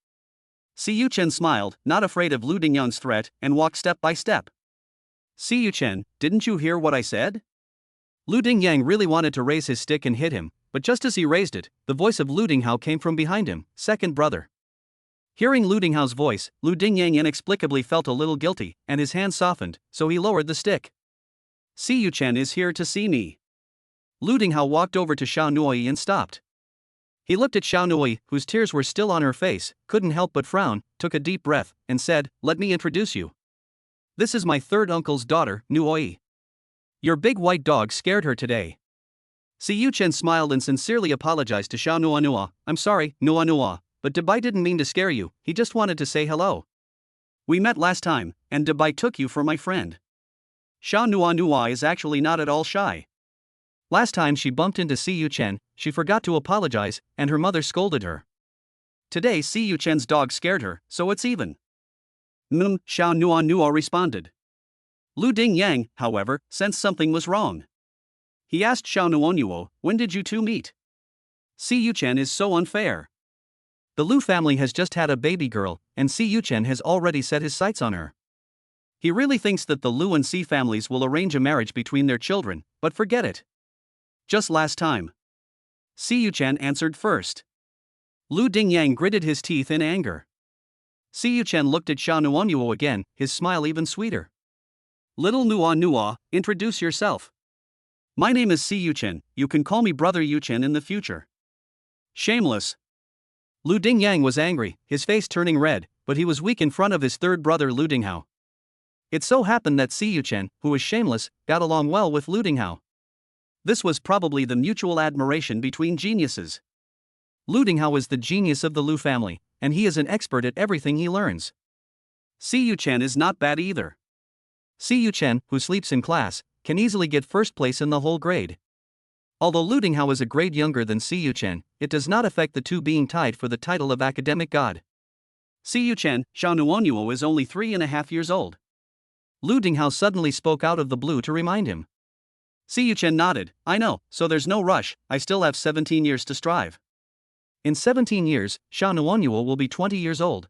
Si Yuchen smiled, not afraid of Lu Dingyang's threat, and walked step by step. Si Yuchen, didn't you hear what I said? Lu Dingyang really wanted to raise his stick and hit him, but just as he raised it, the voice of Lu Dinghao came from behind him, second brother. Hearing Lu Dinghao's voice, Lu Dingyang inexplicably felt a little guilty, and his hand softened, so he lowered the stick. Si Yuchen is here to see me. Lu Dinghao walked over to Xiao Nui and stopped. He looked at Xiao Nui, whose tears were still on her face, couldn't help but frown, took a deep breath, and said, "Let me introduce you. This is my third uncle's daughter, Nuoi. Your big white dog scared her today." Si Yuchen smiled and sincerely apologized to Xiao Nua. "I'm sorry, Nua, but Debai didn't mean to scare you, he just wanted to say hello. We met last time, and Debai took you for my friend." Xiao Nua is actually not at all shy. Last time she bumped into Si Yuchen, she forgot to apologize, and her mother scolded her. Today Si Yuchen's dog scared her, so it's even. Xiao Nua responded. Lu Dingyang, however, sensed something was wrong. He asked Xiao Nuanyuo, "When did you two meet? Si Yuchen is so unfair. The Lu family has just had a baby girl, and Si Yuchen has already set his sights on her. He really thinks that the Lu and Si families will arrange a marriage between their children, but forget it. Just last time. Si Yuchen answered first." Lu Dingyang gritted his teeth in anger. Si Yuchen looked at Xiao Nuanyuo again, his smile even sweeter. "Little Nua, introduce yourself. My name is Si Yuchen, you can call me Brother Yuchen in the future." Shameless. Lu Dingyang was angry, his face turning red, but he was weak in front of his third brother Lu Dinghao. It so happened that Si Yuchen, who was shameless, got along well with Lu Dinghao. This was probably the mutual admiration between geniuses. Lu Dinghao is the genius of the Lu family, and he is an expert at everything he learns. Yuchen is not bad either. Yuchen, who sleeps in class, can easily get first place in the whole grade. Although Lu Dinghao is a grade younger than Yuchen, it does not affect the two being tied for the title of academic god. Yuchen, Xiao Nuonyuo is only 3.5 years old. Lu Dinghao suddenly spoke out of the blue to remind him. Yuchen nodded. I know, so there's no rush, I still have 17 years to strive. In 17 years, Xiao Nuonyuo will be 20 years old.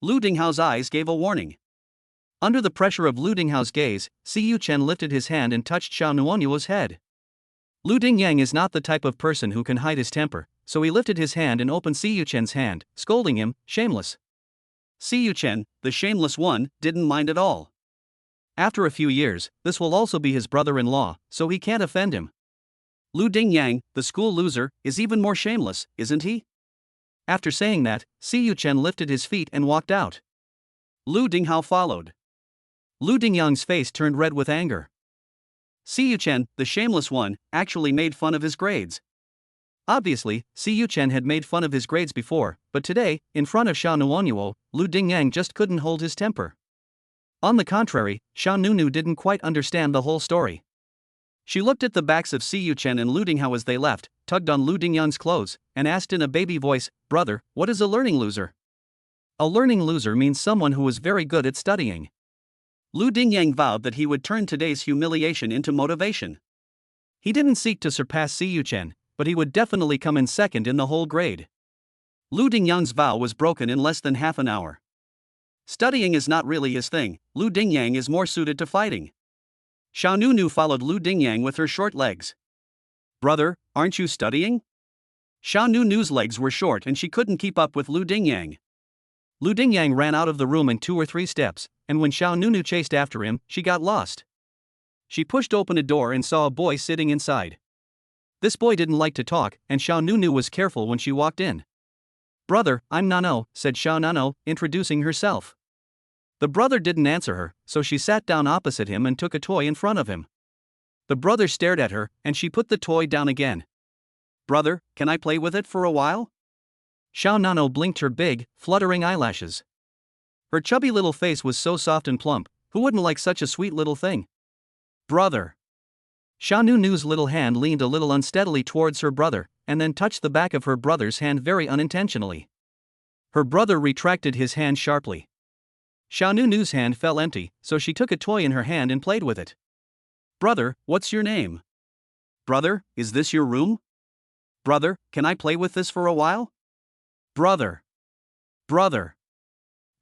Lu Dinghao's eyes gave a warning. Under the pressure of Lu Dinghao's gaze, Yuchen lifted his hand and touched Xiao Nuonyuo's head. Lu Dingyang is not the type of person who can hide his temper, so he lifted his hand and opened Yuchen's hand, scolding him, shameless. Yuchen, the shameless one, didn't mind at all. After a few years, this will also be his brother-in-law, so he can't offend him. Lu Dingyang, the school loser, is even more shameless, isn't he? After saying that, Yuchen lifted his feet and walked out. Lu Dinghao followed. Lu Dingyang's face turned red with anger. Yuchen, the shameless one, actually made fun of his grades. Obviously, Yuchen had made fun of his grades before, but today, in front of Xiao Nuonyuo, Lu Dingyang just couldn't hold his temper. On the contrary, Xiao Nunu didn't quite understand the whole story. She looked at the backs of Yuchen and Lu Dinghao as they left, tugged on Lu Dingyang's clothes, and asked in a baby voice, "Brother, what is a learning loser?" A learning loser means someone who is very good at studying. Lu Dingyang vowed that he would turn today's humiliation into motivation. He didn't seek to surpass Yuchen, but he would definitely come in second in the whole grade. Lu Dingyang's vow was broken in less than half an hour. Studying is not really his thing, Lu Dingyang is more suited to fighting. Xiao Nunu followed Lu Dingyang with her short legs. "Brother, aren't you studying?" Xiao Nunu's legs were short and she couldn't keep up with Lu Dingyang. Lu Dingyang ran out of the room in 2 or 3 steps, and when Xiao Nunu chased after him, she got lost. She pushed open a door and saw a boy sitting inside. This boy didn't like to talk, and Xiao Nunu was careful when she walked in. "Brother, I'm Nano," said Xiao Nano, introducing herself. The brother didn't answer her, so she sat down opposite him and took a toy in front of him. The brother stared at her, and she put the toy down again. "Brother, can I play with it for a while?" Xiao Nano blinked her big, fluttering eyelashes. Her chubby little face was so soft and plump, who wouldn't like such a sweet little thing? "Brother." Xiao Nunu's little hand leaned a little unsteadily towards her brother, and then touched the back of her brother's hand very unintentionally. Her brother retracted his hand sharply. Xiao Nunu's hand fell empty, so she took a toy in her hand and played with it. "Brother, what's your name?" "Brother, is this your room?" "Brother, can I play with this for a while?" "Brother." "Brother."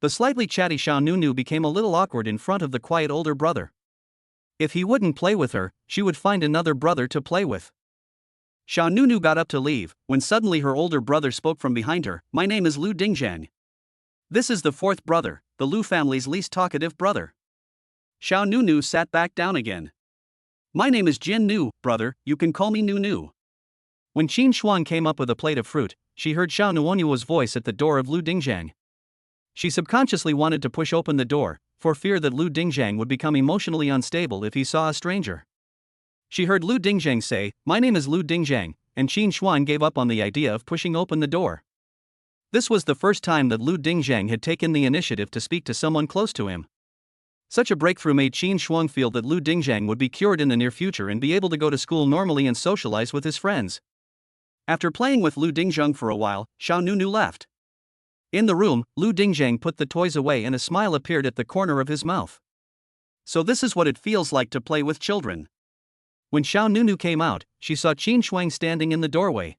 The slightly chatty Xiao Nunu became a little awkward in front of the quiet older brother. If he wouldn't play with her, she would find another brother to play with. Xiao Nunu got up to leave, when suddenly her older brother spoke from behind her, "My name is Lu Dingyang. This is the 4th brother, the Lu family's least talkative brother." Xiao Nunu sat back down again. "My name is Jin Nu, brother, you can call me Nunu." When Qin Shuang came up with a plate of fruit, she heard Xiao Nuonyuo's voice at the door of Lu Dingyang. She subconsciously wanted to push open the door, for fear that Lu Dingyang would become emotionally unstable if he saw a stranger. She heard Lu Dingyang say, "My name is Lu Dingyang," and Qin Shuang gave up on the idea of pushing open the door. This was the first time that Lu Dingyang had taken the initiative to speak to someone close to him. Such a breakthrough made Qin Shuang feel that Lu Dingyang would be cured in the near future and be able to go to school normally and socialize with his friends. After playing with Lu Dingyang for a while, Xiao Nunu left. In the room, Lu Dingyang put the toys away and a smile appeared at the corner of his mouth. "So this is what it feels like to play with children." When Xiao Nunu came out, she saw Qin Shuang standing in the doorway.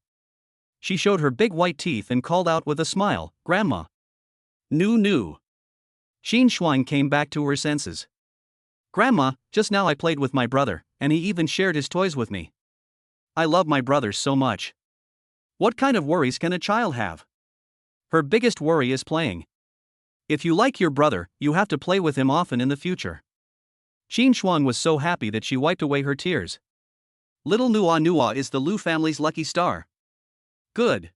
She showed her big white teeth and called out with a smile, "Grandma." "Nu." Qin Shuang came back to her senses. "Grandma, just now I played with my brother, and he even shared his toys with me. I love my brother so much." What kind of worries can a child have? Her biggest worry is playing. If you like your brother, you have to play with him often in the future. Qin Shuang was so happy that she wiped away her tears. Little Nuonyua is the Lu family's lucky star. Good.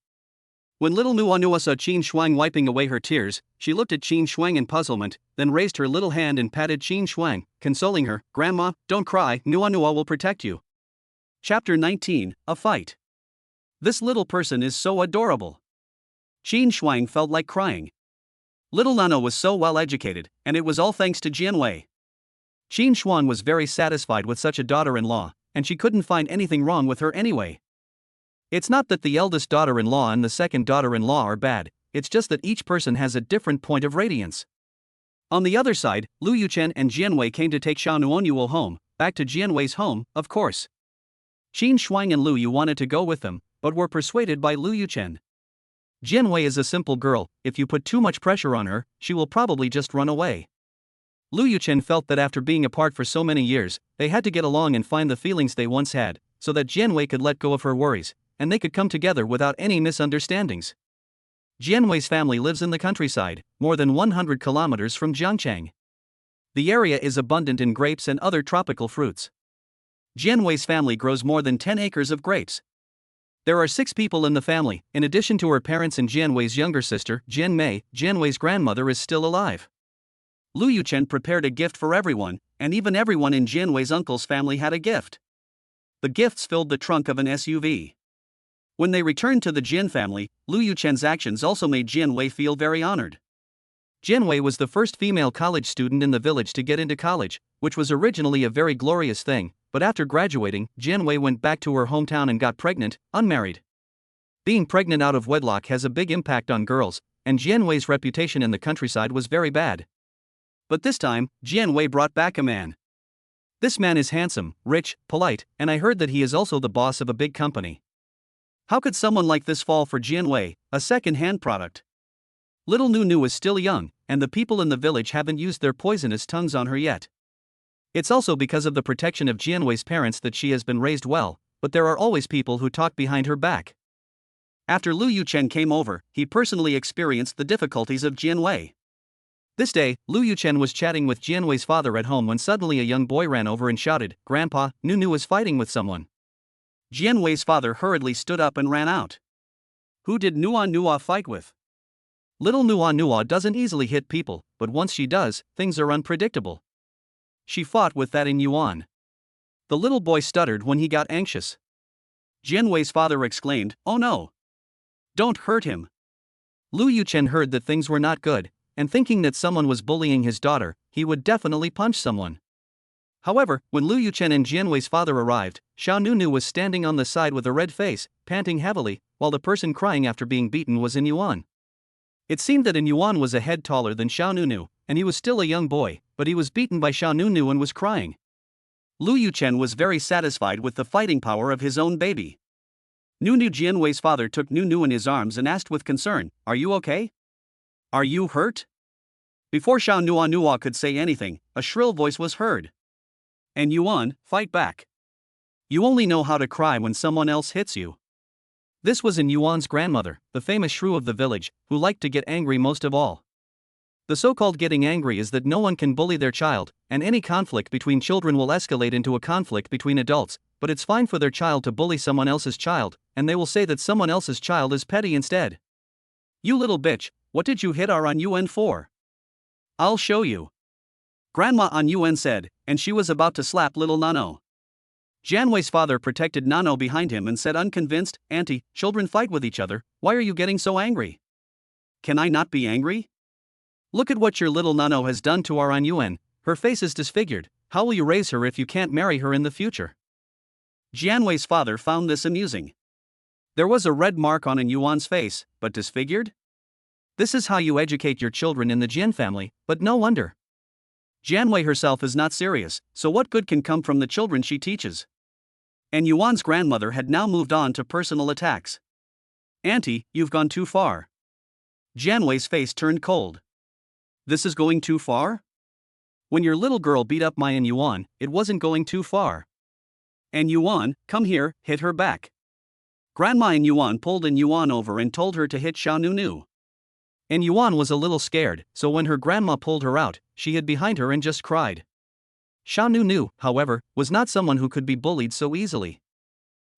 When little Nuonyua saw Qin Shuang wiping away her tears, she looked at Qin Shuang in puzzlement, then raised her little hand and patted Qin Shuang, consoling her, "Grandma, don't cry, Nuonyua will protect you." Chapter 19, A Fight. This little person is so adorable. Qin Shuang felt like crying. Little Nano was so well educated, and it was all thanks to Jianwei. Qin Shuang was very satisfied with such a daughter-in-law, and she couldn't find anything wrong with her anyway. It's not that the eldest daughter-in-law and the second daughter-in-law are bad, it's just that each person has a different point of radiance. On the other side, Lu Yuchen and Jianwei came to take Xiao Nuonyuo home, back to Jianwei's home, of course. Qin Shuang and Lu Yu wanted to go with them, but were persuaded by Lu Yuchen. Jianwei is a simple girl, if you put too much pressure on her, she will probably just run away. Lu Yuchen felt that after being apart for so many years, they had to get along and find the feelings they once had, so that Jianwei could let go of her worries, and they could come together without any misunderstandings. Jianwei's family lives in the countryside, more than 100 kilometers from Jiangchang. The area is abundant in grapes and other tropical fruits. Jianwei's family grows more than 10 acres of grapes. There are 6 people in the family, in addition to her parents and Jianwei's younger sister, Jian Mei. Jianwei's grandmother is still alive. Lu Yuchen prepared a gift for everyone, and even everyone in Jianwei's uncle's family had a gift. The gifts filled the trunk of an SUV. When they returned to the Jian family, Lu Yuchen's actions also made Jianwei feel very honored. Jianwei was the first female college student in the village to get into college, which was originally a very glorious thing, but after graduating, Jianwei went back to her hometown and got pregnant, unmarried. Being pregnant out of wedlock has a big impact on girls, and Jianwei's reputation in the countryside was very bad. But this time, Jianwei brought back a man. This man is handsome, rich, polite, and I heard that he is also the boss of a big company. How could someone like this fall for Jianwei, a second-hand product? Little Nunu is still young, and the people in the village haven't used their poisonous tongues on her yet. It's also because of the protection of Jianwei's parents that she has been raised well, but there are always people who talk behind her back. After Lu Yuchen came over, he personally experienced the difficulties of Jianwei. This day, Lu Yuchen was chatting with Jianwei's father at home when suddenly a young boy ran over and shouted, "Grandpa, Nunu is fighting with someone." Jianwei's father hurriedly stood up and ran out. Who did Nua fight with? Little Nua doesn't easily hit people, but once she does, things are unpredictable. She fought with that in Yuan. The little boy stuttered when he got anxious. Jianwei's father exclaimed, "Oh no! Don't hurt him." Lu Yuchen heard that things were not good, and thinking that someone was bullying his daughter, he would definitely punch someone. However, when Lu Yuchen and Jianwei's father arrived, Xiao Nunu was standing on the side with a red face, panting heavily, while the person crying after being beaten was in Yuan. It seemed that in Yuan was a head taller than Xiao Nunu, and he was still a young boy, but he was beaten by Xiao Nunu and was crying. Lu Yuchen was very satisfied with the fighting power of his own baby. Nunu Jianwei's father took Nunu in his arms and asked with concern, "Are you okay? Are you hurt?" Before Xiao Nua could say anything, a shrill voice was heard. "And Yuan, fight back. You only know how to cry when someone else hits you." This was in Yuan's grandmother, the famous shrew of the village, who liked to get angry most of all. The so-called getting angry is that no one can bully their child, and any conflict between children will escalate into a conflict between adults, but it's fine for their child to bully someone else's child, and they will say that someone else's child is petty instead. "You little bitch, what did you hit our on Yuan for? I'll show you." Grandma on Yuan said, and she was about to slap little Nano. Jianwei's father protected Nano behind him and said unconvinced, "Auntie, children fight with each other, why are you getting so angry?" "Can I not be angry? Look at what your little Nano has done to our An Yuan, her face is disfigured, how will you raise her if you can't marry her in the future?" Jianwei's father found this amusing. There was a red mark on An Yuan's face, but disfigured? This is how you educate your children in the Jian family, but no wonder. Jianwei herself is not serious, so what good can come from the children she teaches? And Yuan's grandmother had now moved on to personal attacks. "Auntie, you've gone too far." Jianwei's face turned cold. "This is going too far? When your little girl beat up my An Yuan, it wasn't going too far. And Yuan, come here, hit her back." Grandma An Yuan pulled An Yuan over and told her to hit Xiao Nunu. And Yuan was a little scared, so when her grandma pulled her out, she hid behind her and just cried. Xiao Nunu, however, was not someone who could be bullied so easily.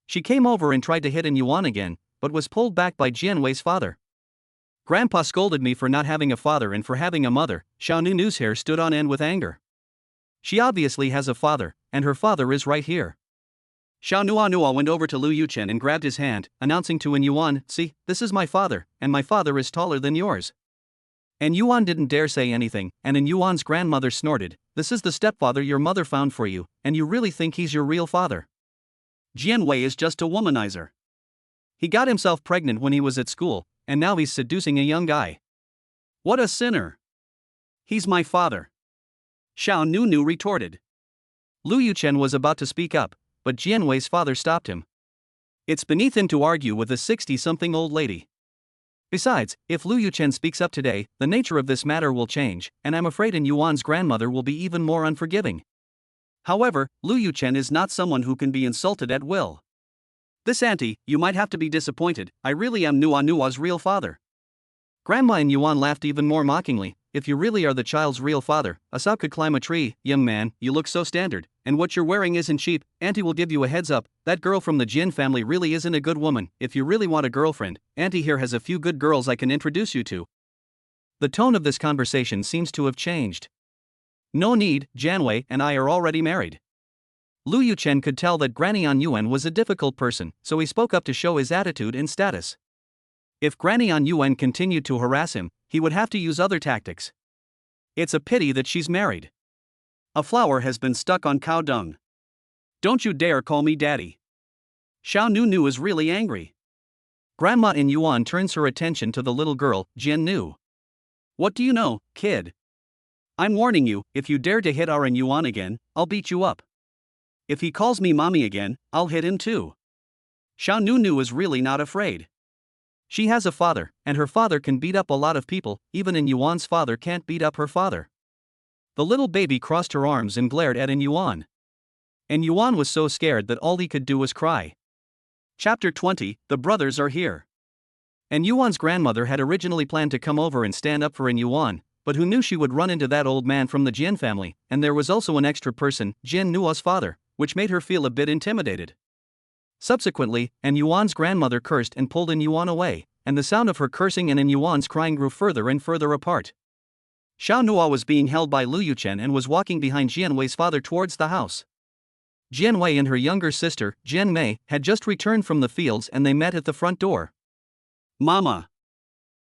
She came over and tried to hit An Yuan again, but was pulled back by Jianwei's father. "Grandpa scolded me for not having a father and for having a mother." Xiao Nunu's hair stood on end with anger. She obviously has a father, and her father is right here. Xiao Nua went over to Lu Yuchen and grabbed his hand, announcing to In Yuan, "See, this is my father, and my father is taller than yours." And Yuan didn't dare say anything, and In Yuan's grandmother snorted, "This is the stepfather your mother found for you, and you really think he's your real father? Jian Wei is just a womanizer. He got himself pregnant when he was at school, and now he's seducing a young guy. What a sinner! He's my father." Xiao Nu retorted. Lu Yuchen was about to speak up, but Jian Wei's father stopped him. It's beneath him to argue with a 60-something old lady. Besides, if Lu Yuchen speaks up today, the nature of this matter will change, and I'm afraid In Yuan's grandmother will be even more unforgiving. However, Lu Yuchen is not someone who can be insulted at will. "This auntie, you might have to be disappointed, I really am Nua's real father." Grandma In Yuan laughed even more mockingly. "If you really are the child's real father, a sow could climb a tree. Young man, you look so standard, and what you're wearing isn't cheap. Auntie will give you a heads up, that girl from the Jin family really isn't a good woman. If you really want a girlfriend, Auntie here has a few good girls I can introduce you to." The tone of this conversation seems to have changed. "No need, Jian Wei and I are already married." Lu Yuchen could tell that Granny An Yuan was a difficult person, so he spoke up to show his attitude and status. If Granny An Yuan continued to harass him, he would have to use other tactics. "It's a pity that she's married. A flower has been stuck on cow dung. Don't you dare call me daddy." Xiao Nu is really angry. Grandma In Yuan turns her attention to the little girl, Jian Nu. "What do you know, kid? I'm warning you, if you dare to hit our In Yuan again, I'll beat you up. If he calls me mommy again, I'll hit him too." Xiao Nu is really not afraid. She has a father, and her father can beat up a lot of people. Even In Yuan's father can't beat up her father. The little baby crossed her arms and glared at In Yuan. In Yuan was so scared that all he could do was cry. Chapter 20, The Brothers Are Here. In Yuan's grandmother had originally planned to come over and stand up for In Yuan, but who knew she would run into that old man from the Jin family, and there was also an extra person, Jian Nua's father, which made her feel a bit intimidated. Subsequently, In Yuan's grandmother cursed and pulled In Yuan away, and the sound of her cursing and In Yuan's crying grew further and further apart. Xiao Nua was being held by Lu Yuchen and was walking behind Jian Wei's father towards the house. Jian Wei and her younger sister, Jian Mei, had just returned from the fields and they met at the front door. "Mama."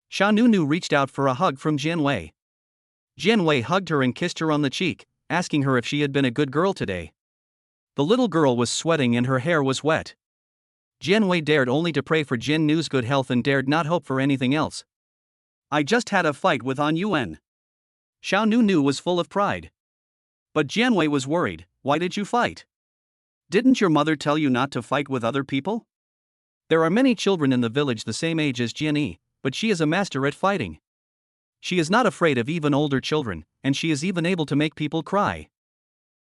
Xiao Nu reached out for a hug from Jian Wei. Jian Wei hugged her and kissed her on the cheek, asking her if she had been a good girl today. The little girl was sweating and her hair was wet. Jian Wei dared only to pray for Jian Nu's good health and dared not hope for anything else. "I just had a fight with An Yuan." Xiao Nu was full of pride. But Jian Wei was worried. "Why did you fight? Didn't your mother tell you not to fight with other people?" There are many children in the village the same age as Jian Yi, but she is a master at fighting. She is not afraid of even older children, and she is even able to make people cry.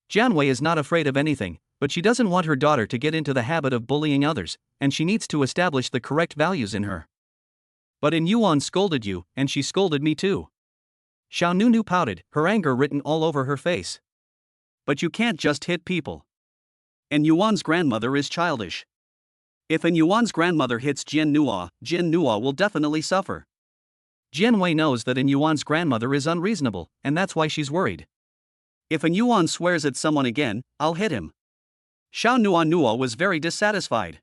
Jian Wei is not afraid of anything, but she doesn't want her daughter to get into the habit of bullying others, and she needs to establish the correct values in her. "But In Yuan scolded you, and she scolded me too." Xiao Nu pouted, her anger written all over her face. "But you can't just hit people. In Yuan's grandmother is childish. If In Yuan's grandmother hits Jian Nua will definitely suffer." Jian Wei knows that In Yuan's grandmother is unreasonable, and that's why she's worried. "If In Yuan swears at someone again, I'll hit him." Xiao Nua was very dissatisfied.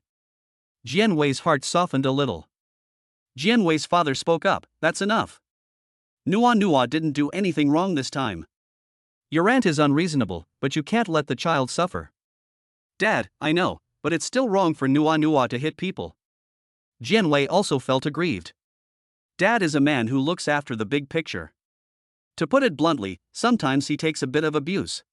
Jian Wei's heart softened a little. Jian Wei's father spoke up, "That's enough. Nua didn't do anything wrong this time. Your aunt is unreasonable, but you can't let the child suffer." "Dad, I know, but it's still wrong for Nua to hit people." Jian Wei also felt aggrieved. Dad is a man who looks after the big picture. To put it bluntly, sometimes he takes a bit of abuse.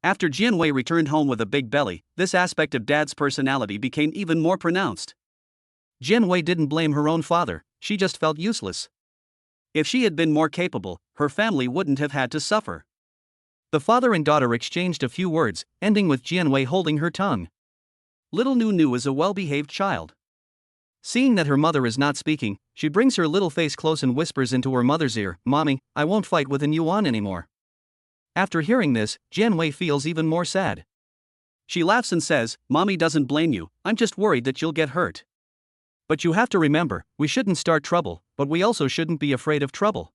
After Jian Wei returned home with a big belly, this aspect of Dad's personality became even more pronounced. Jian Wei didn't blame her own father, she just felt useless. If she had been more capable, her family wouldn't have had to suffer. The father and daughter exchanged a few words, ending with Jian Wei holding her tongue. Little Nu is a well-behaved child. Seeing that her mother is not speaking, she brings her little face close and whispers into her mother's ear, "Mommy, I won't fight with In Yuan anymore." After hearing this, Jian Wei feels even more sad. She laughs and says, "Mommy doesn't blame you, I'm just worried that you'll get hurt. But you have to remember, we shouldn't start trouble, but we also shouldn't be afraid of trouble.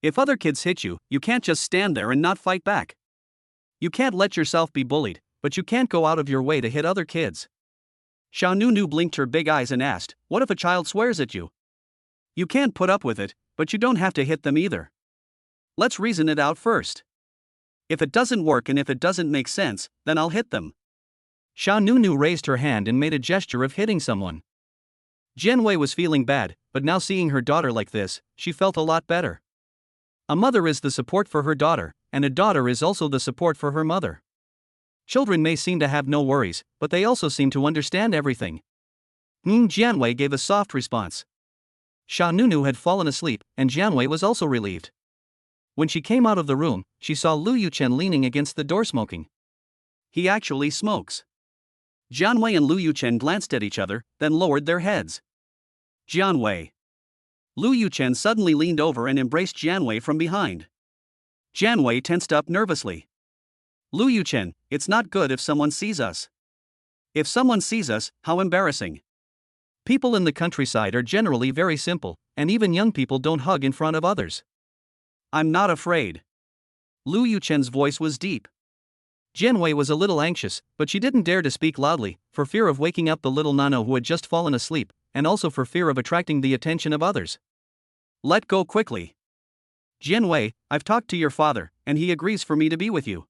If other kids hit you, you can't just stand there and not fight back. You can't let yourself be bullied, but you can't go out of your way to hit other kids. Xiao Nunu blinked her big eyes and asked, what if a child swears at you? You can't put up with it, but you don't have to hit them either. Let's reason it out first. If it doesn't work and if it doesn't make sense, then I'll hit them. Xiao Nunu raised her hand and made a gesture of hitting someone. Jianwei was feeling bad, but now seeing her daughter like this, she felt a lot better. A mother is the support for her daughter, and a daughter is also the support for her mother. Children may seem to have no worries, but they also seem to understand everything. Jianwei gave a soft response. Xiao Nunu had fallen asleep, and Jianwei was also relieved. When she came out of the room, she saw Lu Yuchen leaning against the door smoking. He actually smokes. Jianwei and Lu Yuchen glanced at each other, then lowered their heads. Jianwei. Lu Yuchen suddenly leaned over and embraced Jianwei from behind. Jianwei tensed up nervously. Lu Yuchen, it's not good if someone sees us. If someone sees us, how embarrassing. People in the countryside are generally very simple, and even young people don't hug in front of others. I'm not afraid. Lu Yuchen's voice was deep. Jianwei was a little anxious, but she didn't dare to speak loudly, for fear of waking up the little Nano who had just fallen asleep, and also for fear of attracting the attention of others. Let go quickly. Jianwei, I've talked to your father, and he agrees for me to be with you.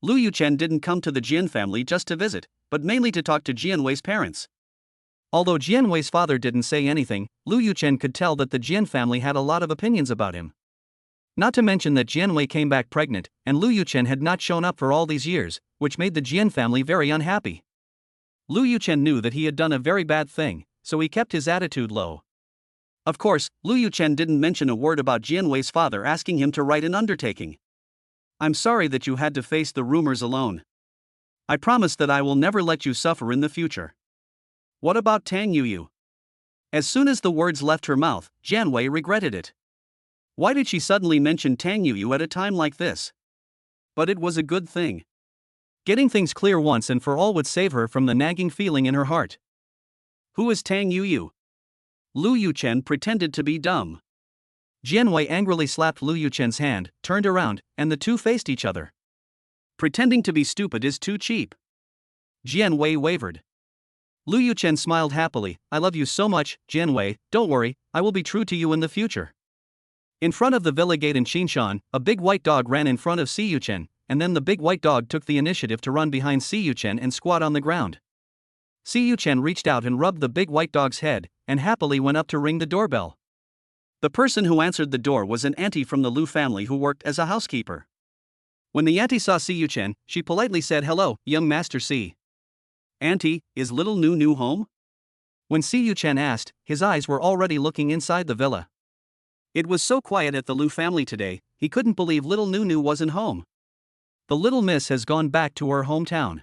Lu Yuchen didn't come to the Jian family just to visit, but mainly to talk to Jianwei's parents. Although Jianwei's father didn't say anything, Lu Yuchen could tell that the Jian family had a lot of opinions about him. Not to mention that Jianwei came back pregnant, and Lu Yuchen had not shown up for all these years, which made the Jian family very unhappy. Lu Yuchen knew that he had done a very bad thing, so he kept his attitude low. Of course, Lu Yuchen didn't mention a word about Jianwei's father asking him to write an undertaking. I'm sorry that you had to face the rumors alone. I promise that I will never let you suffer in the future. What about Tang Yuyu? As soon as the words left her mouth, Jianwei regretted it. Why did she suddenly mention Tang Yuyu at a time like this? But it was a good thing. Getting things clear once and for all would save her from the nagging feeling in her heart. Who is Tang Yuyu? Lu Yuchen pretended to be dumb. Jianwei angrily slapped Lu Yuchen's hand, turned around, and the two faced each other. Pretending to be stupid is too cheap. Jianwei wavered. Lu Yuchen smiled happily. I love you so much, Jianwei, don't worry, I will be true to you in the future. In front of the villa gate in Qinshan, a big white dog ran in front of Si Yuchen, and then the big white dog took the initiative to run behind Si Yuchen and squat on the ground. Si Yuchen reached out and rubbed the big white dog's head, and happily went up to ring the doorbell. The person who answered the door was an auntie from the Lu family who worked as a housekeeper. When the auntie saw Si Yuchen, she politely said, hello, young Master Si. Auntie, is little Nunu home? When Si Yuchen asked, his eyes were already looking inside the villa. It was so quiet at the Lu family today, he couldn't believe little Nunu wasn't home. The little miss has gone back to her hometown.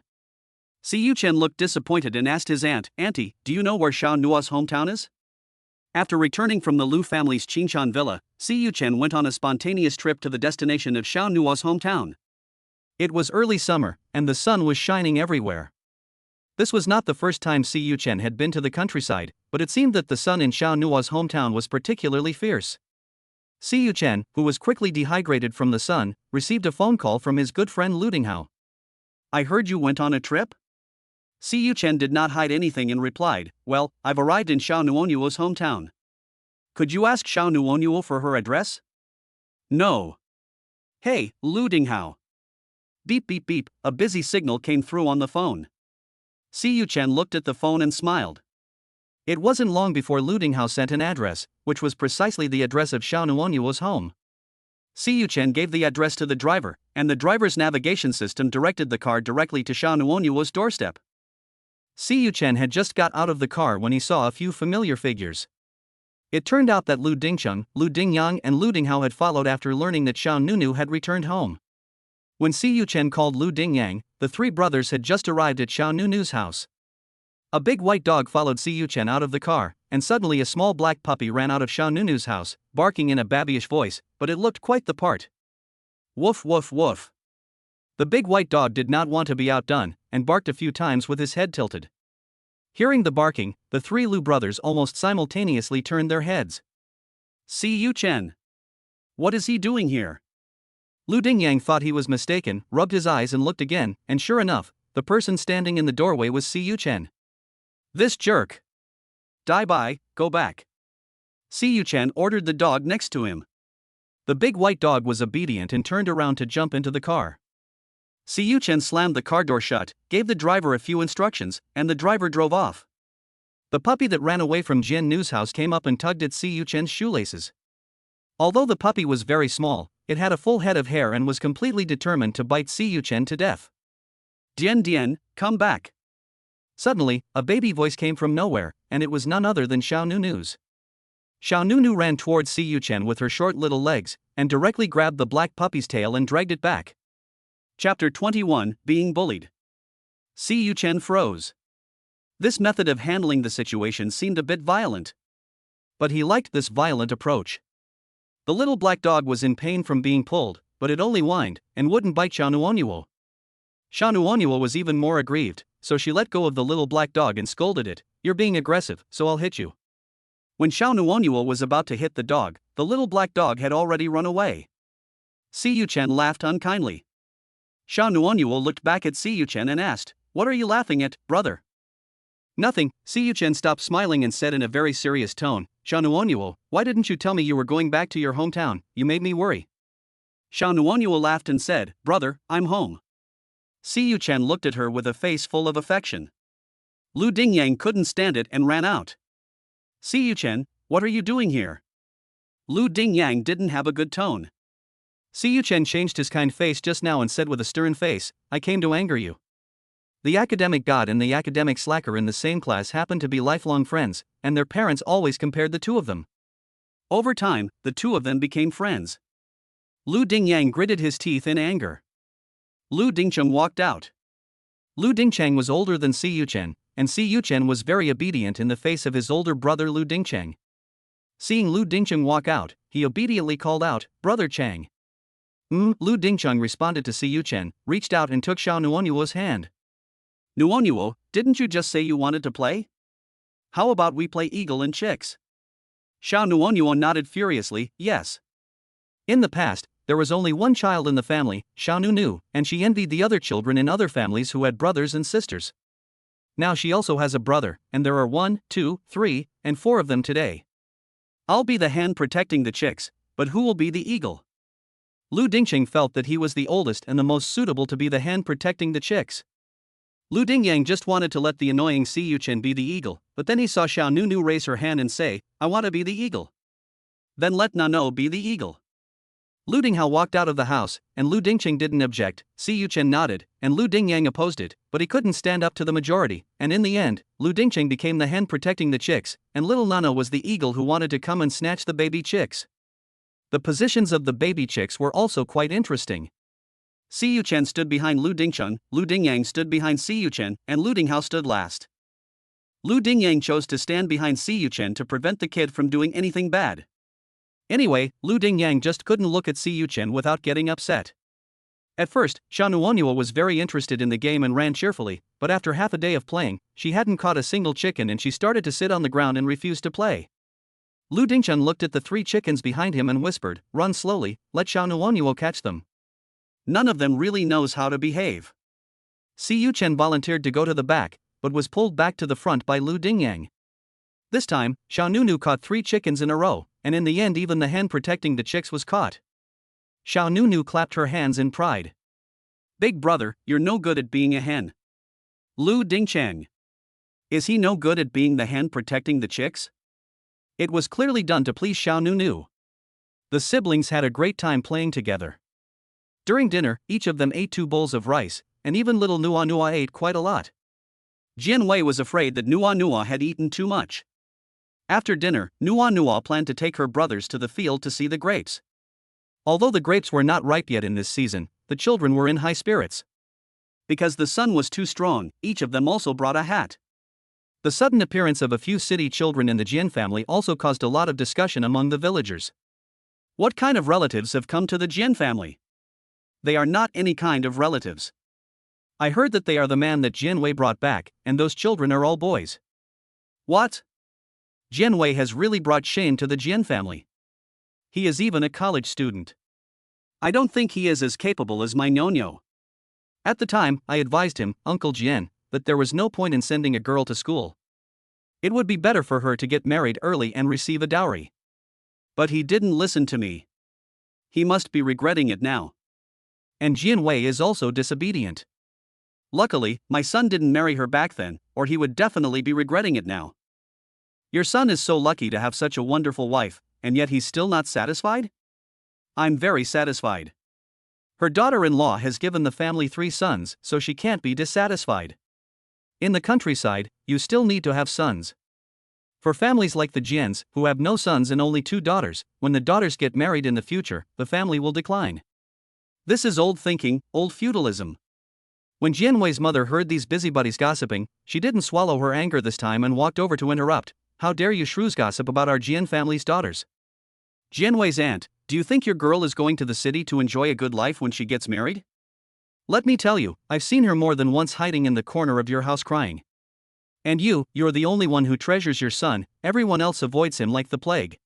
Si Yuchen looked disappointed and asked his aunt, Auntie, do you know where Xiao Nua's hometown is? After returning from the Lu family's Qinshan villa, Si Yuchen went on a spontaneous trip to the destination of Xiao Nua's hometown. It was early summer, and the sun was shining everywhere. This was not the first time Si Yuchen had been to the countryside, but it seemed that the sun in Xiao Nua's hometown was particularly fierce. Si Yuchen, who was quickly dehydrated from the sun, received a phone call from his good friend Lu Dinghao. I heard you went on a trip? Si Yuchen did not hide anything and replied, well, I've arrived in Xiao Nuonyuo's hometown. Could you ask Xiao Nuonyuo for her address? No. Hey, Lu Dinghao. Beep beep beep, a busy signal came through on the phone. Si Yuchen looked at the phone and smiled. It wasn't long before Lu Dinghao sent an address, which was precisely the address of Xiao Nuonyuo's home. Si Yuchen gave the address to the driver, and the driver's navigation system directed the car directly to Xiao Nuonyuo's doorstep. Si Yuchen had just got out of the car when he saw a few familiar figures. It turned out that Lu Dingcheng, Lu Dingyang and Lu Dinghao had followed after learning that Xiao Nunu had returned home. When Si Yuchen called Lu Dingyang, the three brothers had just arrived at Xiao Nunu's house. A big white dog followed Si Yuchen out of the car, and suddenly a small black puppy ran out of Xiao Nunu's house, barking in a babyish voice, but it looked quite the part. Woof woof woof. The big white dog did not want to be outdone, and barked a few times with his head tilted. Hearing the barking, the three Lu brothers almost simultaneously turned their heads. Si Yuchen. What is he doing here? Lu Dingyang thought he was mistaken, rubbed his eyes and looked again, and sure enough, The person standing in the doorway was Si Yuchen. This jerk. Die by, go back. Si Yuchen ordered the dog next to him. The big white dog was obedient and turned around to jump into the car. Si Yuchen slammed the car door shut, gave the driver a few instructions, and the driver drove off. The puppy that ran away from Jian Nu's house came up and tugged at Si Yuchen's shoelaces. Although the puppy was very small, it had a full head of hair and was completely determined to bite Si Yuchen to death. Dian Dian, come back. Suddenly, a baby voice came from nowhere, and it was none other than Xiao Nunu's. Xiao Nunu ran towards Si Yuchen with her short little legs, and directly grabbed the black puppy's tail and dragged it back. Chapter 21, Being Bullied. Si Yuchen froze. This method of handling the situation seemed a bit violent. But he liked this violent approach. The little black dog was in pain from being pulled, but it only whined, and wouldn't bite Xiao Nuonyuo. Xiao Nuonyuo was even more aggrieved, so she let go of the little black dog and scolded it, "You're being aggressive, so I'll hit you." When Xiao Nuonyuo was about to hit the dog, the little black dog had already run away. Si Yuchen laughed unkindly. Xiao Nuonyuo looked back at Si Yuchen and asked, "What are you laughing at, brother?" "Nothing." Si Yuchen stopped smiling and said in a very serious tone, "Xiao Nuonyuo, why didn't you tell me you were going back to your hometown? You made me worry." Xiao Nuonyuo laughed and said, "Brother, I'm home." Si Yuchen looked at her with a face full of affection. Lu Dingyang couldn't stand it and ran out. Si Yuchen, what are you doing here? Lu Dingyang didn't have a good tone. Si Yuchen changed his kind face just now and said with a stern face, "I came to anger you." The academic god and the academic slacker in the same class happened to be lifelong friends, and their parents always compared the two of them. Over time, the two of them became friends. Lu Dingyang gritted his teeth in anger. Lu Dingcheng walked out. Lu Dingcheng was older than Si Yuchen, and Si Yuchen was very obedient in the face of his older brother Lu Dingcheng. Seeing Lu Dingcheng walk out, he obediently called out, "Brother Chang." Lu Dingcheng responded to Si Yuchen, reached out and took Xiao Nuonyuo's hand. "Nuonyuo, didn't you just say you wanted to play? How about we play eagle and chicks?" Xiao Nuonyuo nodded furiously, "Yes." In the past, there was only one child in the family, Xiao Nunu, and she envied the other children in other families who had brothers and sisters. Now she also has a brother, and there are 1, 2, 3, and 4 of them today. "I'll be the hen protecting the chicks, but who will be the eagle?" Lu Dingcheng felt that he was the oldest and the most suitable to be the hen protecting the chicks. Lu Dingyang just wanted to let the annoying Si Yuchen be the eagle, but then he saw Xiao Nunu raise her hand and say, "I want to be the eagle." Then let Nano be the eagle. Lu Dinghao walked out of the house, and Lu Dingcheng didn't object. Si Yuchen nodded, and Lu Dingyang opposed it, but he couldn't stand up to the majority, and in the end, Lu Dingcheng became the hen protecting the chicks, and little Nano was the eagle who wanted to come and snatch the baby chicks. The positions of the baby chicks were also quite interesting. Si Yuchen stood behind Lu Dingcheng, Lu Dingyang stood behind Si Yuchen, and Lu Dinghao stood last. Lu Dingyang chose to stand behind Si Yuchen to prevent the kid from doing anything bad. Anyway, Lu Dingyang just couldn't look at Si Yuchen without getting upset. At first, Xiao Nuonyuo was very interested in the game and ran cheerfully, but after half a day of playing, she hadn't caught a single chicken and she started to sit on the ground and refused to play. Lu Dingcheng looked at the 3 chickens behind him and whispered, "Run slowly, let Xiao Nuonyuo catch them. None of them really knows how to behave." Si Yuchen volunteered to go to the back, but was pulled back to the front by Lu Dingyang. This time, Xiao Nunu caught 3 chickens in a row, and in the end even the hen protecting the chicks was caught. Xiao Nunu clapped her hands in pride. "Big brother, you're no good at being a hen." Lu Dingcheng. Is he no good at being the hen protecting the chicks? It was clearly done to please Xiao Nunu. The siblings had a great time playing together. During dinner, each of them ate 2 bowls of rice, and even little Nuonyuo ate quite a lot. Jian Wei was afraid that Nuonyuo had eaten too much. After dinner, Nuonyuo planned to take her brothers to the field to see the grapes. Although the grapes were not ripe yet in this season, the children were in high spirits. Because the sun was too strong, each of them also brought a hat. The sudden appearance of a few city children in the Jian family also caused a lot of discussion among the villagers. What kind of relatives have come to the Jian family? They are not any kind of relatives. I heard that they are the man that Jian Wei brought back, and those children are all boys. What? Jian Wei has really brought shame to the Jian family. He is even a college student. I don't think he is as capable as my Nonyo. At the time, I advised him, Uncle Jian, that there was no point in sending a girl to school. It would be better for her to get married early and receive a dowry. But he didn't listen to me. He must be regretting it now. And Jian Wei is also disobedient. Luckily, my son didn't marry her back then, or he would definitely be regretting it now. Your son is so lucky to have such a wonderful wife, and yet he's still not satisfied? I'm very satisfied. Her daughter-in-law has given the family 3 sons, so she can't be dissatisfied. In the countryside, you still need to have sons. For families like the Jians, who have no sons and only 2 daughters, when the daughters get married in the future, the family will decline. This is old thinking, old feudalism. When Jian Wei's mother heard these busybodies gossiping, she didn't swallow her anger this time and walked over to interrupt. How dare you shrews gossip about our Jian family's daughters? Jian Wei's aunt, do you think your girl is going to the city to enjoy a good life when she gets married? Let me tell you, I've seen her more than once hiding in the corner of your house crying. And you're the only one who treasures your son, everyone else avoids him like the plague.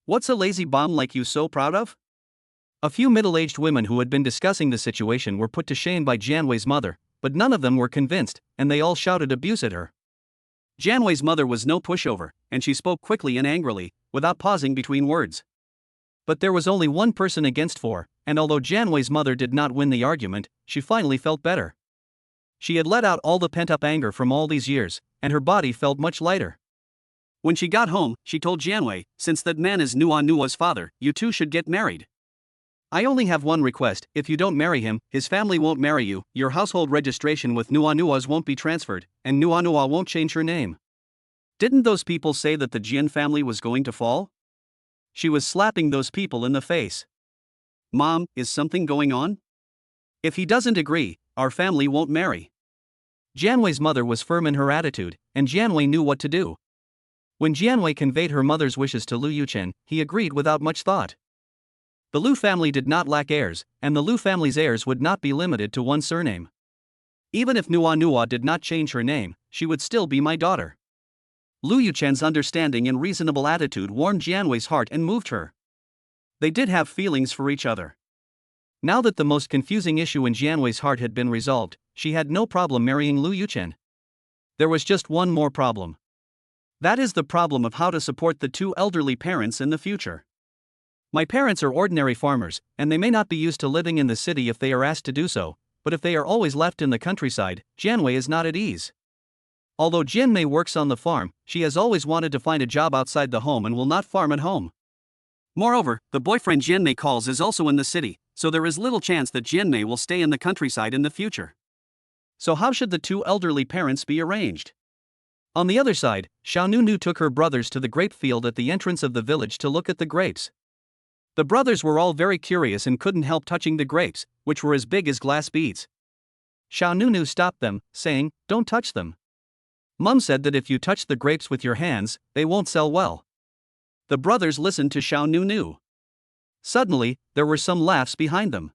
What's a lazy bum like you so proud of? A few middle-aged women who had been discussing the situation were put to shame by Jian Wei's mother, but none of them were convinced, and they all shouted abuse at her. Jian Wei's mother was no pushover, and she spoke quickly and angrily, without pausing between words. But there was only one person against 4, and although Jian Wei's mother did not win the argument, she finally felt better. She had let out all the pent-up anger from all these years, and her body felt much lighter. When she got home, she told Jian Wei, since that man is Nua's father, you two should get married. I only have one request, if you don't marry him, his family won't marry you, your household registration with Nua's won't be transferred, and Nua won't change her name. Didn't those people say that the Jian family was going to fall? She was slapping those people in the face. Mom, is something going on? If he doesn't agree, our family won't marry. Jian Wei's mother was firm in her attitude, and Jian Wei knew what to do. When Jian Wei conveyed her mother's wishes to Lu Yuchen, he agreed without much thought. The Lu family did not lack heirs, and the Lu family's heirs would not be limited to one surname. Even if Nua did not change her name, she would still be my daughter. Lu Yuchen's understanding and reasonable attitude warmed Jian Wei's heart and moved her. They did have feelings for each other. Now that the most confusing issue in Jian Wei's heart had been resolved, she had no problem marrying Lu Yuchen. There was just one more problem. That is the problem of how to support the 2 elderly parents in the future. My parents are ordinary farmers, and they may not be used to living in the city if they are asked to do so, but if they are always left in the countryside, Jian Wei is not at ease. Although Jian Mei works on the farm, she has always wanted to find a job outside the home and will not farm at home. Moreover, the boyfriend Jian Mei calls is also in the city, so there is little chance that Jian Mei will stay in the countryside in the future. So how should the 2 elderly parents be arranged? On the other side, Xiao Nunu took her brothers to the grape field at the entrance of the village to look at the grapes. The brothers were all very curious and couldn't help touching the grapes, which were as big as glass beads. Xiao Nunu stopped them, saying, "Don't touch them. Mum said that if you touch the grapes with your hands, they won't sell well." The brothers listened to Xiao Nunu. Suddenly, there were some laughs behind them.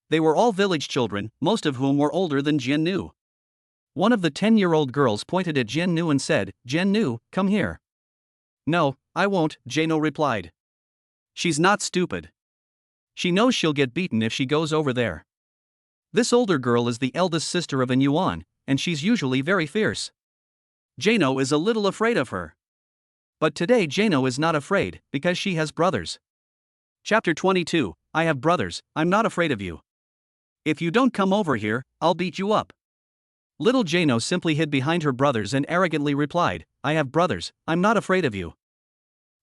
They were all village children, most of whom were older than Jian Nu. One of the 10-year-old girls pointed at Jian Nu and said, "Jian Nu, come here." "No, I won't," Jano replied. "She's not stupid. She knows she'll get beaten if she goes over there. This older girl is the eldest sister of an Yuan, and she's usually very fierce. Jano is a little afraid of her. But today Jano is not afraid, because she has brothers." Chapter 22, I have brothers, I'm not afraid of you. If you don't come over here, I'll beat you up. Little Jano simply hid behind her brothers and arrogantly replied, "I have brothers, I'm not afraid of you."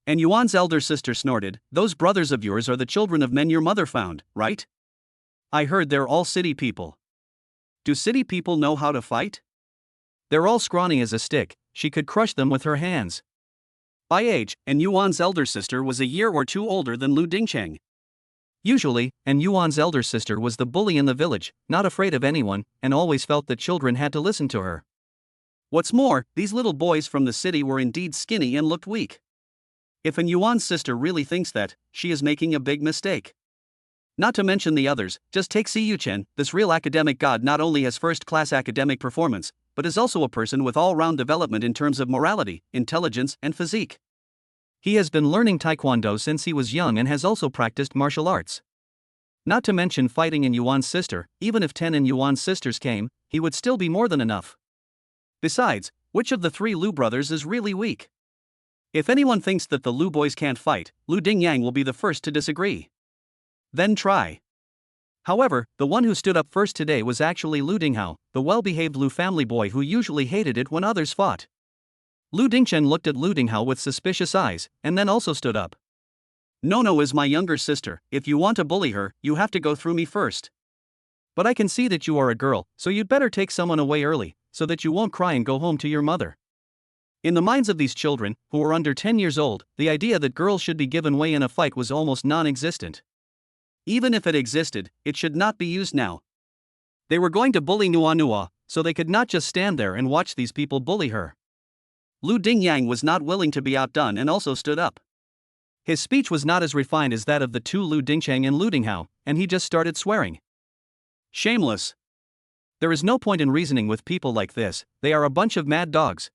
And Yuan's elder sister snorted, "Those brothers of yours are the children of men your mother found, right? I heard they're all city people. Do city people know how to fight? They're all scrawny as a stick, she could crush them with her hands." By age, and Yuan's elder sister was a year or 2 older than Lu Dingcheng. Usually, and Yuan's elder sister was the bully in the village, not afraid of anyone, and always felt that children had to listen to her. What's more, these little boys from the city were indeed skinny and looked weak. If an Yuan's sister really thinks that, she is making a big mistake. Not to mention the others, just take Si Yuchen, this real academic god not only has first-class academic performance, but is also a person with all-round development in terms of morality, intelligence, and physique. He has been learning taekwondo since he was young and has also practiced martial arts. Not to mention fighting in Yuan's sister. Even if 10 in Yuan's sisters came, he would still be more than enough. Besides, which of the 3 Lu brothers is really weak? If anyone thinks that the Lu boys can't fight, Lu Dingyang will be the first to disagree. Then try. However, the one who stood up first today was actually Lu Dinghao, the well-behaved Lu family boy who usually hated it when others fought. Lu Dingchen looked at Lu Dinghao with suspicious eyes, and then also stood up. Nono is my younger sister. If you want to bully her, you have to go through me first. But I can see that you are a girl, so you'd better take someone away early, so that you won't cry and go home to your mother. In the minds of these children, who were under 10 years old, the idea that girls should be given way in a fight was almost non-existent. Even if it existed, it should not be used now. They were going to bully Nua, so they could not just stand there and watch these people bully her. Lu Dingyang was not willing to be outdone and also stood up. His speech was not as refined as that of the 2 Lu Dingcheng and Lu Dinghao, and he just started swearing. Shameless. There is no point in reasoning with people like this, they are a bunch of mad dogs.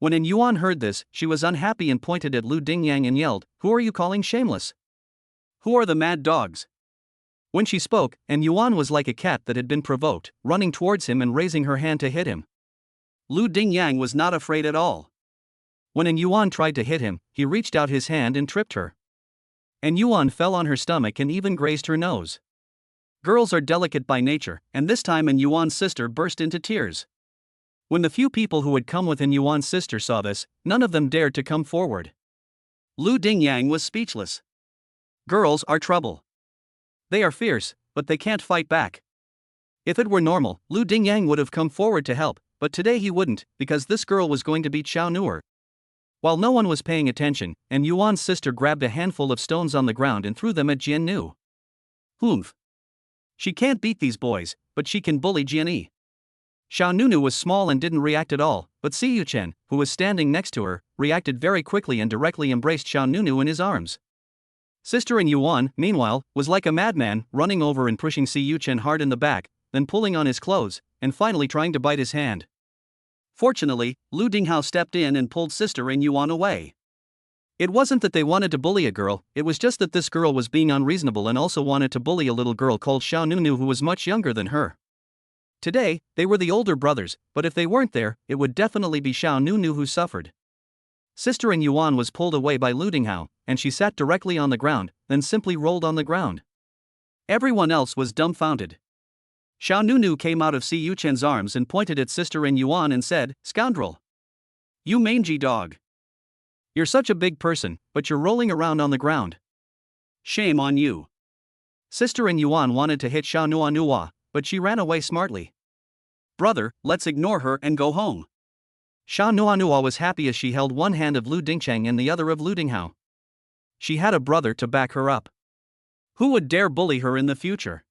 When In Yuan heard this, she was unhappy and pointed at Lu Dingyang and yelled, "Who are you calling shameless? Who are the mad dogs?" When she spoke, In Yuan was like a cat that had been provoked, running towards him and raising her hand to hit him. Lu Dingyang was not afraid at all. When In Yuan tried to hit him, he reached out his hand and tripped her. In Yuan fell on her stomach and even grazed her nose. Girls are delicate by nature, and this time In Yuan's sister burst into tears. When the few people who had come with In Yuan's sister saw this, none of them dared to come forward. Lu Dingyang was speechless. Girls are trouble. They are fierce, but they can't fight back. If it were normal, Lu Dingyang would have come forward to help, but today he wouldn't, because this girl was going to beat Xiao Nuer. While no one was paying attention, In Yuan's sister grabbed a handful of stones on the ground and threw them at Jian Nu. Humph. She can't beat these boys, but she can bully Jian Yi. Xiao Nunu was small and didn't react at all, but Si Yuchen, who was standing next to her, reacted very quickly and directly embraced Xiao Nunu in his arms. Sister In Yuan, meanwhile, was like a madman, running over and pushing Si Yuchen hard in the back, then pulling on his clothes, and finally trying to bite his hand. Fortunately, Lu Dinghao stepped in and pulled Sister In Yuan away. It wasn't that they wanted to bully a girl, it was just that this girl was being unreasonable and also wanted to bully a little girl called Xiao Nunu who was much younger than her. Today, they were the older brothers, but if they weren't there, it would definitely be Xiao Nunu who suffered. Sister In Yuan was pulled away by Lu Dinghao, and she sat directly on the ground, then simply rolled on the ground. Everyone else was dumbfounded. Xiao Nunu came out of Si Yuchen's arms and pointed at Sister In Yuan and said, "Scoundrel! You mangy dog! You're such a big person, but you're rolling around on the ground. Shame on you!" Sister In Yuan wanted to hit Xiao Nua, but she ran away smartly. "Brother, let's ignore her and go home." Xiao Nua was happy as she held one hand of Lu Dingcheng and the other of Lu Dinghao. She had a brother to back her up. Who would dare bully her in the future?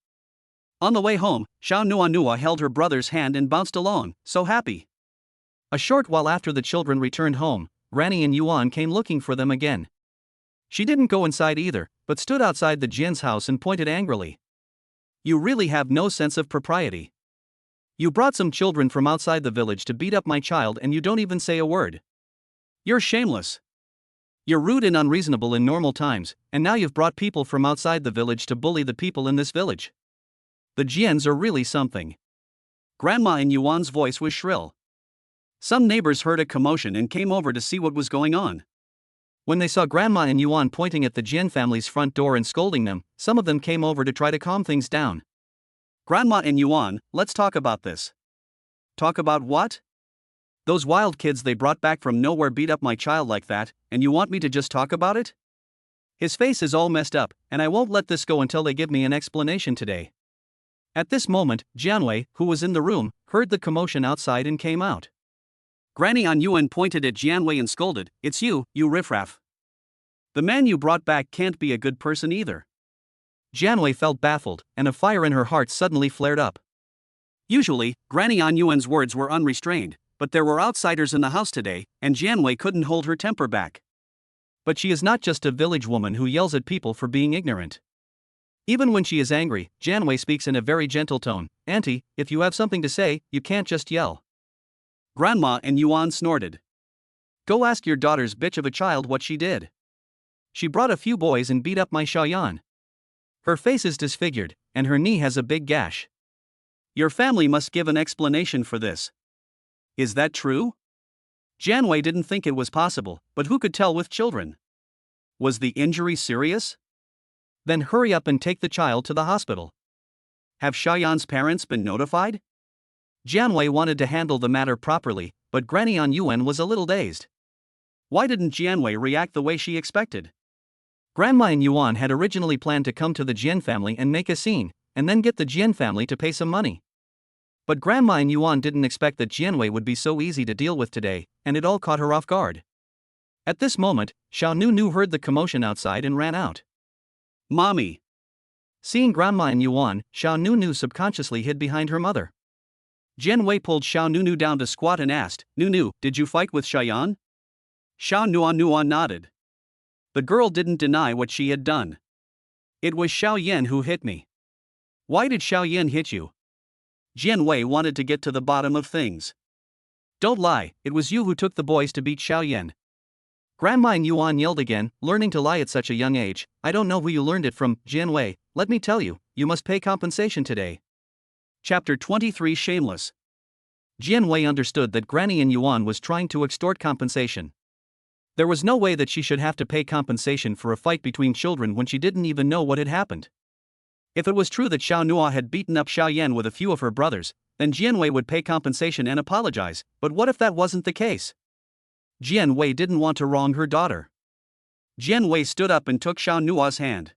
On the way home, Xiao Nua held her brother's hand and bounced along, so happy. A short while after the children returned home, Granny In Yuan came looking for them again. She didn't go inside either, but stood outside the Jin's house and pointed angrily. "You really have no sense of propriety. You brought some children from outside the village to beat up my child and you don't even say a word. You're shameless. You're rude and unreasonable in normal times, and now you've brought people from outside the village to bully the people in this village. The Jians are really something." Grandma In Yuan's voice was shrill. Some neighbors heard a commotion and came over to see what was going on. When they saw Grandma In Yuan pointing at the Jian family's front door and scolding them, some of them came over to try to calm things down. "Grandma In Yuan, let's talk about this." "Talk about what? Those wild kids they brought back from nowhere beat up my child like that, and you want me to just talk about it? His face is all messed up, and I won't let this go until they give me an explanation today." At this moment, Jianwei, who was in the room, heard the commotion outside and came out. Granny An Yuan pointed at Jianwei and scolded, "It's you, you riffraff. The man you brought back can't be a good person either." Jianwei felt baffled, and a fire in her heart suddenly flared up. Usually, Granny An Yuan's words were unrestrained, but there were outsiders in the house today, and Jianwei couldn't hold her temper back. But she is not just a village woman who yells at people for being ignorant. Even when she is angry, Jianwei speaks in a very gentle tone. "Auntie, if you have something to say, you can't just yell." Grandma In Yuan snorted. "Go ask your daughter's bitch of a child what she did. She brought a few boys and beat up my Xiaoyan. Her face is disfigured, and her knee has a big gash. Your family must give an explanation for this. Is that true? Janwei didn't think it was possible, but who could tell with children? Was the injury serious? Then hurry up and take the child to the hospital. Have Xiaoyan's parents been notified? Janwei wanted to handle the matter properly, but Granny An Yuan was a little dazed. Why didn't Janwei react the way she expected? Grandma An Yuan had originally planned to come to the Jian family and make a scene, and then get the Jian family to pay some money. But Grandma An Yuan didn't expect that Janwei would be so easy to deal with today, and it all caught her off guard. At this moment, Xiao Nu heard the commotion outside and ran out. Mommy! Seeing Grandma An Yuan, Xiao Nu subconsciously hid behind her mother. Janwei pulled Xiao Nu down to squat and asked, Nu, did you fight with Xiaoyan? Xiao Nuan nodded. The girl didn't deny what she had done. It was Xiao Yan who hit me. Why did Xiao Yan hit you? Janwei wanted to get to the bottom of things. Don't lie, it was you who took the boys to beat Xiao Yan. Grandma An Yuan yelled again, learning to lie at such a young age. I don't know who you learned it from, Janwei, let me tell you, you must pay compensation today. Chapter 23 Shameless. Janwei understood that Granny An Yuan was trying to extort compensation. There was no way that she should have to pay compensation for a fight between children when she didn't even know what had happened. If it was true that Xiao Nua had beaten up Xiao Yan with a few of her brothers, then Jianwei would pay compensation and apologize, but what if that wasn't the case? Jianwei didn't want to wrong her daughter. Jianwei stood up and took Xiao Nua's hand.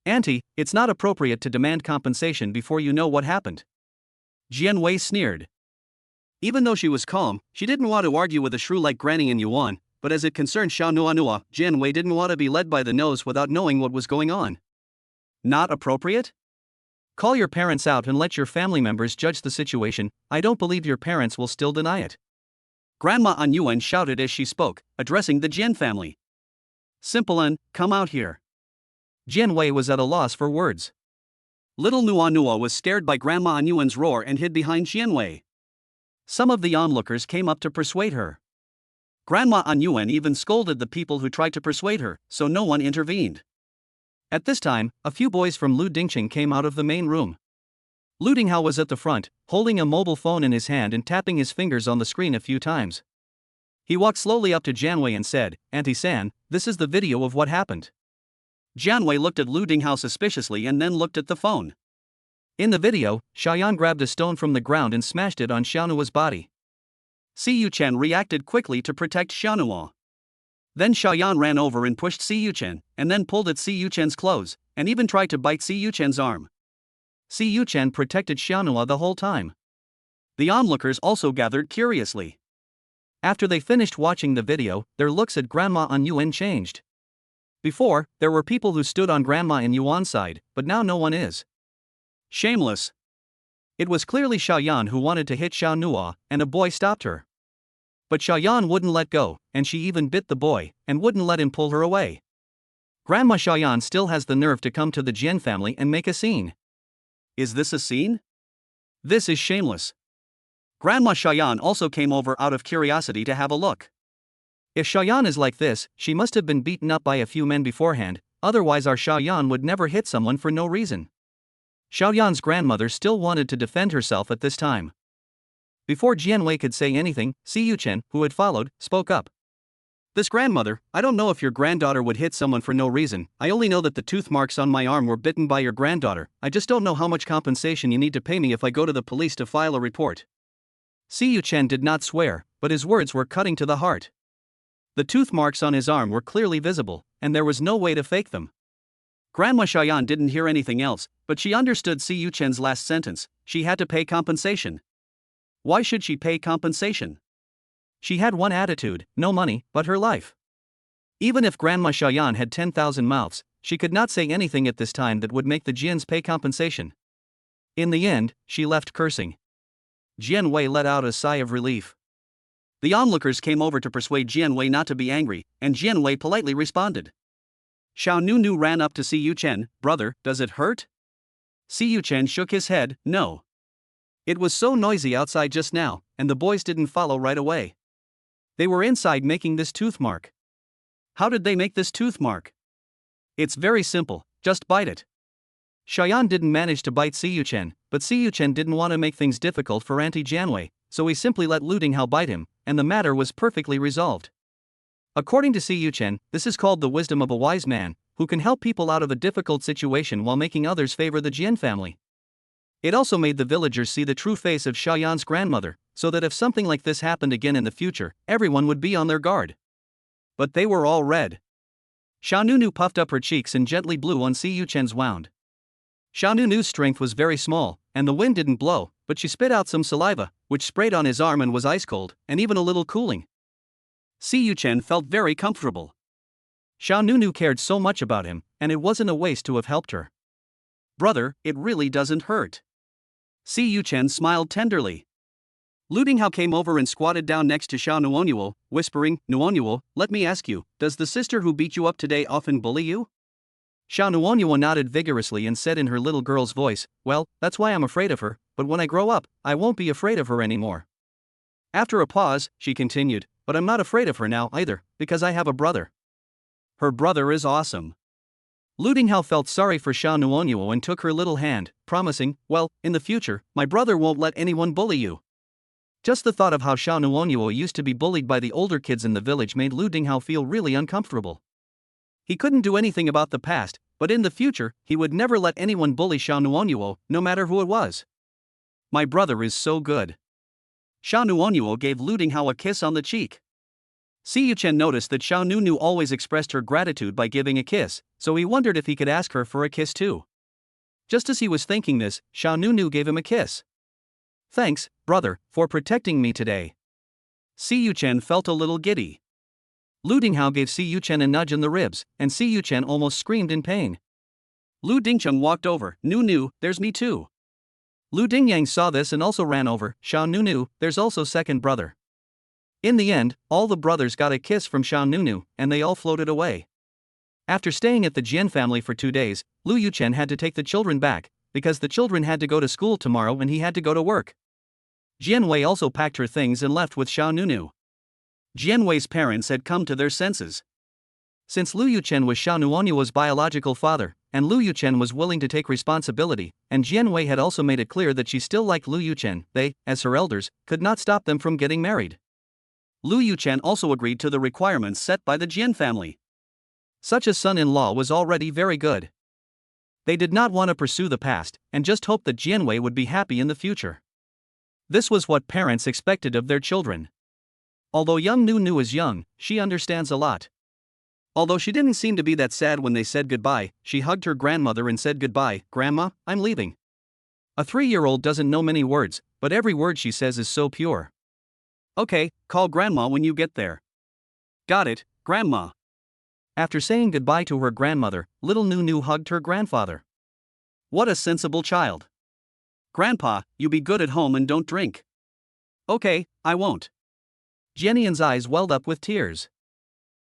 Auntie, it's not appropriate to demand compensation before you know what happened. Jianwei sneered. Even though she was calm, she didn't want to argue with a shrew like Granny An Yuan, but as it concerned Xiao Nua, Jianwei didn't want to be led by the nose without knowing what was going on. Not appropriate? Call your parents out and let your family members judge the situation. I don't believe your parents will still deny it. Grandma An Yuan shouted as she spoke, addressing the Jian family. Simple An, come out here. Jianwei was at a loss for words. Little Nua was scared by Grandma An Yuan's roar and hid behind Jianwei. Some of the onlookers came up to persuade her. Grandma An Yuan even scolded the people who tried to persuade her, so no one intervened. At this time, a few boys from Lu Dingqing came out of the main room. Lu Dinghao was at the front, holding a mobile phone in his hand and tapping his fingers on the screen a few times. He walked slowly up to Janwei and said, Auntie San, this is the video of what happened. Janwei looked at Lu Dinghao suspiciously and then looked at the phone. In the video, Xiaoyan grabbed a stone from the ground and smashed it on Xiaonua's body. Si Yuchen reacted quickly to protect Xiaonua. Then Xiaoyan ran over and pushed Si Yuchen, and then pulled at Si Yuchen's clothes, and even tried to bite Si Yuchen's arm. Si Yuchen protected Xiaonua the whole time. The onlookers also gathered curiously. After they finished watching the video, their looks at Grandma An Yuan changed. Before, there were people who stood on Grandma An Yuan's side, but now no one is. Shameless. It was clearly Xiaoyan who wanted to hit Xiaonua, and a boy stopped her. But Xiaoyan wouldn't let go, and she even bit the boy, and wouldn't let him pull her away. Grandma Xiaoyan still has the nerve to come to the Jian family and make a scene. Is this a scene? This is shameless. Grandma Xiaoyan also came over out of curiosity to have a look. If Xiaoyan is like this, she must have been beaten up by a few men beforehand, otherwise our Xiaoyan would never hit someone for no reason. Xiaoyan's grandmother still wanted to defend herself at this time. Before Jianwei could say anything, Si Yuchen, who had followed, spoke up. This grandmother, I don't know if your granddaughter would hit someone for no reason, I only know that the tooth marks on my arm were bitten by your granddaughter, I just don't know how much compensation you need to pay me if I go to the police to file a report. Si Yuchen did not swear, but his words were cutting to the heart. The tooth marks on his arm were clearly visible, and there was no way to fake them. Grandma Xiaoyan didn't hear anything else, but she understood Si Yuchen's last sentence, she had to pay compensation. Why should she pay compensation? She had one attitude, no money, but her life. Even if Grandma Xiaoyan had 10,000 mouths, she could not say anything at this time that would make the Jians pay compensation. In the end, she left cursing. Jianwei let out a sigh of relief. The onlookers came over to persuade Jianwei not to be angry, and Jianwei politely responded. Xiao Nu ran up to Si Yuchen, brother, does it hurt? Si Yuchen shook his head, no. It was so noisy outside just now, and the boys didn't follow right away. They were inside making this tooth mark. How did they make this tooth mark? It's very simple, just bite it. Xiaoyan didn't manage to bite Si Yuchen, but Si Yuchen didn't want to make things difficult for Auntie Jianwei, so he simply let Lu Dinghao bite him, and the matter was perfectly resolved. According to Si Yuchen, this is called the wisdom of a wise man, who can help people out of a difficult situation while making others favor the Jian family. It also made the villagers see the true face of Xiaoyan's grandmother, so that if something like this happened again in the future, everyone would be on their guard. But they were all red. Xiao Nunu puffed up her cheeks and gently blew on Si Yuchen's wound. Xiao Nunu's strength was very small, and the wind didn't blow, but she spit out some saliva, which sprayed on his arm and was ice cold, and even a little cooling. Si Yuchen felt very comfortable. Xiao Nunu cared so much about him, and it wasn't a waste to have helped her. "Brother, it really doesn't hurt." Si Yuchen smiled tenderly. Lu Dinghao came over and squatted down next to Xiao Nuonyuo, whispering, "Nuonyuo, let me ask you, does the sister who beat you up today often bully you?" Xiao Nuonyuo nodded vigorously and said in her little girl's voice, "Well, that's why I'm afraid of her, but when I grow up, I won't be afraid of her anymore." After a pause, she continued, "But I'm not afraid of her now either, because I have a brother. Her brother is awesome." Lu Dinghao felt sorry for Xiao Nuonyuo and took her little hand, promising, "Well, in the future, my brother won't let anyone bully you." Just the thought of how Xiao Nuonyuo used to be bullied by the older kids in the village made Lu Dinghao feel really uncomfortable. He couldn't do anything about the past, but in the future, he would never let anyone bully Xiao Nuonyuo, no matter who it was. "My brother is so good." Xiao Nuonyuo gave Lu Dinghao a kiss on the cheek. Si Yuchen noticed that Xiao Nunu always expressed her gratitude by giving a kiss, so he wondered if he could ask her for a kiss too. Just as he was thinking this, Xiao Nunu gave him a kiss. "Thanks, brother, for protecting me today." Si Yuchen felt a little giddy. Lu Dinghao gave Si Yuchen a nudge in the ribs, and Si Yuchen almost screamed in pain. Lu Dingcheng walked over, "Nunu, there's me too." Lu Dingyang saw this and also ran over, "Xiao Nunu, there's also second brother." In the end, all the brothers got a kiss from Xiao Nunu, and they all floated away. After staying at the Jian family for 2 days, Lu Yuchen had to take the children back, because the children had to go to school tomorrow and he had to go to work. Jianwei also packed her things and left with Xiao Nunu. Jianwei's parents had come to their senses. Since Lu Yuchen was Xiao Nuonyuo's biological father, and Lu Yuchen was willing to take responsibility, and Jianwei had also made it clear that she still liked Lu Yuchen, they, as her elders, could not stop them from getting married. Lu Yuchen also agreed to the requirements set by the Jian family. Such a son-in-law was already very good. They did not want to pursue the past, and just hoped that Jianwei would be happy in the future. This was what parents expected of their children. Although young Nunu is young, she understands a lot. Although she didn't seem to be that sad when they said goodbye, she hugged her grandmother and said, "Goodbye, Grandma, I'm leaving." A 3-year-old doesn't know many words, but every word she says is so pure. "Okay, call Grandma when you get there." "Got it, Grandma." After saying goodbye to her grandmother, little Nunu hugged her grandfather. "What a sensible child. Grandpa, you be good at home and don't drink." "Okay, I won't." Jianian's eyes welled up with tears.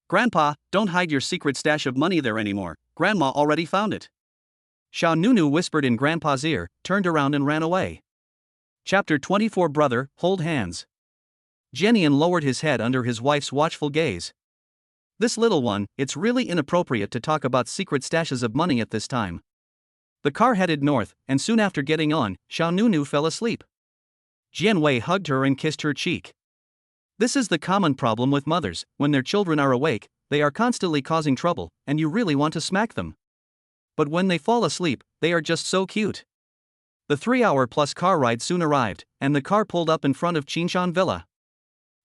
"Grandpa, don't hide your secret stash of money there anymore, Grandma already found it." Xiao Nunu whispered in Grandpa's ear, turned around and ran away. Chapter 24. Brother, hold hands. Jianian lowered his head under his wife's watchful gaze. "This little one, it's really inappropriate to talk about secret stashes of money at this time." The car headed north, and soon after getting on, Xiao Nunu fell asleep. Jianwei hugged her and kissed her cheek. This is the common problem with mothers: when their children are awake, they are constantly causing trouble, and you really want to smack them. But when they fall asleep, they are just so cute. The 3-hour-plus car ride soon arrived, and the car pulled up in front of Qinshan Villa.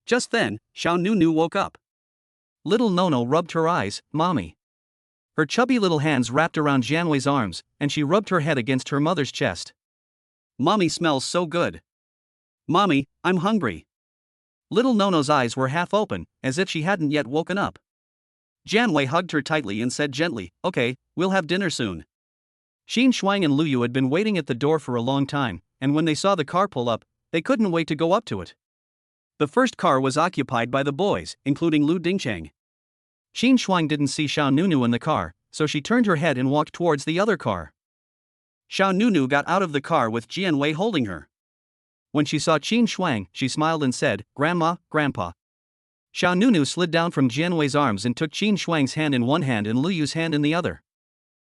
Just then, Xiao Nunu woke up. Little Nono rubbed her eyes, "Mommy." Her chubby little hands wrapped around Jianwei's arms, and she rubbed her head against her mother's chest. "Mommy smells so good." "Mommy, I'm hungry." Little Nono's eyes were half open, as if she hadn't yet woken up. Jianwei hugged her tightly and said gently, "Okay, we'll have dinner soon." Xin Shuang and Lu Yu had been waiting at the door for a long time, and when they saw the car pull up, they couldn't wait to go up to it. The first car was occupied by the boys, including Lu Dingcheng. Xin Shuang didn't see Xiao Nunu in the car, so she turned her head and walked towards the other car. Xiao Nunu got out of the car with Jianwei holding her. When she saw Qin Shuang, she smiled and said, "Grandma, Grandpa." Xiao Nunu slid down from Jianwei's arms and took Qin Shuang's hand in one hand and Lu Yu's hand in the other.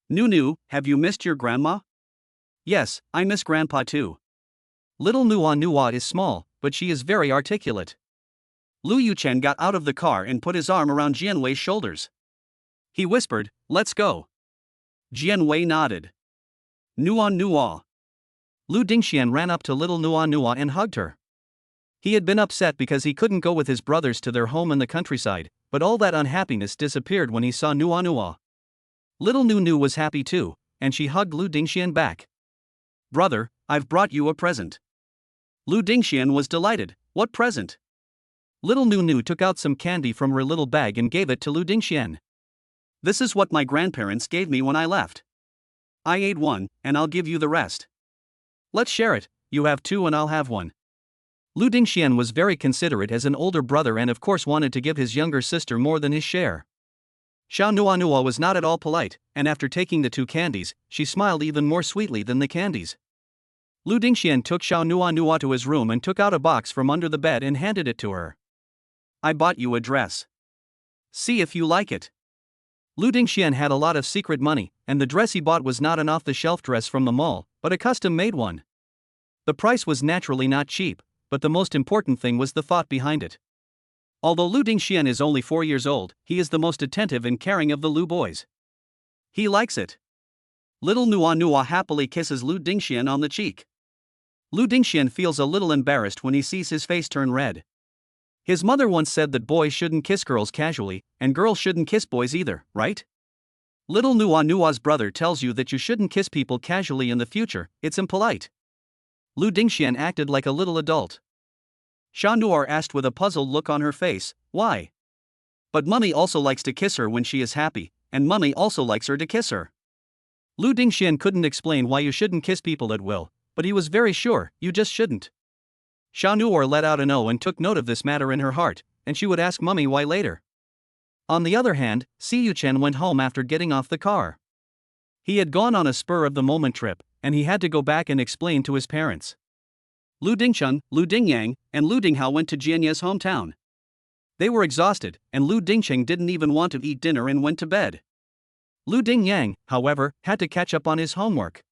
"Nunu, have you missed your grandma?" Yes, I miss Grandpa too. Little Nuwa Nuwa is small, but she is very articulate. Lu Yuchen got out of the car and put his arm around Jianwei's shoulders. He whispered, "Let's go." Jianwei nodded. Nuwa Nuwa. Lu Dingxian ran up to little Nuwa Nuwa and hugged her. He had been upset because he couldn't go with his brothers to their home in the countryside, but all that unhappiness disappeared when he saw Nuwa Nuwa. Little Nu Nu was happy too, and she hugged Lu Dingxian back. "Brother, I've brought you a present." Lu Dingxian was delighted. "What present?" Little Nu Nu took out some candy from her little bag and gave it to Lu Dingxian. "This is what my grandparents gave me when I left. I ate one, and I'll give you the rest. Let's share it, you have two and I'll have one." Lu Dingxian was very considerate as an older brother and of course wanted to give his younger sister more than his share. Xiao Nuwa Nuwa was not at all polite, and after taking the two candies, she smiled even more sweetly than the candies. Lu Dingxian took Xiao Nuwa Nuwa to his room and took out a box from under the bed and handed it to her. "I bought you a dress. See if you like it." Lu Dingxian had a lot of secret money, and the dress he bought was not an off-the-shelf dress from the mall, but a custom-made one. The price was naturally not cheap, but the most important thing was the thought behind it. Although Lu Dingxian is only 4 years old, he is the most attentive and caring of the Lu boys. He likes it. Little Nuwa Nuwa happily kisses Lu Dingxian on the cheek. Lu Dingxian feels a little embarrassed when he sees his face turn red. His mother once said that boys shouldn't kiss girls casually, and girls shouldn't kiss boys either, right? Little Nuwa Nuwa's brother tells you that you shouldn't kiss people casually in the future, it's impolite. Lu Dingxian acted like a little adult. Sha Nuar asked with a puzzled look on her face, "Why?" "But Mummy also likes to kiss her when she is happy, and Mummy also likes her to kiss her." Lu Dingxian couldn't explain why you shouldn't kiss people at will, but he was very sure, you just shouldn't. Sha Nuar let out an "oh" and took note of this matter in her heart, and she would ask Mummy why later. On the other hand, Si Yuchen went home after getting off the car. He had gone on a spur-of-the-moment trip, and he had to go back and explain to his parents. Lu Dingchun, Lu Dingyang, and Lu Dinghao went to Jianye's hometown. They were exhausted, and Lu Dingcheng didn't even want to eat dinner and went to bed. Lu Dingyang, however, had to catch up on his homework.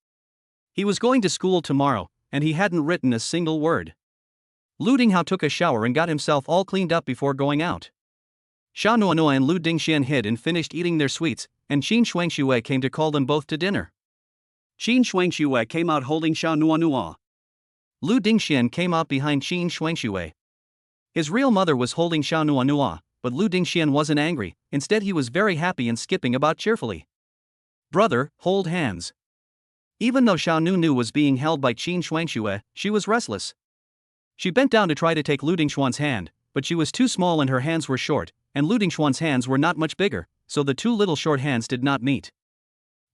He was going to school tomorrow, and he hadn't written a single word. Lu Dinghao took a shower and got himself all cleaned up before going out. Sha Nuanua and Lu Dingxian hid and finished eating their sweets, and Qin Shuangxue came to call them both to dinner. Qin Shuangxue came out holding Sha Nuanua. Lu Dingxian came out behind Qin Shuangxue. His real mother was holding Sha Nuanua, but Lu Dingxian wasn't angry, instead he was very happy and skipping about cheerfully. "Brother, hold hands." Even though Sha Nu was being held by Qin Shuangxue, she was restless. She bent down to try to take Lu Dingxuan's hand, but she was too small and her hands were short, and Lu Dingxuan's hands were not much bigger, so the two little short hands did not meet.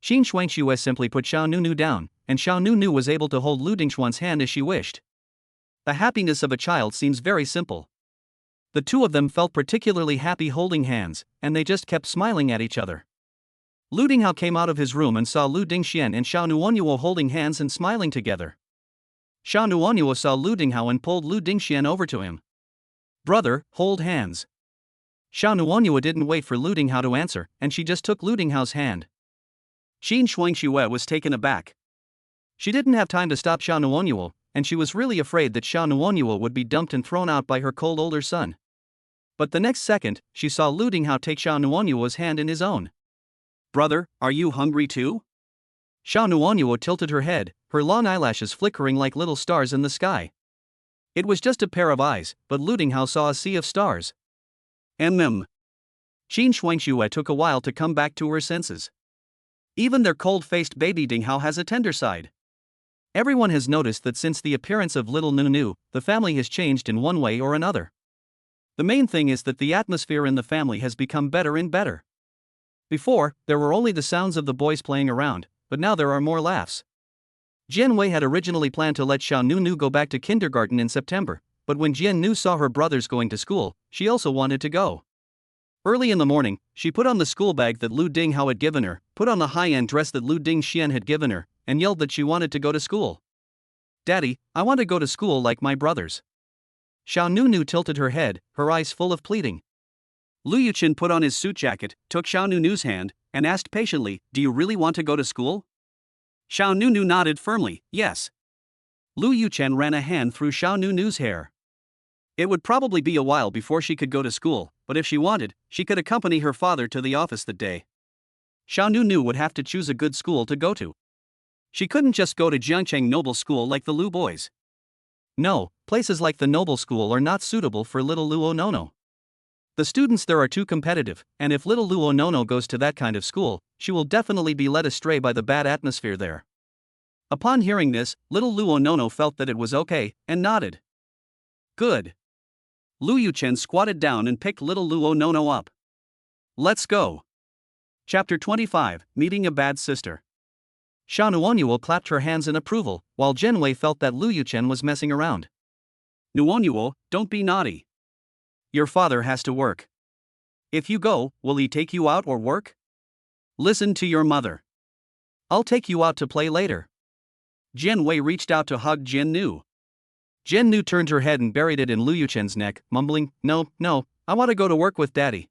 Qin Shuangxue simply put Xiao Nu down, and Xiao Nu was able to hold Lu Dingxuan's hand as she wished. The happiness of a child seems very simple. The two of them felt particularly happy holding hands, and they just kept smiling at each other. Lu Dinghao came out of his room and saw Lu Dingxian and Xiao Nuonyuo holding hands and smiling together. Xiao Nuonyuo saw Lu Dinghao and pulled Lu Dingxian over to him. "Brother, hold hands." Xiao Nuonyuo didn't wait for Lu Dinghao to answer, and she just took Lu Dinghao's hand. Qin Shuangxue was taken aback. She didn't have time to stop Xiao Nuonyuo, and she was really afraid that Xiao Nuonyuo would be dumped and thrown out by her cold older son. But the next second, she saw Lu Dinghao take Xiao Nuonyuo's hand in his own. "Brother, are you hungry too?" Xiao Nuonyuo tilted her head, her long eyelashes flickering like little stars in the sky. It was just a pair of eyes, but Lu Dinghao saw a sea of stars. Qin Shuangxue took a while to come back to her senses. Even their cold-faced baby Dinghao has a tender side. Everyone has noticed that since the appearance of little Nu, the family has changed in one way or another. The main thing is that the atmosphere in the family has become better and better. Before, there were only the sounds of the boys playing around, but now there are more laughs. Jianwei had originally planned to let Xiao Nu go back to kindergarten in September, but when Jian Nu saw her brothers going to school, she also wanted to go. Early in the morning, she put on the school bag that Lu Dinghao had given her, put on the high-end dress that Lu Dingxian had given her, and yelled that she wanted to go to school. "Daddy, I want to go to school like my brothers." Xiao Nu tilted her head, her eyes full of pleading. Lu Yuchen put on his suit jacket, took Xiao Nu's hand, and asked patiently, "Do you really want to go to school?" Xiao Nunu nodded firmly, yes. Lu Yuchen ran a hand through Xiao Nunu's hair. It would probably be a while before she could go to school, but if she wanted, she could accompany her father to the office that day. Xiao Nunu would have to choose a good school to go to. She couldn't just go to Jiangcheng Noble School like the Lu boys. No, places like the Noble School are not suitable for little Lu Onono. The students there are too competitive, and if little Lu Onono goes to that kind of school, she will definitely be led astray by the bad atmosphere there. Upon hearing this, little Lu Onono felt that it was okay, and nodded. Good. Lu Yuchen squatted down and picked little Lu Onono up. Let's go. Chapter 25, Meeting a Bad Sister. Xiao Nuonyuo clapped her hands in approval, while Jianwei felt that Lu Yuchen was messing around. Nuonyuo, don't be naughty. Your father has to work. If you go, will he take you out or work? Listen to your mother. I'll take you out to play later. Jianwei reached out to hug Jiannu. Jiannu turned her head and buried it in Lu Yuchen's neck, mumbling, No, I want to go to work with daddy.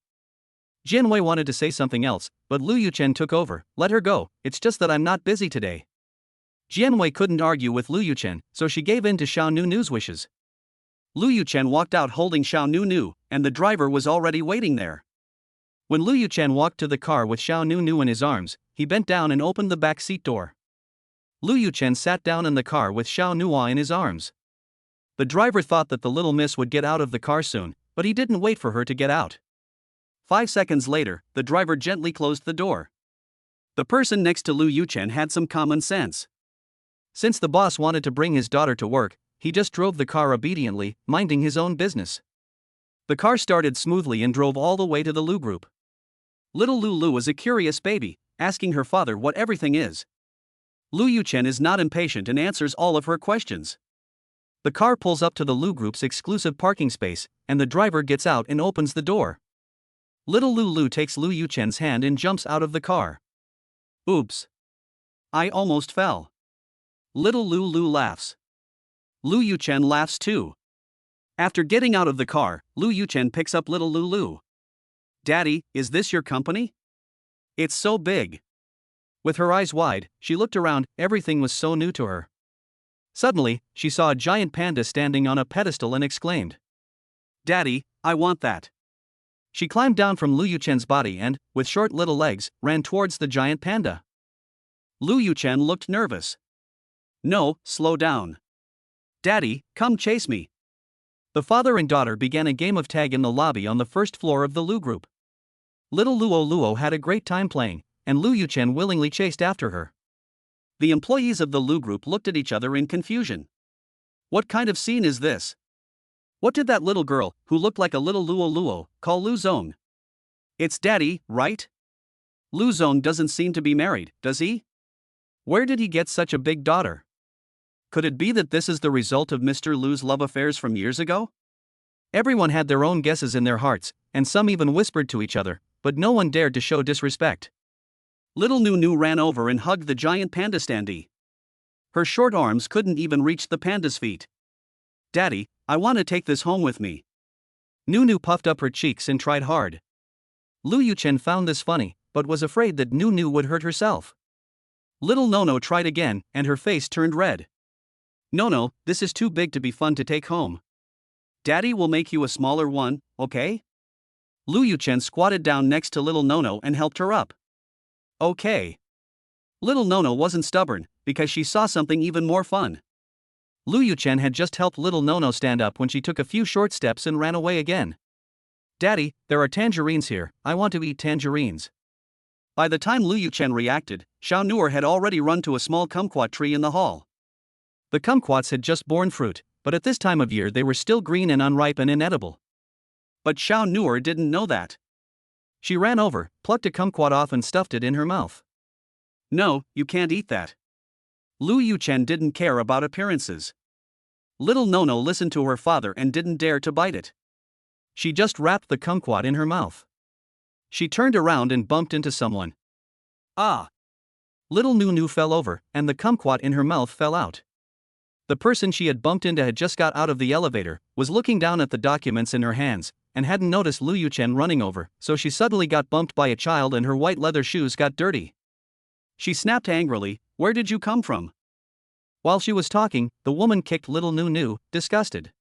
Jianwei wanted to say something else, but Lu Yuchen took over. Let her go, it's just that I'm not busy today. Jianwei couldn't argue with Lu Yuchen, so she gave in to Xiao Nunu's wishes. Lu Yuchen walked out holding Xiao Nunu, and the driver was already waiting there. When Lu Yuchen walked to the car with Xiao Nunu in his arms, he bent down and opened the back seat door. Lu Yuchen sat down in the car with Xiao Nua in his arms. The driver thought that the little miss would get out of the car soon, but he didn't wait for her to get out. 5 seconds later, the driver gently closed the door. The person next to Lu Yuchen had some common sense. Since the boss wanted to bring his daughter to work, he just drove the car obediently, minding his own business. The car started smoothly and drove all the way to the Lu group. Little Lulu was a curious baby, asking her father what everything is. Lu Yuchen is not impatient and answers all of her questions. The car pulls up to the Lu group's exclusive parking space, and the driver gets out and opens the door. Little Lulu takes Lu Yuchen's hand and jumps out of the car. Oops. I almost fell. Little Lulu laughs. Lu Yuchen laughs too. After getting out of the car, Lu Yuchen picks up little Lulu. Daddy, is this your company? It's so big. With her eyes wide, she looked around, everything was so new to her. Suddenly, she saw a giant panda standing on a pedestal and exclaimed, Daddy, I want that. She climbed down from Lu Yuchen's body and, with short little legs, ran towards the giant panda. Lu Yuchen looked nervous. No, slow down. Daddy, come chase me. The father and daughter began a game of tag in the lobby on the first floor of the Lu group. Little Luo had a great time playing, and Lu Yuchen willingly chased after her. The employees of the Lu group looked at each other in confusion. What kind of scene is this? What did that little girl, who looked like a little Luo, call Lu Zong? It's Daddy, right? Lu Zong doesn't seem to be married, does he? Where did he get such a big daughter? Could it be that this is the result of Mr. Lu's love affairs from years ago? Everyone had their own guesses in their hearts, and some even whispered to each other, but no one dared to show disrespect. Little Nunu ran over and hugged the giant panda standee. Her short arms couldn't even reach the panda's feet. Daddy, I want to take this home with me. Nunu puffed up her cheeks and tried hard. Lu Yuchen found this funny, but was afraid that Nunu would hurt herself. Little Nono tried again, and her face turned red. No, this is too big to be fun to take home. Daddy will make you a smaller one, okay? Lu Yuchen squatted down next to little Nono and helped her up. Okay. Little Nono wasn't stubborn, because she saw something even more fun. Lu Yuchen had just helped little Nono stand up when she took a few short steps and ran away again. Daddy, there are tangerines here, I want to eat tangerines. By the time Lu Yuchen reacted, Xiao Nuer had already run to a small kumquat tree in the hall. The kumquats had just borne fruit, but at this time of year they were still green and unripe and inedible. But Xiao Nuer didn't know that. She ran over, plucked a kumquat off and stuffed it in her mouth. No, you can't eat that. Lu Yuchen didn't care about appearances. Little Nono listened to her father and didn't dare to bite it. She just wrapped the kumquat in her mouth. She turned around and bumped into someone. Ah! Little Nunu fell over, and the kumquat in her mouth fell out. The person she had bumped into had just got out of the elevator, was looking down at the documents in her hands, and hadn't noticed Lu Yuchen running over, so she suddenly got bumped by a child and her white leather shoes got dirty. She snapped angrily, Where did you come from? While she was talking, the woman kicked little Nu, disgusted.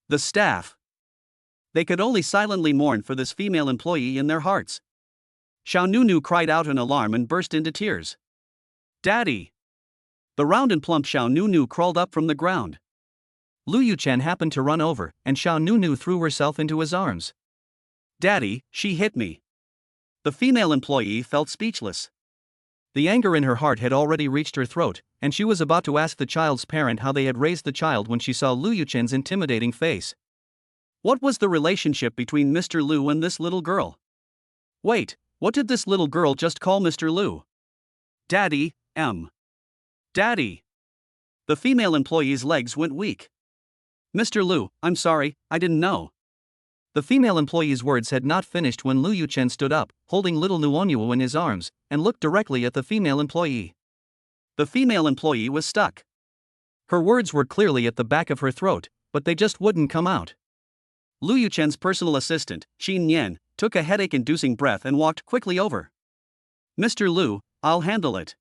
The staff. They could only silently mourn for this female employee in their hearts. Xiao Nu cried out in alarm and burst into tears. Daddy! The round and plump Xiao Nu crawled up from the ground. Lu Yuchen happened to run over, and Xiao Nu threw herself into his arms. Daddy, she hit me. The female employee felt speechless. The anger in her heart had already reached her throat, and she was about to ask the child's parent how they had raised the child when she saw Lu Yuchen's intimidating face. What was the relationship between Mr. Lu and this little girl? Wait, what did this little girl just call Mr. Lu? Daddy, Daddy! The female employee's legs went weak. Mr. Lu, I'm sorry, I didn't know. The female employee's words had not finished when Lu Yuchen stood up, holding little Nuonyuo in his arms, and looked directly at the female employee. The female employee was stuck. Her words were clearly at the back of her throat, but they just wouldn't come out. Lu Yuchen's personal assistant, Qin Yan, took a headache-inducing breath and walked quickly over. Mr. Lu, I'll handle it.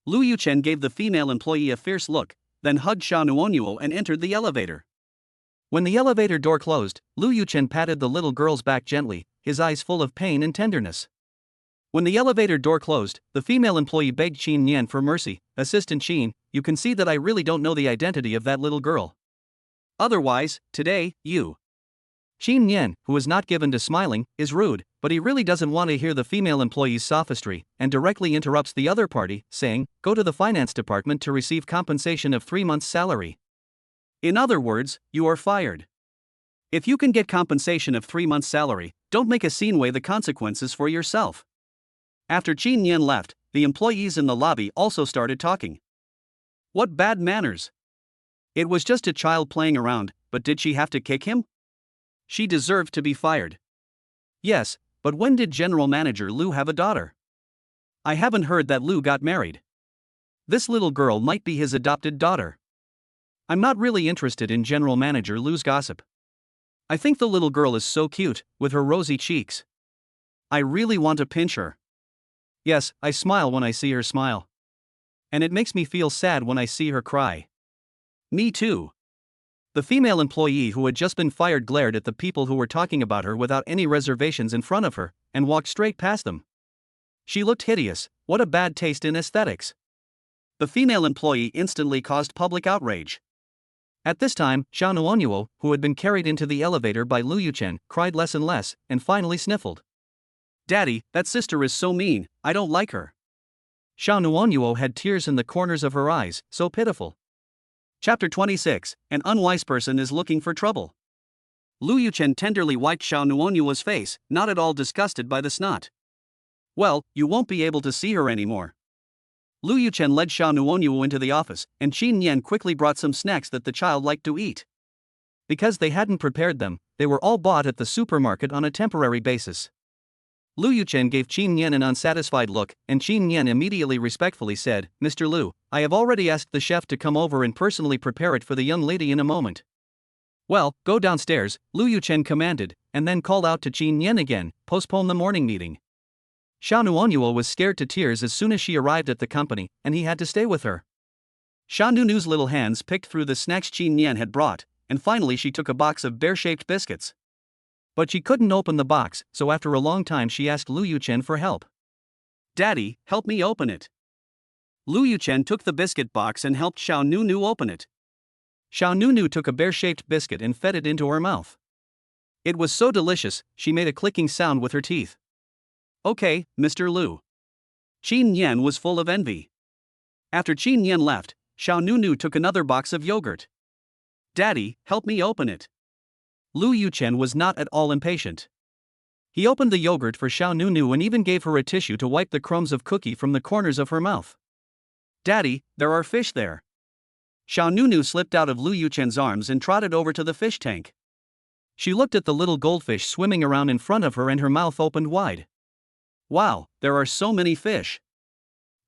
Lu Yuchen gave the female employee a fierce look, then hugged Xiao Nuonyuo and entered the elevator. When the elevator door closed, Lu Yuchen patted the little girl's back gently, his eyes full of pain and tenderness. When the elevator door closed, the female employee begged Qin Yan for mercy. Assistant Qin, you can see that I really don't know the identity of that little girl. Otherwise, today, you. Qin Yan, who is not given to smiling, is rude, but he really doesn't want to hear the female employee's sophistry, and directly interrupts the other party, saying, go to the finance department to receive compensation of 3 months' salary. In other words, you are fired. If you can get compensation of 3 months' salary, don't make a scene, weigh the consequences for yourself. After Qin Yan left, the employees in the lobby also started talking. What bad manners! It was just a child playing around, but did she have to kick him? She deserved to be fired. Yes, but when did General Manager Lu have a daughter? I haven't heard that Lu got married. This little girl might be his adopted daughter. I'm not really interested in General Manager Lu's gossip. I think the little girl is so cute, with her rosy cheeks. I really want to pinch her. Yes, I smile when I see her smile. And it makes me feel sad when I see her cry. Me too. The female employee who had just been fired glared at the people who were talking about her without any reservations in front of her, and walked straight past them. She looked hideous. What a bad taste in aesthetics. The female employee instantly caused public outrage. At this time, Xiao Nuonyuo, who had been carried into the elevator by Lu Yuchen, cried less and less, and finally sniffled. Daddy, that sister is so mean, I don't like her. Xiao Nuonyuo had tears in the corners of her eyes, so pitiful. Chapter 26, An unwise person is looking for trouble. Lu Yuchen tenderly wiped Xiao Nuonyuo's face, not at all disgusted by the snot. Well, you won't be able to see her anymore. Lu Yuchen led Xiao Nuonyuo into the office, and Qin Yan quickly brought some snacks that the child liked to eat. Because they hadn't prepared them, they were all bought at the supermarket on a temporary basis. Lu Yuchen gave Qin Yan an unsatisfied look, and Qin Yan immediately respectfully said, Mr. Lu, I have already asked the chef to come over and personally prepare it for the young lady in a moment. Well, go downstairs, Lu Yuchen commanded, and then called out to Qin Yan again, postpone the morning meeting. Xiao Nuonyuo was scared to tears as soon as she arrived at the company, and he had to stay with her. Xiao Nunu's little hands picked through the snacks Qin Yan had brought, and finally she took a box of bear-shaped biscuits. But she couldn't open the box, so after a long time she asked Lu Yuchen for help. Daddy, help me open it. Lu Yuchen took the biscuit box and helped Xiao Nunu open it. Xiao Nunu took a bear-shaped biscuit and fed it into her mouth. It was so delicious, she made a clicking sound with her teeth. Okay, Mr. Lu. Qin Yan was full of envy. After Qin Yan left, Xiao Nunu took another box of yogurt. Daddy, help me open it. Lu Yuchen was not at all impatient. He opened the yogurt for Xiao Nunu and even gave her a tissue to wipe the crumbs of cookie from the corners of her mouth. Daddy, there are fish there. Xiao Nunu slipped out of Lu Yuchen's arms and trotted over to the fish tank. She looked at the little goldfish swimming around in front of her and her mouth opened wide. Wow, there are so many fish.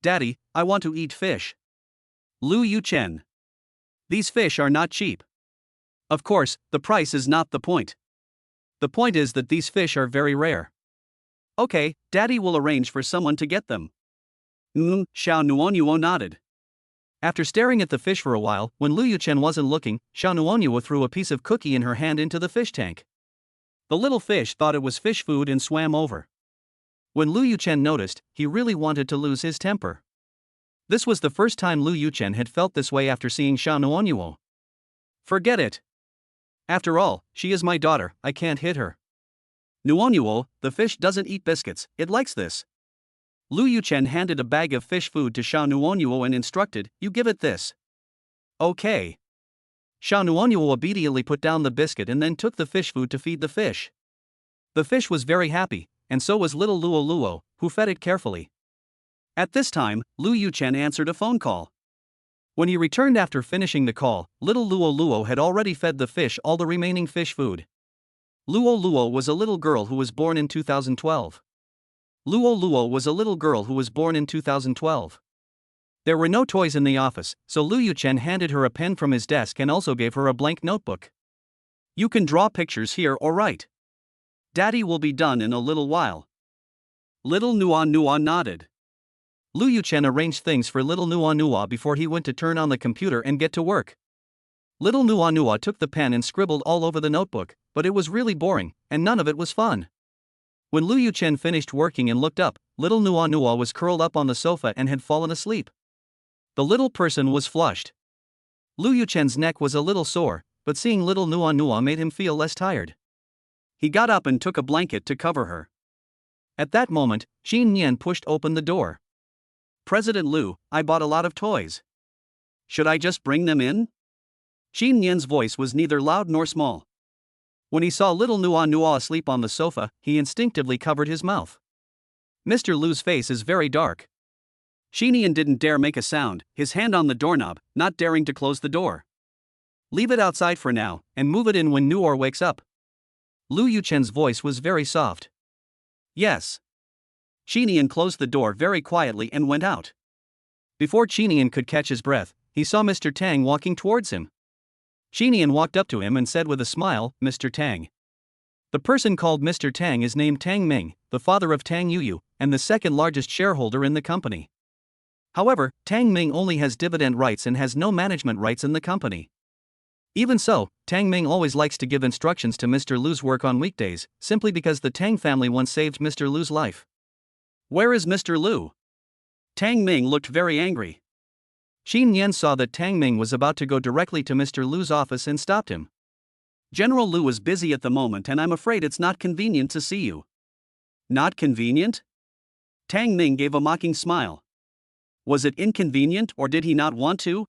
Daddy, I want to eat fish. Lu Yuchen. These fish are not cheap. Of course, the price is not the point. The point is that these fish are very rare. Okay, Daddy will arrange for someone to get them. Xiao Nuonyuo nodded. After staring at the fish for a while, when Lu Yuchen wasn't looking, Xiao Nuonyuo threw a piece of cookie in her hand into the fish tank. The little fish thought it was fish food and swam over. When Lu Yuchen noticed, he really wanted to lose his temper. This was the first time Lu Yuchen had felt this way after seeing Xiao Nuonyuo. Forget it. After all, she is my daughter, I can't hit her. Nuonyuo, the fish doesn't eat biscuits, it likes this. Lu Yuchen handed a bag of fish food to Xiao Nuonyuo and instructed, you give it this. Okay. Xiao Nuonyuo obediently put down the biscuit and then took the fish food to feed the fish. The fish was very happy, and so was little Luo, who fed it carefully. At this time, Lu Yuchen answered a phone call. When he returned after finishing the call, little Luo had already fed the fish all the remaining fish food. Luo was a little girl who was born in 2012. Luo was a little girl who was born in 2012. There were no toys in the office, so Lu Yuchen handed her a pen from his desk and also gave her a blank notebook. You can draw pictures here or write. Daddy will be done in a little while. Little Nuo nodded. Lu Yuchen arranged things for little Nuo before he went to turn on the computer and get to work. Little Nuo took the pen and scribbled all over the notebook, but it was really boring, and none of it was fun. When Lu Yuchen finished working and looked up, little Nuo was curled up on the sofa and had fallen asleep. The little person was flushed. Lu Yuchen's neck was a little sore, but seeing little Nuo made him feel less tired. He got up and took a blanket to cover her. At that moment, Xin Nian pushed open the door. President Lu, I bought a lot of toys. Should I just bring them in? Xin Nian's voice was neither loud nor small. When he saw little Nuo asleep on the sofa, he instinctively covered his mouth. Mr. Lu's face is very dark. Xin Nian didn't dare make a sound, his hand on the doorknob, not daring to close the door. Leave it outside for now, and move it in when Nuor wakes up. Lu Yuchen's voice was very soft. Yes. Xin Nian closed the door very quietly and went out. Before Xin Nian could catch his breath, he saw Mr. Tang walking towards him. Xin Nian walked up to him and said with a smile, Mr. Tang. The person called Mr. Tang is named Tang Ming, the father of Tang Yuyu, and the second largest shareholder in the company. However, Tang Ming only has dividend rights and has no management rights in the company. Even so, Tang Ming always likes to give instructions to Mr. Lu's work on weekdays, simply because the Tang family once saved Mr. Lu's life. Where is Mr. Lu? Tang Ming looked very angry. Xin Nian saw that Tang Ming was about to go directly to Mr. Lu's office and stopped him. General Lu is busy at the moment and I'm afraid it's not convenient to see you. Not convenient? Tang Ming gave a mocking smile. Was it inconvenient or did he not want to?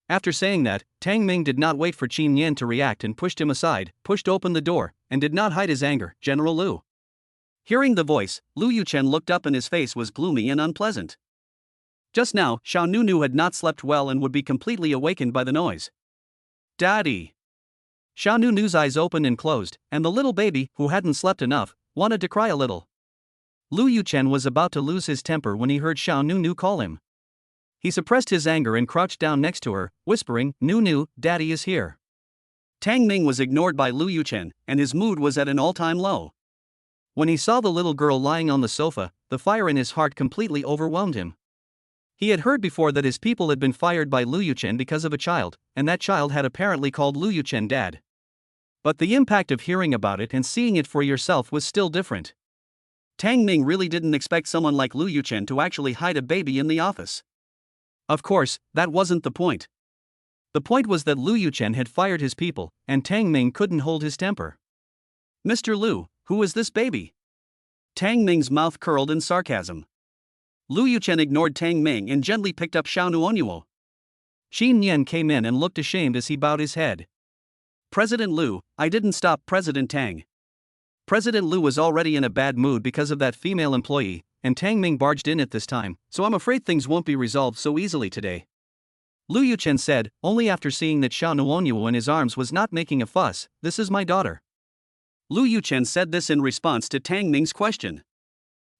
After saying that, Tang Ming did not wait for Xin Nian to react and pushed him aside, pushed open the door, and did not hide his anger. General Lu. Hearing the voice, Lu Yuchen looked up and his face was gloomy and unpleasant. Just now, Xiao Nunu had not slept well and would be completely awakened by the noise. Daddy! Xiao Nunu's eyes opened and closed, and the little baby, who hadn't slept enough, wanted to cry a little. Lu Yuchen was about to lose his temper when he heard Xiao Nunu call him. He suppressed his anger and crouched down next to her, whispering, Nunu, Daddy is here. Tang Ming was ignored by Lu Yuchen, and his mood was at an all-time low. When he saw the little girl lying on the sofa, the fire in his heart completely overwhelmed him. He had heard before that his people had been fired by Lu Yuchen because of a child, and that child had apparently called Lu Yuchen dad. But the impact of hearing about it and seeing it for yourself was still different. Tang Ming really didn't expect someone like Lu Yuchen to actually hide a baby in the office. Of course, that wasn't the point. The point was that Lu Yuchen had fired his people, and Tang Ming couldn't hold his temper. Mr. Lu, who is this baby? Tang Ming's mouth curled in sarcasm. Lu Yuchen ignored Tang Ming and gently picked up Xiao Nuonyuo. Xin Nian came in and looked ashamed as he bowed his head. President Lu, I didn't stop President Tang. President Lu was already in a bad mood because of that female employee, and Tang Ming barged in at this time, so I'm afraid things won't be resolved so easily today. Lu Yuchen said, only after seeing that Xiao Nuonyuo in his arms was not making a fuss, this is my daughter. Lu Yuchen said this in response to Tang Ming's question.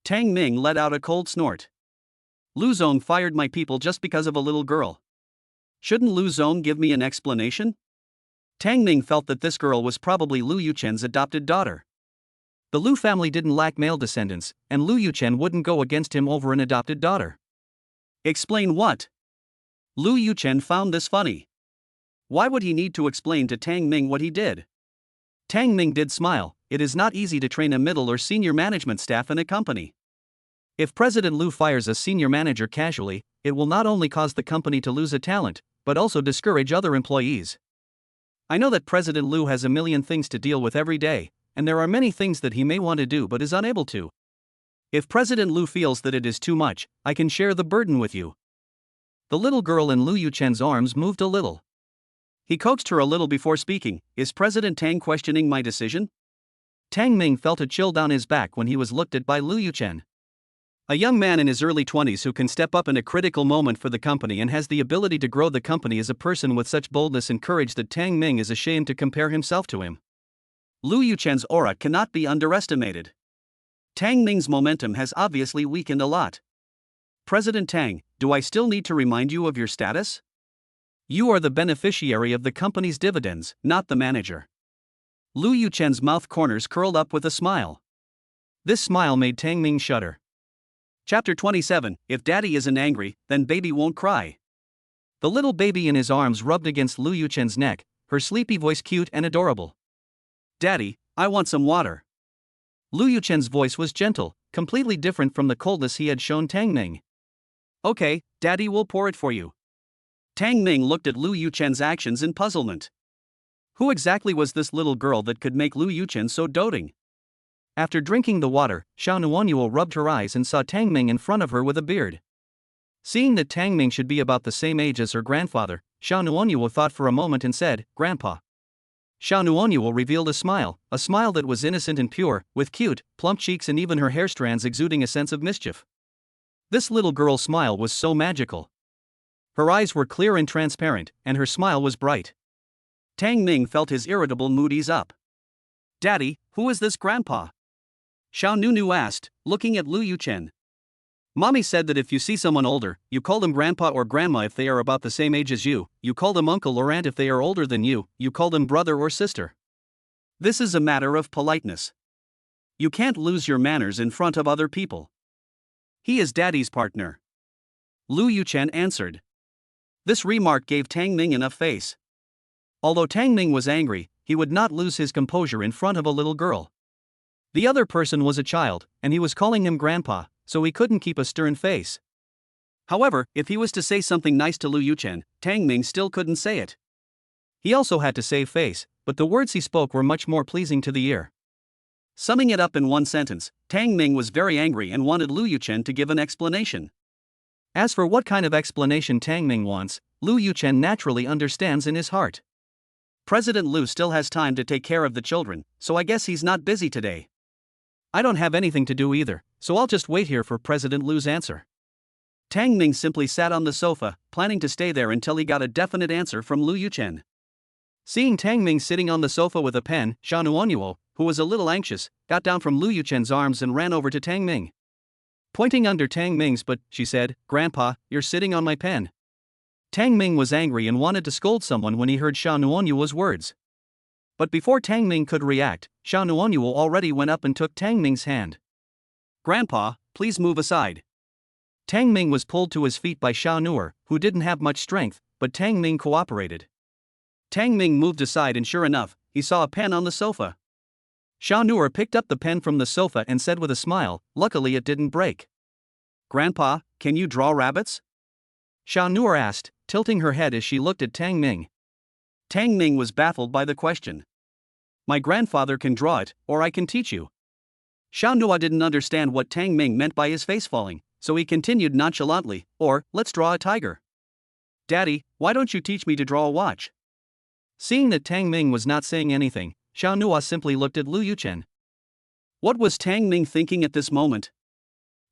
Tang Ming let out a cold snort. Lu Zong fired my people just because of a little girl. Shouldn't Lu Zong give me an explanation? Tang Ming felt that this girl was probably Lu Yuchen's adopted daughter. The Lu family didn't lack male descendants, and Lu Yuchen wouldn't go against him over an adopted daughter. Explain what? Lu Yuchen found this funny. Why would he need to explain to Tang Ming what he did? Tang Ming did smile. It is not easy to train a middle or senior management staff in a company. If President Lu fires a senior manager casually, it will not only cause the company to lose a talent, but also discourage other employees. I know that President Lu has a million things to deal with every day, and there are many things that he may want to do but is unable to. If President Lu feels that it is too much, I can share the burden with you. The little girl in Lu Yuchen's arms moved a little. He coaxed her a little before speaking. Is President Tang questioning my decision? Tang Ming felt a chill down his back when he was looked at by Lu Yuchen. A young man in his early 20s who can step up in a critical moment for the company and has the ability to grow the company is a person with such boldness and courage that Tang Ming is ashamed to compare himself to him. Lu Yuchen's aura cannot be underestimated. Tang Ming's momentum has obviously weakened a lot. President Tang, do I still need to remind you of your status? You are the beneficiary of the company's dividends, not the manager. Lu Yuchen's mouth corners curled up with a smile. This smile made Tang Ming shudder. Chapter 27. If daddy isn't angry, then baby won't cry. The little baby in his arms rubbed against Lu Yuchen's neck, her sleepy voice cute and adorable. Daddy, I want some water. Lu Yuchen's voice was gentle, completely different from the coldness he had shown Tang Ming. Okay, daddy will pour it for you. Tang Ming looked at Lu Yuchen's actions in puzzlement. Who exactly was this little girl that could make Lu Yuchen so doting? After drinking the water, Xiao Nuonyuo rubbed her eyes and saw Tang Ming in front of her with a beard. Seeing that Tang Ming should be about the same age as her grandfather, Xiao Nuonyuo thought for a moment and said, Grandpa. Xiao Nuonyuo revealed a smile that was innocent and pure, with cute, plump cheeks and even her hair strands exuding a sense of mischief. This little girl's smile was so magical. Her eyes were clear and transparent, and her smile was bright. Tang Ming felt his irritable mood ease up. Daddy, who is this grandpa? Xiao Nunu asked, looking at Lu Yuchen. Mommy said that if you see someone older, you call them grandpa or grandma if they are about the same age as you call them uncle or aunt if they are older than you call them brother or sister. This is a matter of politeness. You can't lose your manners in front of other people. He is daddy's partner. Lu Yuchen answered. This remark gave Tang Ming enough face. Although Tang Ming was angry, he would not lose his composure in front of a little girl. The other person was a child, and he was calling him grandpa, so he couldn't keep a stern face. However, if he was to say something nice to Lu Yuchen, Tang Ming still couldn't say it. He also had to save face, but the words he spoke were much more pleasing to the ear. Summing it up in one sentence, Tang Ming was very angry and wanted Lu Yuchen to give an explanation. As for what kind of explanation Tang Ming wants, Lu Yuchen naturally understands in his heart. President Lu still has time to take care of the children, so I guess he's not busy today. I don't have anything to do either, so I'll just wait here for President Lu's answer. Tang Ming simply sat on the sofa, planning to stay there until he got a definite answer from Lu Yuchen. Seeing Tang Ming sitting on the sofa with a pen, Xiao Nuonyuo, who was a little anxious, got down from Lu Yuchen's arms and ran over to Tang Ming. Pointing under Tang Ming's butt, she said, Grandpa, you're sitting on my pen. Tang Ming was angry and wanted to scold someone when he heard Xiao Nuonyuo's words. But before Tang Ming could react, Xiao Nuonyuo already went up and took Tang Ming's hand. Grandpa, please move aside. Tang Ming was pulled to his feet by Xiao Nuer, who didn't have much strength, but Tang Ming cooperated. Tang Ming moved aside and sure enough, he saw a pen on the sofa. Xiao Nuer picked up the pen from the sofa and said with a smile, luckily it didn't break. Grandpa, can you draw rabbits? Xiao Nuer asked, tilting her head as she looked at Tang Ming. Tang Ming was baffled by the question. My grandfather can draw it, or I can teach you. Xiao Nuer didn't understand what Tang Ming meant by his face falling, so he continued nonchalantly, or, let's draw a tiger. Daddy, why don't you teach me to draw a watch? Seeing that Tang Ming was not saying anything, Xiao Nuo simply looked at Lu Yuchen. What was Tang Ming thinking at this moment?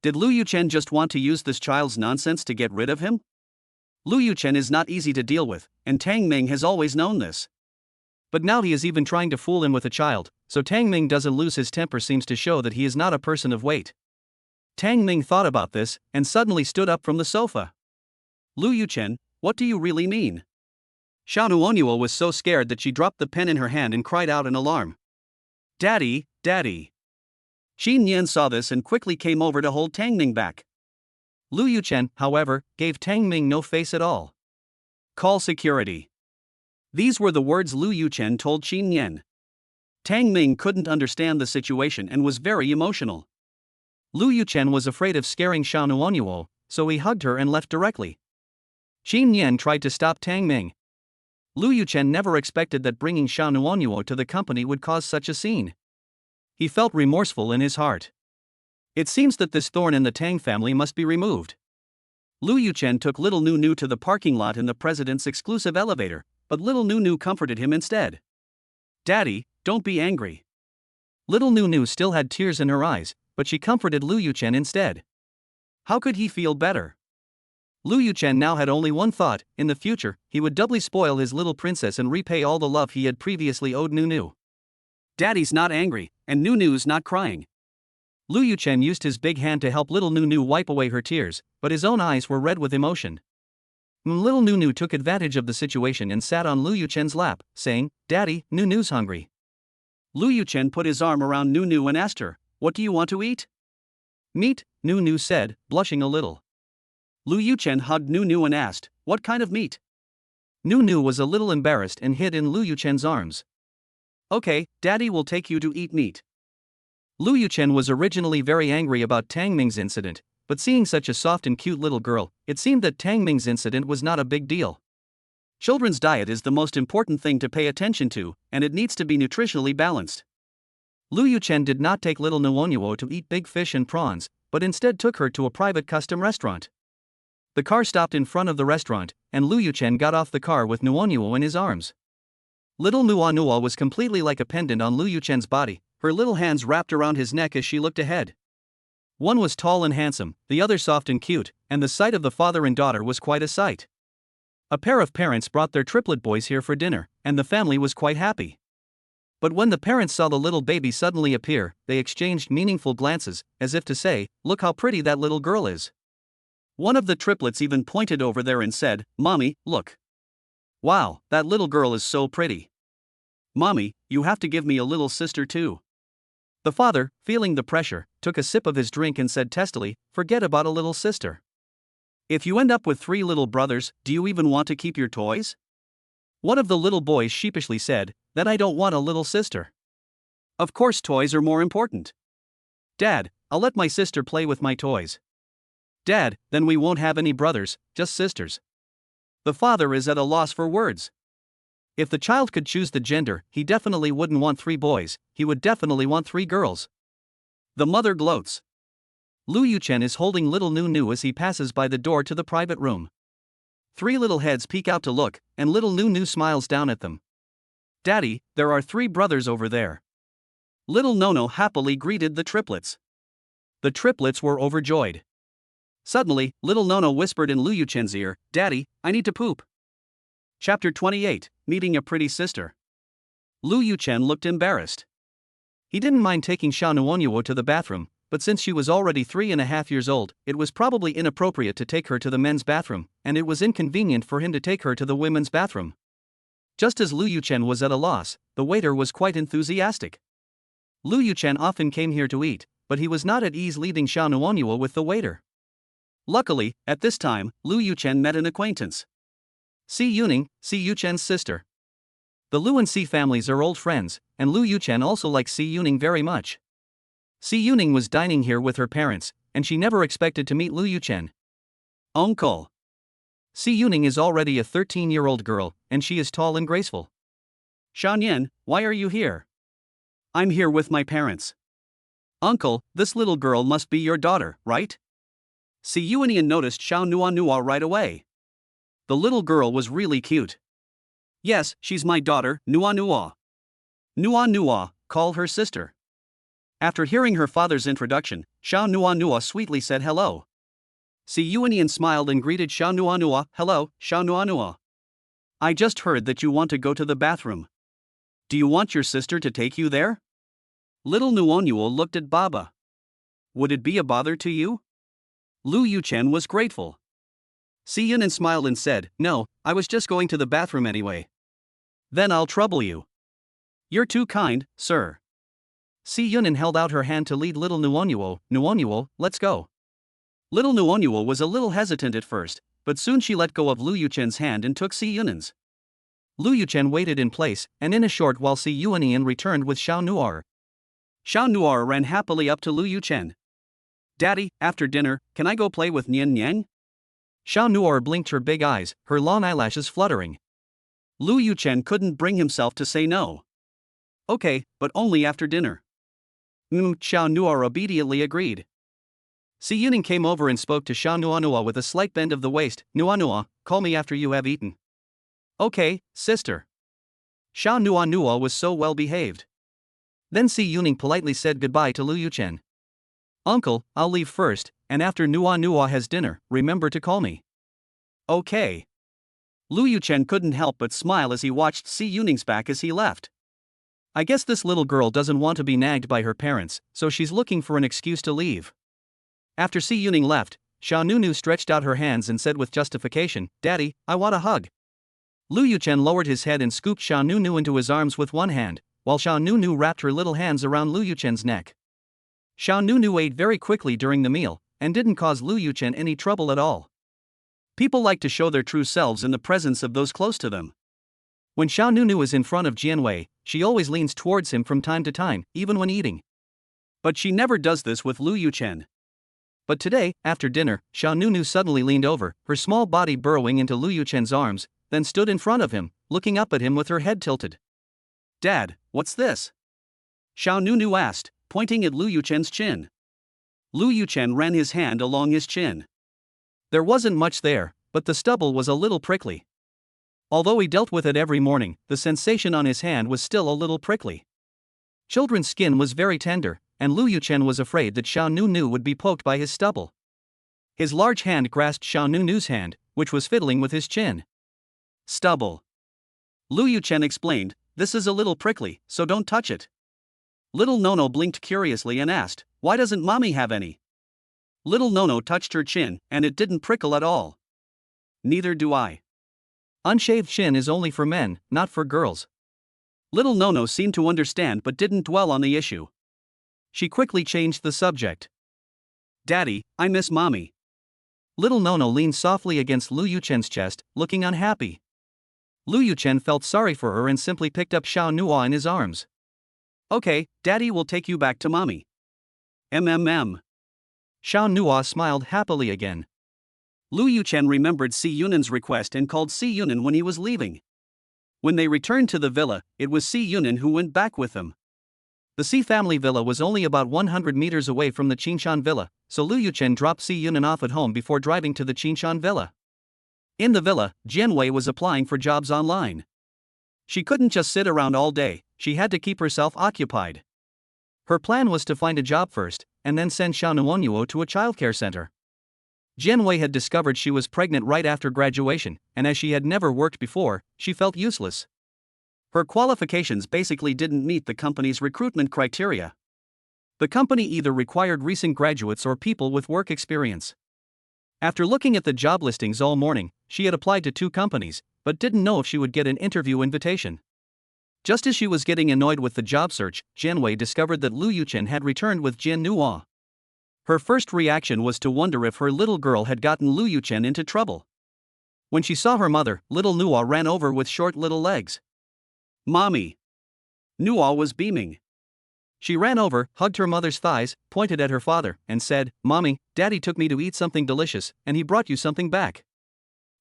Did Lu Yuchen just want to use this child's nonsense to get rid of him? Lu Yuchen is not easy to deal with, and Tang Ming has always known this. But now he is even trying to fool him with a child, so Tang Ming doesn't lose his temper seems to show that he is not a person of weight. Tang Ming thought about this, and suddenly stood up from the sofa. Lu Yuchen, what do you really mean? Xiao Nuonyuo was so scared that she dropped the pen in her hand and cried out in alarm. Daddy, Daddy. Qin Yan saw this and quickly came over to hold Tang Ming back. Lu Yuchen, however, gave Tang Ming no face at all. Call security. These were the words Lu Yuchen told Qin Yan. Tang Ming couldn't understand the situation and was very emotional. Lu Yuchen was afraid of scaring Xiao Nuanyuo, so he hugged her and left directly. Qin Yan tried to stop Tang Ming. Lu Yuchen never expected that bringing Xiao Nuanyuo to the company would cause such a scene. He felt remorseful in his heart. It seems that this thorn in the Tang family must be removed. Lu Yuchen took little Nunu to the parking lot in the president's exclusive elevator, but little Nunu comforted him instead. Daddy, don't be angry. Little Nunu still had tears in her eyes, but she comforted Lu Yuchen instead. How could he feel better? Lu Yuchen now had only one thought: in the future, he would doubly spoil his little princess and repay all the love he had previously owed Nunu. Daddy's not angry, and Nunu's not crying. Lu Yuchen used his big hand to help little Nunu wipe away her tears, but his own eyes were red with emotion. Little Nunu took advantage of the situation and sat on Lu Yuchen's lap, saying, "Daddy, Nunu's hungry." Lu Yuchen put his arm around Nunu and asked her, "What do you want to eat?" "Meat," Nunu said, blushing a little. Lu Yuchen hugged Nunu and asked, "What kind of meat?" Nunu was a little embarrassed and hid in Lu Yuchen's arms. "Okay, Daddy will take you to eat meat." Lu Yuchen was originally very angry about Tang Ming's incident, but seeing such a soft and cute little girl, it seemed that Tang Ming's incident was not a big deal. Children's diet is the most important thing to pay attention to, and it needs to be nutritionally balanced. Lu Yuchen did not take little Nuonyuo to eat big fish and prawns, but instead took her to a private custom restaurant. The car stopped in front of the restaurant, and Lu Yuchen got off the car with Nuonyuo in his arms. Little Nuonyuo was completely like a pendant on Lu Yuchen's body, her little hands wrapped around his neck as she looked ahead. One was tall and handsome, the other soft and cute, and the sight of the father and daughter was quite a sight. A pair of parents brought their triplet boys here for dinner, and the family was quite happy. But when the parents saw the little baby suddenly appear, they exchanged meaningful glances, as if to say, "Look how pretty that little girl is." One of the triplets even pointed over there and said, "Mommy, look. Wow, that little girl is so pretty. Mommy, you have to give me a little sister too." The father, feeling the pressure, took a sip of his drink and said testily, "Forget about a little sister. If you end up with 3 little brothers, do you even want to keep your toys?" One of the little boys sheepishly said, "Then I don't want a little sister. Of course toys are more important. Dad, I'll let my sister play with my toys." "Dad, then we won't have any brothers, just sisters." The father is at a loss for words. If the child could choose the gender, he definitely wouldn't want 3 boys, he would definitely want 3 girls. The mother gloats. Lu Yuchen is holding little Nunu as he passes by the door to the private room. 3 little heads peek out to look, and little Nunu smiles down at them. "Daddy, there are 3 brothers over there." Little Nono happily greeted the triplets. The triplets were overjoyed. Suddenly, little Nono whispered in Lu Yuchen's ear, "Daddy, I need to poop." Chapter 28, Meeting a Pretty Sister. Lu Yuchen looked embarrassed. He didn't mind taking Xiao Nuonyuo to the bathroom, but since she was already 3.5 years old, it was probably inappropriate to take her to the men's bathroom, and it was inconvenient for him to take her to the women's bathroom. Just as Lu Yuchen was at a loss, the waiter was quite enthusiastic. Lu Yuchen often came here to eat, but he was not at ease leaving Xiao Nuonyuo with the waiter. Luckily, at this time, Lu Yuchen met an acquaintance. Si Yuning, Si Yuchen's sister. The Lu and Si families are old friends, and Lu Yuchen also likes Si Yuning very much. Si Yuning was dining here with her parents, and she never expected to meet Lu Yuchen. Uncle. Si Yuning is already a 13-year-old girl, and she is tall and graceful. "Shanyan, why are you here?" "I'm here with my parents." "Uncle, this little girl must be your daughter, right?" Si Yuanian noticed Xiao Nuanua right away. The little girl was really cute. "Yes, she's my daughter, Nuanua." "Nuanua, call her sister." After hearing her father's introduction, Xiao Nuanua sweetly said hello. Si Yuanian smiled and greeted Xiao Nuanua, "Hello, Xiao Nuanua. I just heard that you want to go to the bathroom. Do you want your sister to take you there?" Little Nuanua looked at Baba. "Would it be a bother to you?" Lu Yuchen was grateful. Si Yunan smiled and said, "No, I was just going to the bathroom anyway." "Then I'll trouble you." "You're too kind, sir." Si Yunan held out her hand to lead little Nuonyuo, "Nuonyuo, let's go." Little Nuonua was a little hesitant at first, but soon she let go of Lu Yuchen's hand and took Si Yunan's. Lu Yuchen waited in place, and in a short while Si Yuanian returned with Xiao Nuar. Xiao Nuar ran happily up to Lu Yuchen. Daddy, after dinner, can I go play with Nian Niang? Xiao Nuar blinked her big eyes, her long eyelashes fluttering. Lu Yuchen couldn't bring himself to say no. Okay, but only after dinner. Xiao Nuar obediently agreed. Si Yuning came over and spoke to Xiao Nuanua with a slight bend of the waist. Nuanua, call me after you have eaten. Okay, sister. Xiao Nuanua was so well behaved. Then Si Yuning politely said goodbye to Lu Yuchen. Uncle, I'll leave first, and after Nuanua has dinner, remember to call me. Okay. Lu Yuchen couldn't help but smile as he watched Si Yuning's back as he left. I guess this little girl doesn't want to be nagged by her parents, so she's looking for an excuse to leave. After Si Yuning left, Xiao Nunu stretched out her hands and said with justification, Daddy, I want a hug. Lu Yuchen lowered his head and scooped Xiao Nunu into his arms with one hand, while Xiao Nunu wrapped her little hands around Lu Yuchen's neck. Xiao Nunu ate very quickly during the meal, and didn't cause Lu Yuchen any trouble at all. People like to show their true selves in the presence of those close to them. When Xiao Nunu is in front of Jianwei, she always leans towards him from time to time, even when eating. But she never does this with Lu Yuchen. But today, after dinner, Xiao Nunu suddenly leaned over, her small body burrowing into Lu Yuchen's arms, then stood in front of him, looking up at him with her head tilted. Dad, what's this? Xiao Nunu asked, pointing at Lu Yuchen's chin. Lu Yuchen ran his hand along his chin. There wasn't much there, but the stubble was a little prickly. Although he dealt with it every morning, the sensation on his hand was still a little prickly. Children's skin was very tender, and Lu Yuchen was afraid that Xiao Nunu would be poked by his stubble. His large hand grasped Xiao Nunu's hand, which was fiddling with his chin. Stubble. Lu Yuchen explained, this is a little prickly, so don't touch it. Little Nono blinked curiously and asked, why doesn't mommy have any? Little Nono touched her chin, and it didn't prickle at all. Neither do I. Unshaved chin is only for men, not for girls. Little Nono seemed to understand but didn't dwell on the issue. She quickly changed the subject. Daddy, I miss mommy. Little Nono leaned softly against Lu Yuchen's chest, looking unhappy. Lu Yuchen felt sorry for her and simply picked up Xiao Nua in his arms. Okay, Daddy will take you back to mommy. MMM. Xiao Nua smiled happily again. Lu Yuchen remembered Si Yunan's request and called Si Yunan when he was leaving. When they returned to the villa, it was Si Yunan who went back with them. The Si family villa was only about 100 meters away from the Qinshan villa, so Lu Yuchen dropped Si Yunan off at home before driving to the Qinshan villa. In the villa, Jianwei was applying for jobs online. She couldn't just sit around all day, she had to keep herself occupied. Her plan was to find a job first, and then send Xiao Nuonyuo to a childcare center. Jianwei had discovered she was pregnant right after graduation, and as she had never worked before, she felt useless. Her qualifications basically didn't meet the company's recruitment criteria. The company either required recent graduates or people with work experience. After looking at the job listings all morning, she had applied to 2 companies, but didn't know if she would get an interview invitation. Just as she was getting annoyed with the job search, Jianwei discovered that Lu Yuchen had returned with Jian Nuo. Her first reaction was to wonder if her little girl had gotten Lu Yuchen into trouble. When she saw her mother, little Nuo ran over with short little legs. Mommy! Nuo was beaming. She ran over, hugged her mother's thighs, pointed at her father, and said, Mommy, Daddy took me to eat something delicious, and he brought you something back.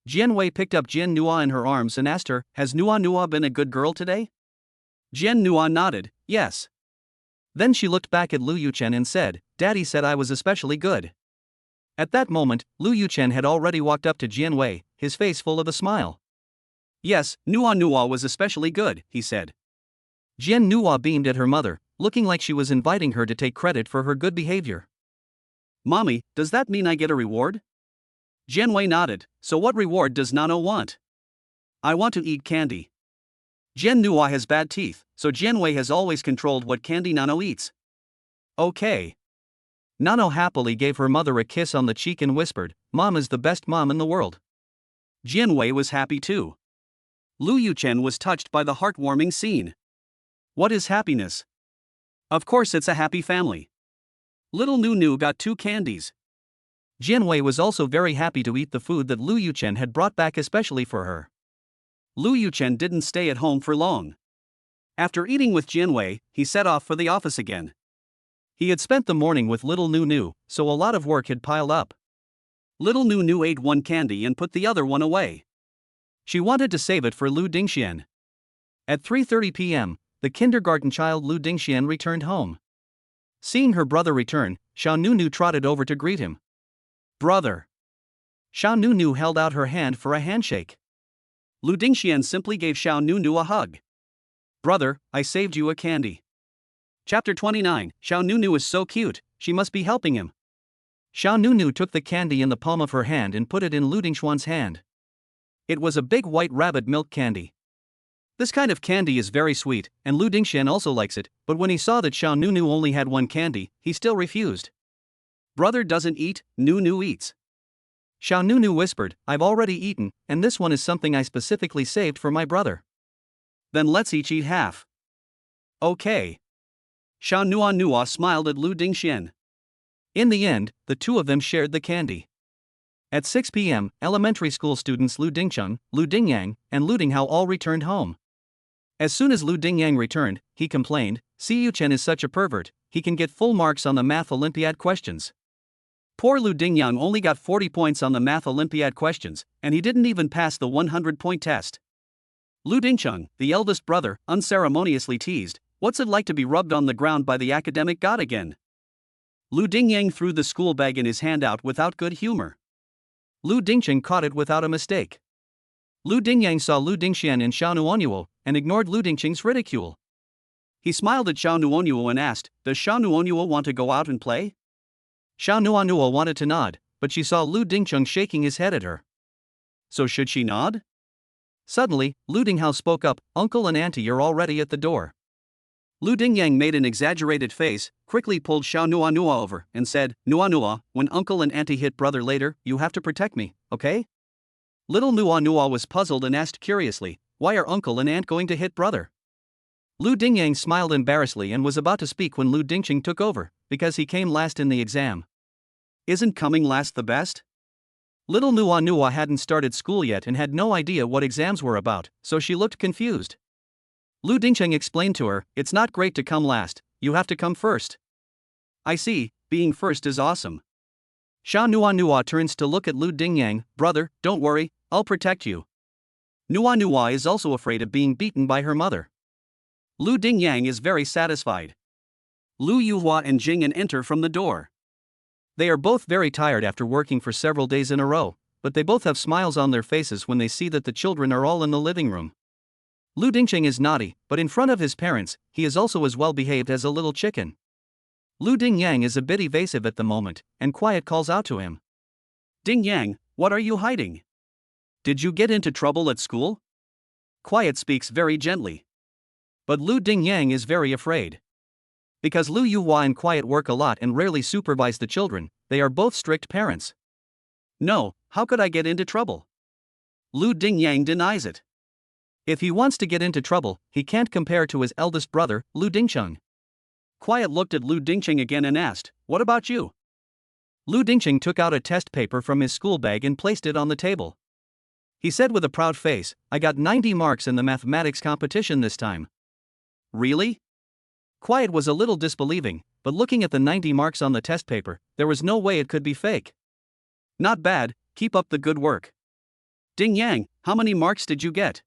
Jianwei picked up Jian Nuo in her arms and asked her, Has Nuo been a good girl today? Jian Nuo nodded, yes. Then she looked back at Lu Yuchen and said, Daddy said I was especially good. At that moment, Lu Yuchen had already walked up to Jianwei, his face full of a smile. Yes, Nuo was especially good, he said. Jian Nuo beamed at her mother, looking like she was inviting her to take credit for her good behavior. Mommy, does that mean I get a reward? Jianwei nodded, so what reward does Nano want? I want to eat candy. Jian Nuo has bad teeth, so Jianwei has always controlled what candy Nano eats. Okay. Nano happily gave her mother a kiss on the cheek and whispered, Mom is the best mom in the world. Jianwei was happy too. Lu Yuchen was touched by the heartwarming scene. What is happiness? Of course it's a happy family. Little Nunu got 2 candies. Jianwei was also very happy to eat the food that Lu Yuchen had brought back especially for her. Lu Yuchen didn't stay at home for long. After eating with Jianwei, he set off for the office again. He had spent the morning with little Nu, so a lot of work had piled up. Little Nu ate one candy and put the other one away. She wanted to save it for Lu Dingxian. At 3:30 p.m., the kindergarten child Lu Dingxian returned home. Seeing her brother return, Xiao Nu trotted over to greet him. "Brother." Xiao Nu held out her hand for a handshake. Lu Dingxian simply gave Xiao Nu a hug. "Brother, I saved you a candy." Chapter 29, Xiao Nu is so cute, she must be helping him. Xiao Nu took the candy in the palm of her hand and put it in Lu Dingxian's hand. It was a big white rabbit milk candy. This kind of candy is very sweet, and Lu Dingxian also likes it, but when he saw that Xiao Nu only had one candy, he still refused. "Brother doesn't eat, Nu eats." Xiao Nu whispered, "I've already eaten, and this one is something I specifically saved for my brother." "Then let's each eat half." "Okay." Xiao Nu smiled at Lu Dingxian. In the end, the two of them shared the candy. At 6 p.m., elementary school students Lu Dingcheng, Lu Dingyang, and Lu Dinghao all returned home. As soon as Lu Dingyang returned, he complained, "Si Yuchen is such a pervert, he can get full marks on the math Olympiad questions." Poor Lu Dingyang only got 40 points on the math Olympiad questions, and he didn't even pass the 100-point test. Lu Dingcheng, the eldest brother, unceremoniously teased, "What's it like to be rubbed on the ground by the academic god again?" Lu Dingyang threw the school bag in his hand out without good humor. Lu Dingcheng caught it without a mistake. Lu Dingyang saw Lu Dingxian in Xiao Nuonuo and ignored Lu Dingcheng's ridicule. He smiled at Xiao Nuonuo and asked, "Does Xiao Nuonuo want to go out and play?" Xiao Nuonuo wanted to nod, but she saw Lu Dingcheng shaking his head at her. So should she nod? Suddenly, Lu Dinghao spoke up, "Uncle and Auntie are already at the door." Lu Dingyang made an exaggerated face, quickly pulled Xiao Nuonuo over, and said, "Nuonuo, when Uncle and Auntie hit brother later, you have to protect me, okay?" Little Nuonuo was puzzled and asked curiously, "Why are Uncle and Aunt going to hit brother?" Lu Dingyang smiled embarrassedly and was about to speak when Lu Dingcheng took over, because he came last in the exam. Isn't coming last the best? Little Nuonuo hadn't started school yet and had no idea what exams were about, so she looked confused. Lu Dingcheng explained to her, "It's not great to come last, you have to come first." "I see, being first is awesome." Xiao Nuonuo turns to look at Lu Dingyang, "Brother, don't worry, I'll protect you." Nuonuo is also afraid of being beaten by her mother. Lu Dingyang is very satisfied. Lu Yuhua and Jing'an enter from the door. They are both very tired after working for several days in a row, but they both have smiles on their faces when they see that the children are all in the living room. Lu Dingcheng is naughty, but in front of his parents, he is also as well behaved as a little chicken. Lu Dingyang is a bit evasive at the moment, and Quiet calls out to him. "Dingyang, what are you hiding? Did you get into trouble at school?" Quiet speaks very gently. But Lu Dingyang is very afraid. Because Lu Yuhua and Quiet work a lot and rarely supervise the children, they are both strict parents. "No, how could I get into trouble?" Lu Dingyang denies it. If he wants to get into trouble, he can't compare to his eldest brother, Lu Dingcheng. Quiet looked at Lu Dingcheng again and asked, "What about you?" Lu Dingcheng took out a test paper from his school bag and placed it on the table. He said with a proud face, "I got 90 marks in the mathematics competition this time." "Really?" Quiet was a little disbelieving, but looking at the 90 marks on the test paper, there was no way it could be fake. "Not bad, keep up the good work." "Dingyang, how many marks did you get?"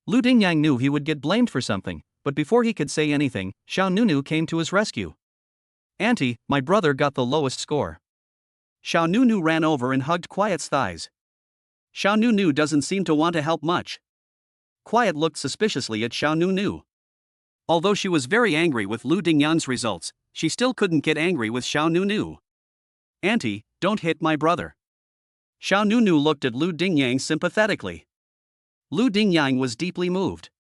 Lu Dingyang knew he would get blamed for something, but before he could say anything, Xiao Nu came to his rescue. "Auntie, my brother got the lowest score." Xiao Nu ran over and hugged Quiet's thighs. Xiao Nu doesn't seem to want to help much. Quiet looked suspiciously at Xiao Nu. Although she was very angry with Lu Dingyang's results, she still couldn't get angry with Xiao Nu. "Auntie, don't hit my brother." Xiao Nu looked at Lu Dingyang sympathetically. Lu Dingyang was deeply moved.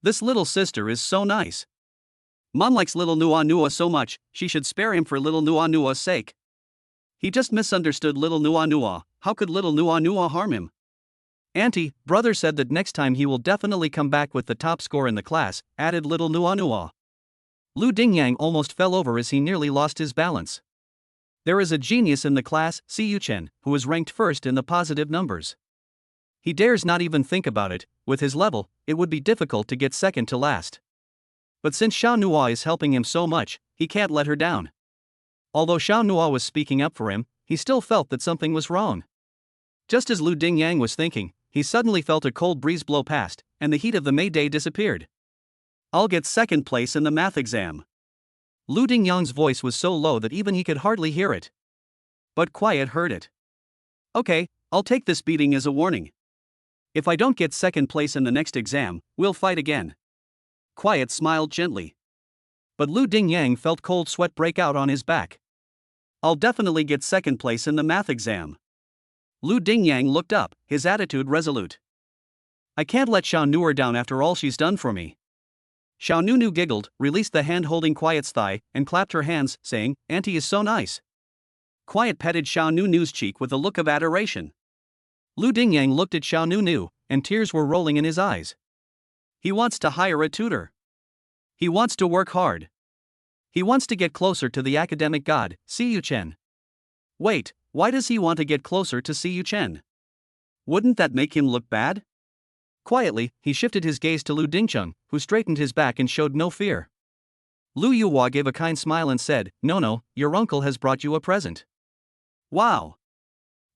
This little sister is so nice. Mom likes little Nuonuo so much, she should spare him for little Nuonuo's sake. He just misunderstood little Nuonuo, how could little Nuonuo harm him? "Auntie, brother said that next time he will definitely come back with the top score in the class," added little Nuonuo. Lu Dingyang almost fell over as he nearly lost his balance. There is a genius in the class, Yuchen, who is ranked first in the positive numbers. He dares not even think about it. With his level, it would be difficult to get second to last. But since Xiao Nua is helping him so much, he can't let her down. Although Xiao Nua was speaking up for him, he still felt that something was wrong. Just as Lu Dingyang was thinking, he suddenly felt a cold breeze blow past, and the heat of the May Day disappeared. I'll get second place in the math exam. Lu Dingyang's voice was so low that even he could hardly hear it. But Quiet heard it. Okay, I'll take this beating as a warning. If I don't get second place in the next exam, we'll fight again. Quiet smiled gently. But Lu Dingyang felt cold sweat break out on his back. I'll definitely get second place in the math exam. Lu Dingyang looked up, his attitude resolute. I can't let Xiao Nu down after all she's done for me. Xiao Nu giggled, released the hand holding Quiet's thigh, and clapped her hands, saying, Auntie is so nice. Quiet petted Xiao Nu's cheek with a look of adoration. Lu Dingyang looked at Xiao Nu, and tears were rolling in his eyes. He wants to hire a tutor. He wants to work hard. He wants to get closer to the academic god, Yuchen. Wait, why does he want to get closer to Yuchen? Wouldn't that make him look bad? Quietly, he shifted his gaze to Lu Dingcheng, who straightened his back and showed no fear. Lu Yuhua gave a kind smile and said, No, your uncle has brought you a present. Wow!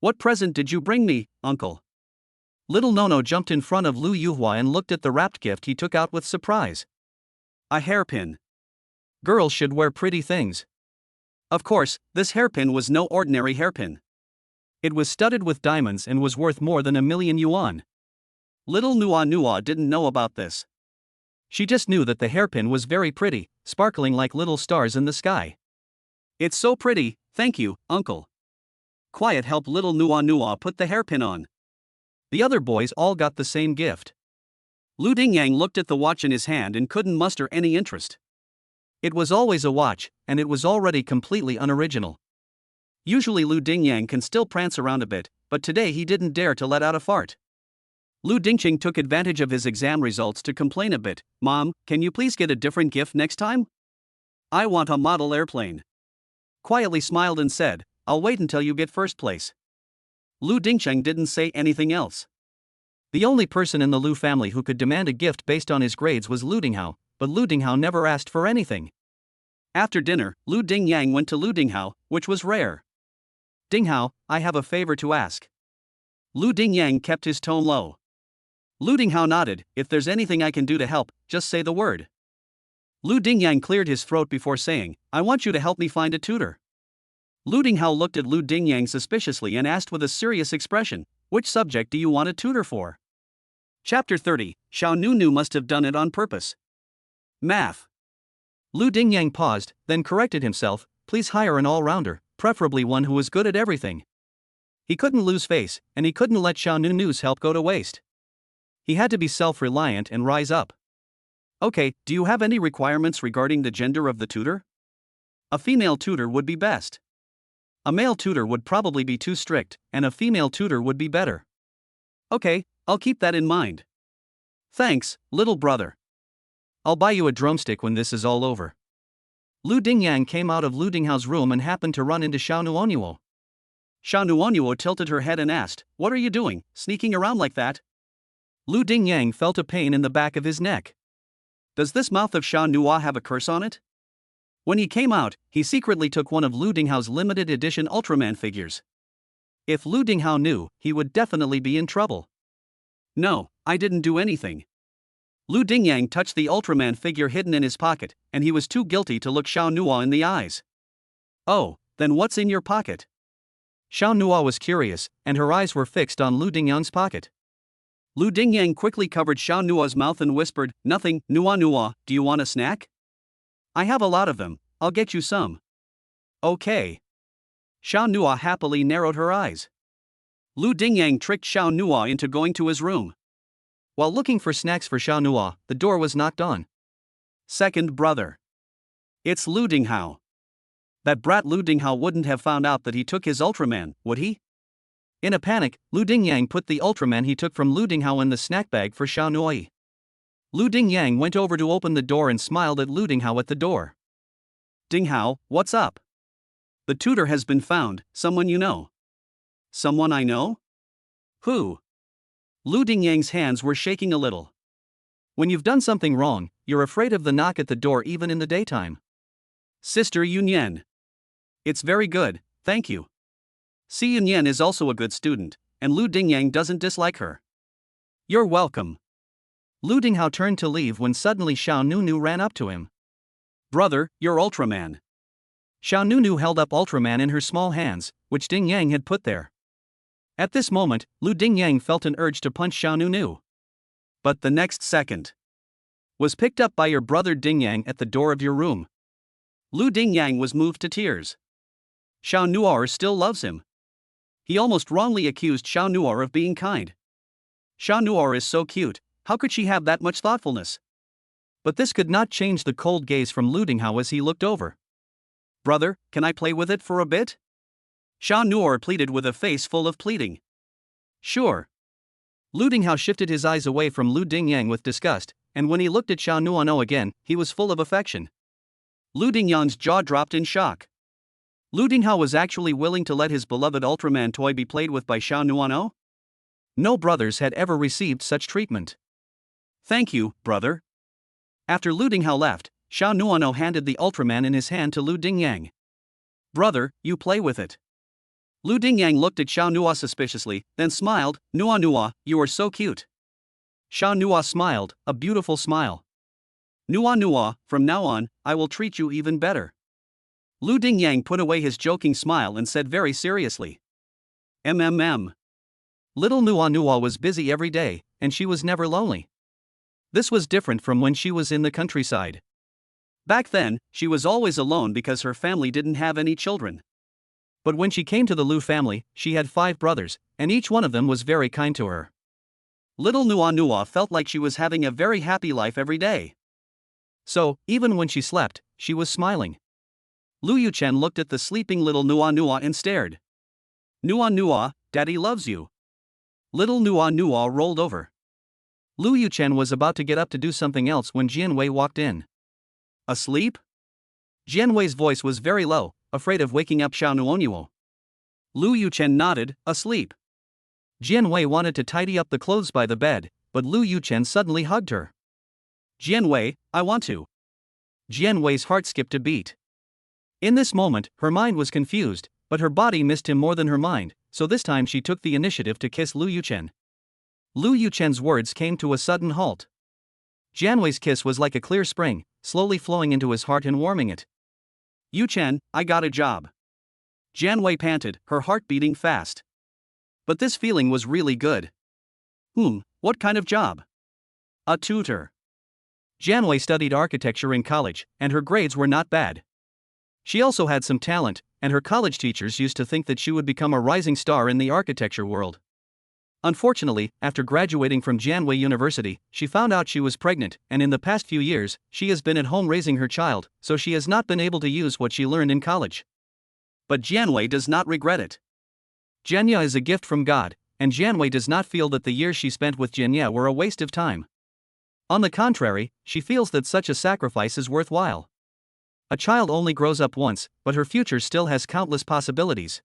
What present did you bring me, uncle? Little Nono jumped in front of Lu Yuhua and looked at the wrapped gift he took out with surprise. A hairpin. Girls should wear pretty things. Of course, this hairpin was no ordinary hairpin. It was studded with diamonds and was worth more than 1,000,000 yuan. Little Nua didn't know about this. She just knew that the hairpin was very pretty, sparkling like little stars in the sky. It's so pretty, thank you, uncle. Quiet helped little Nua put the hairpin on. The other boys all got the same gift. Lu Dingyang looked at the watch in his hand and couldn't muster any interest. It was always a watch, and it was already completely unoriginal. Usually Lu Dingyang can still prance around a bit, but today he didn't dare to let out a fart. Lu Dingcheng took advantage of his exam results to complain a bit. Mom, can you please get a different gift next time? I want a model airplane. Quietly smiled and said, I'll wait until you get first place. Lu Dingcheng didn't say anything else. The only person in the Lu family who could demand a gift based on his grades was Lu Dinghao, but Lu Dinghao never asked for anything. After dinner, Lu Dingyang went to Lu Dinghao, which was rare. Dinghao, I have a favor to ask. Lu Dingyang kept his tone low. Lu Dinghao nodded, if there's anything I can do to help, just say the word. Lu Dingyang cleared his throat before saying, I want you to help me find a tutor. Lu Dinghao looked at Lu Dingyang suspiciously and asked with a serious expression, which subject do you want a tutor for? Chapter 30, Xiao Nu must have done it on purpose. Math. Lu Dingyang paused, then corrected himself, please hire an all-rounder, preferably one who is good at everything. He couldn't lose face, and he couldn't let Xiao Nu's help go to waste. He had to be self-reliant and rise up. Okay, do you have any requirements regarding the gender of the tutor? A female tutor would be best. A male tutor would probably be too strict, and a female tutor would be better. Okay, I'll keep that in mind. Thanks, little brother. I'll buy you a drumstick when this is all over. Lu Dingyang came out of Lu Dinghao's room and happened to run into Xiao Nuonyuo. Xiao Nuonyuo tilted her head and asked, what are you doing, sneaking around like that? Lu Dingyang felt a pain in the back of his neck. Does this mouth of Xiao Nua have a curse on it? When he came out, he secretly took one of Lu Dinghao's limited edition Ultraman figures. If Lu Dinghao knew, he would definitely be in trouble. No, I didn't do anything. Lu Dingyang touched the Ultraman figure hidden in his pocket, and he was too guilty to look Xiao Nua in the eyes. Oh, then what's in your pocket? Xiao Nua was curious, and her eyes were fixed on Lu Dingyang's pocket. Lu Dingyang quickly covered Xiao Nua's mouth and whispered, nothing, Nua, do you want a snack? I have a lot of them, I'll get you some. Okay. Xiao Nua happily narrowed her eyes. Lu Dingyang tricked Xiao Nua into going to his room. While looking for snacks for Xiao Nua, the door was knocked on. Second brother. It's Lu Dinghao. That brat Lu Dinghao wouldn't have found out that he took his Ultraman, would he? In a panic, Lu Dingyang put the Ultraman he took from Lu Dinghao in the snack bag for Xiao Nua. Lu Dingyang went over to open the door and smiled at Lu Dinghao at the door. Dinghao, what's up? The tutor has been found, someone you know. Someone I know? Who? Lu Dingyang's hands were shaking a little. When you've done something wrong, you're afraid of the knock at the door even in the daytime. Sister Yunyan. It's very good, thank you. Si Yunyan is also a good student, and Lu Dingyang doesn't dislike her. You're welcome. Lu Dinghao turned to leave when suddenly Xiao Nunu ran up to him. Brother, you're Ultraman. Xiao Nunu held up Ultraman in her small hands, which Ding Yang had put there. At this moment, Lu Dingyang felt an urge to punch Xiao Nunu. But the next second was picked up by your brother Ding Yang at the door of your room. Lu Dingyang was moved to tears. Xiao Nuar still loves him. He almost wrongly accused Xiao Nuar of being kind. Xiao Nuar is so cute, how could she have that much thoughtfulness? But this could not change the cold gaze from Lu Dinghao as he looked over. Brother, can I play with it for a bit? Xiao Nuar pleaded with a face full of pleading. Sure. Lu Dinghao shifted his eyes away from Lu Dingyang with disgust, and when he looked at Xiao Nuano again, he was full of affection. Lu Dingyang's jaw dropped in shock. Lu Dinghao was actually willing to let his beloved Ultraman toy be played with by Xiao Nuano? No brothers had ever received such treatment. Thank you, brother. After Lu Dinghao left, Xiao Nuano handed the Ultraman in his hand to Lu Dingyang. Brother, you play with it. Lu Dingyang looked at Xiao Nua suspiciously, then smiled. Nua Nua, you are so cute. Xiao Nua smiled, a beautiful smile. Nua Nua, from now on, I will treat you even better. Lu Dingyang put away his joking smile and said very seriously. MMM. Little Nua Nua was busy every day, and she was never lonely. This was different from when she was in the countryside. Back then, she was always alone because her family didn't have any children. But when she came to the Lu family, she had 5 brothers, and each one of them was very kind to her. Little Nua Nua felt like she was having a very happy life every day. So, even when she slept, she was smiling. Lu Yuchen looked at the sleeping little Nua Nua and stared. Nua Nua, Daddy loves you. Little Nua Nua rolled over. Lu Yuchen was about to get up to do something else when Jianwei walked in. Asleep? Jianwei's voice was very low, afraid of waking up Xiao Nuonuo. Lu Yuchen nodded, asleep. Jianwei wanted to tidy up the clothes by the bed, but Lu Yuchen suddenly hugged her. Jianwei, I want to. Jianwei's heart skipped a beat. In this moment, her mind was confused, but her body missed him more than her mind, so this time she took the initiative to kiss Lu Yuchen. Lu Yuchen's words came to a sudden halt. Jianwei's kiss was like a clear spring, slowly flowing into his heart and warming it. Yuchen, I got a job. Jianwei panted, her heart beating fast. But this feeling was really good. What kind of job? A tutor. Jianwei studied architecture in college, and her grades were not bad. She also had some talent, and her college teachers used to think that she would become a rising star in the architecture world. Unfortunately, after graduating from Jianwei University, she found out she was pregnant, and in the past few years, she has been at home raising her child, so she has not been able to use what she learned in college. But Jianwei does not regret it. Jianya is a gift from God, and Jianwei does not feel that the years she spent with Jianya were a waste of time. On the contrary, she feels that such a sacrifice is worthwhile. A child only grows up once, but her future still has countless possibilities.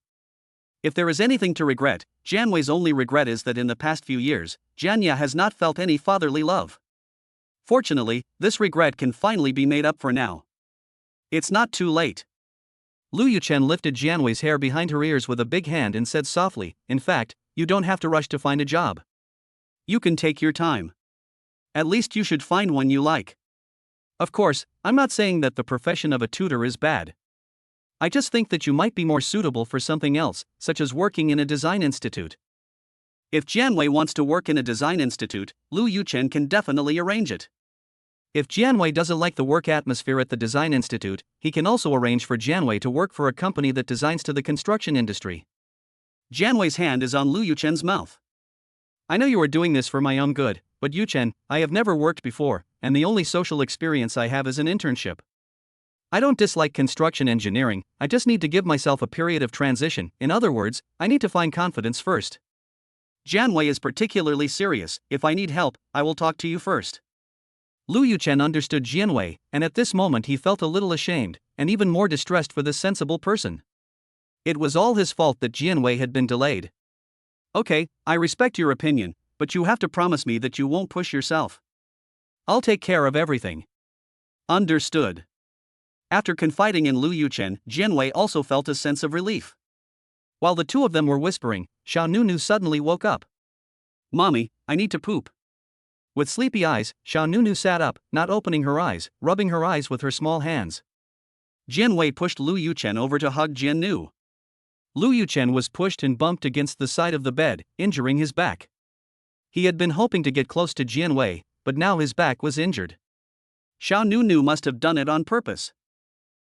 If there is anything to regret, Jianwei's only regret is that in the past few years, Jianya has not felt any fatherly love. Fortunately, this regret can finally be made up for now. It's not too late. Lu Yuchen lifted Jianwei's hair behind her ears with a big hand and said softly, in fact, you don't have to rush to find a job. You can take your time. At least you should find one you like. Of course, I'm not saying that the profession of a tutor is bad. I just think that you might be more suitable for something else, such as working in a design institute. If Jianwei wants to work in a design institute, Lu Yuchen can definitely arrange it. If Jianwei doesn't like the work atmosphere at the design institute, he can also arrange for Jianwei to work for a company that designs to the construction industry. Jianwei's hand is on Lu Yuchen's mouth. I know you are doing this for my own good, but Yuchen, I have never worked before, and the only social experience I have is an internship. I don't dislike construction engineering, I just need to give myself a period of transition. In other words, I need to find confidence first. Jianwei is particularly serious. If I need help, I will talk to you first. Lu Yuchen understood Jianwei, and at this moment he felt a little ashamed, and even more distressed for this sensible person. It was all his fault that Jianwei had been delayed. Okay, I respect your opinion, but you have to promise me that you won't push yourself. I'll take care of everything. Understood. After confiding in Lu Yuchen, Jianwei also felt a sense of relief. While the two of them were whispering, Xiao Nunu suddenly woke up. Mommy, I need to poop. With sleepy eyes, Xiao Nunu sat up, not opening her eyes, rubbing her eyes with her small hands. Jianwei pushed Lu Yuchen over to hug Jian Nu. Lu Yuchen was pushed and bumped against the side of the bed, injuring his back. He had been hoping to get close to Jianwei, but now his back was injured. Xiao Nunu must have done it on purpose.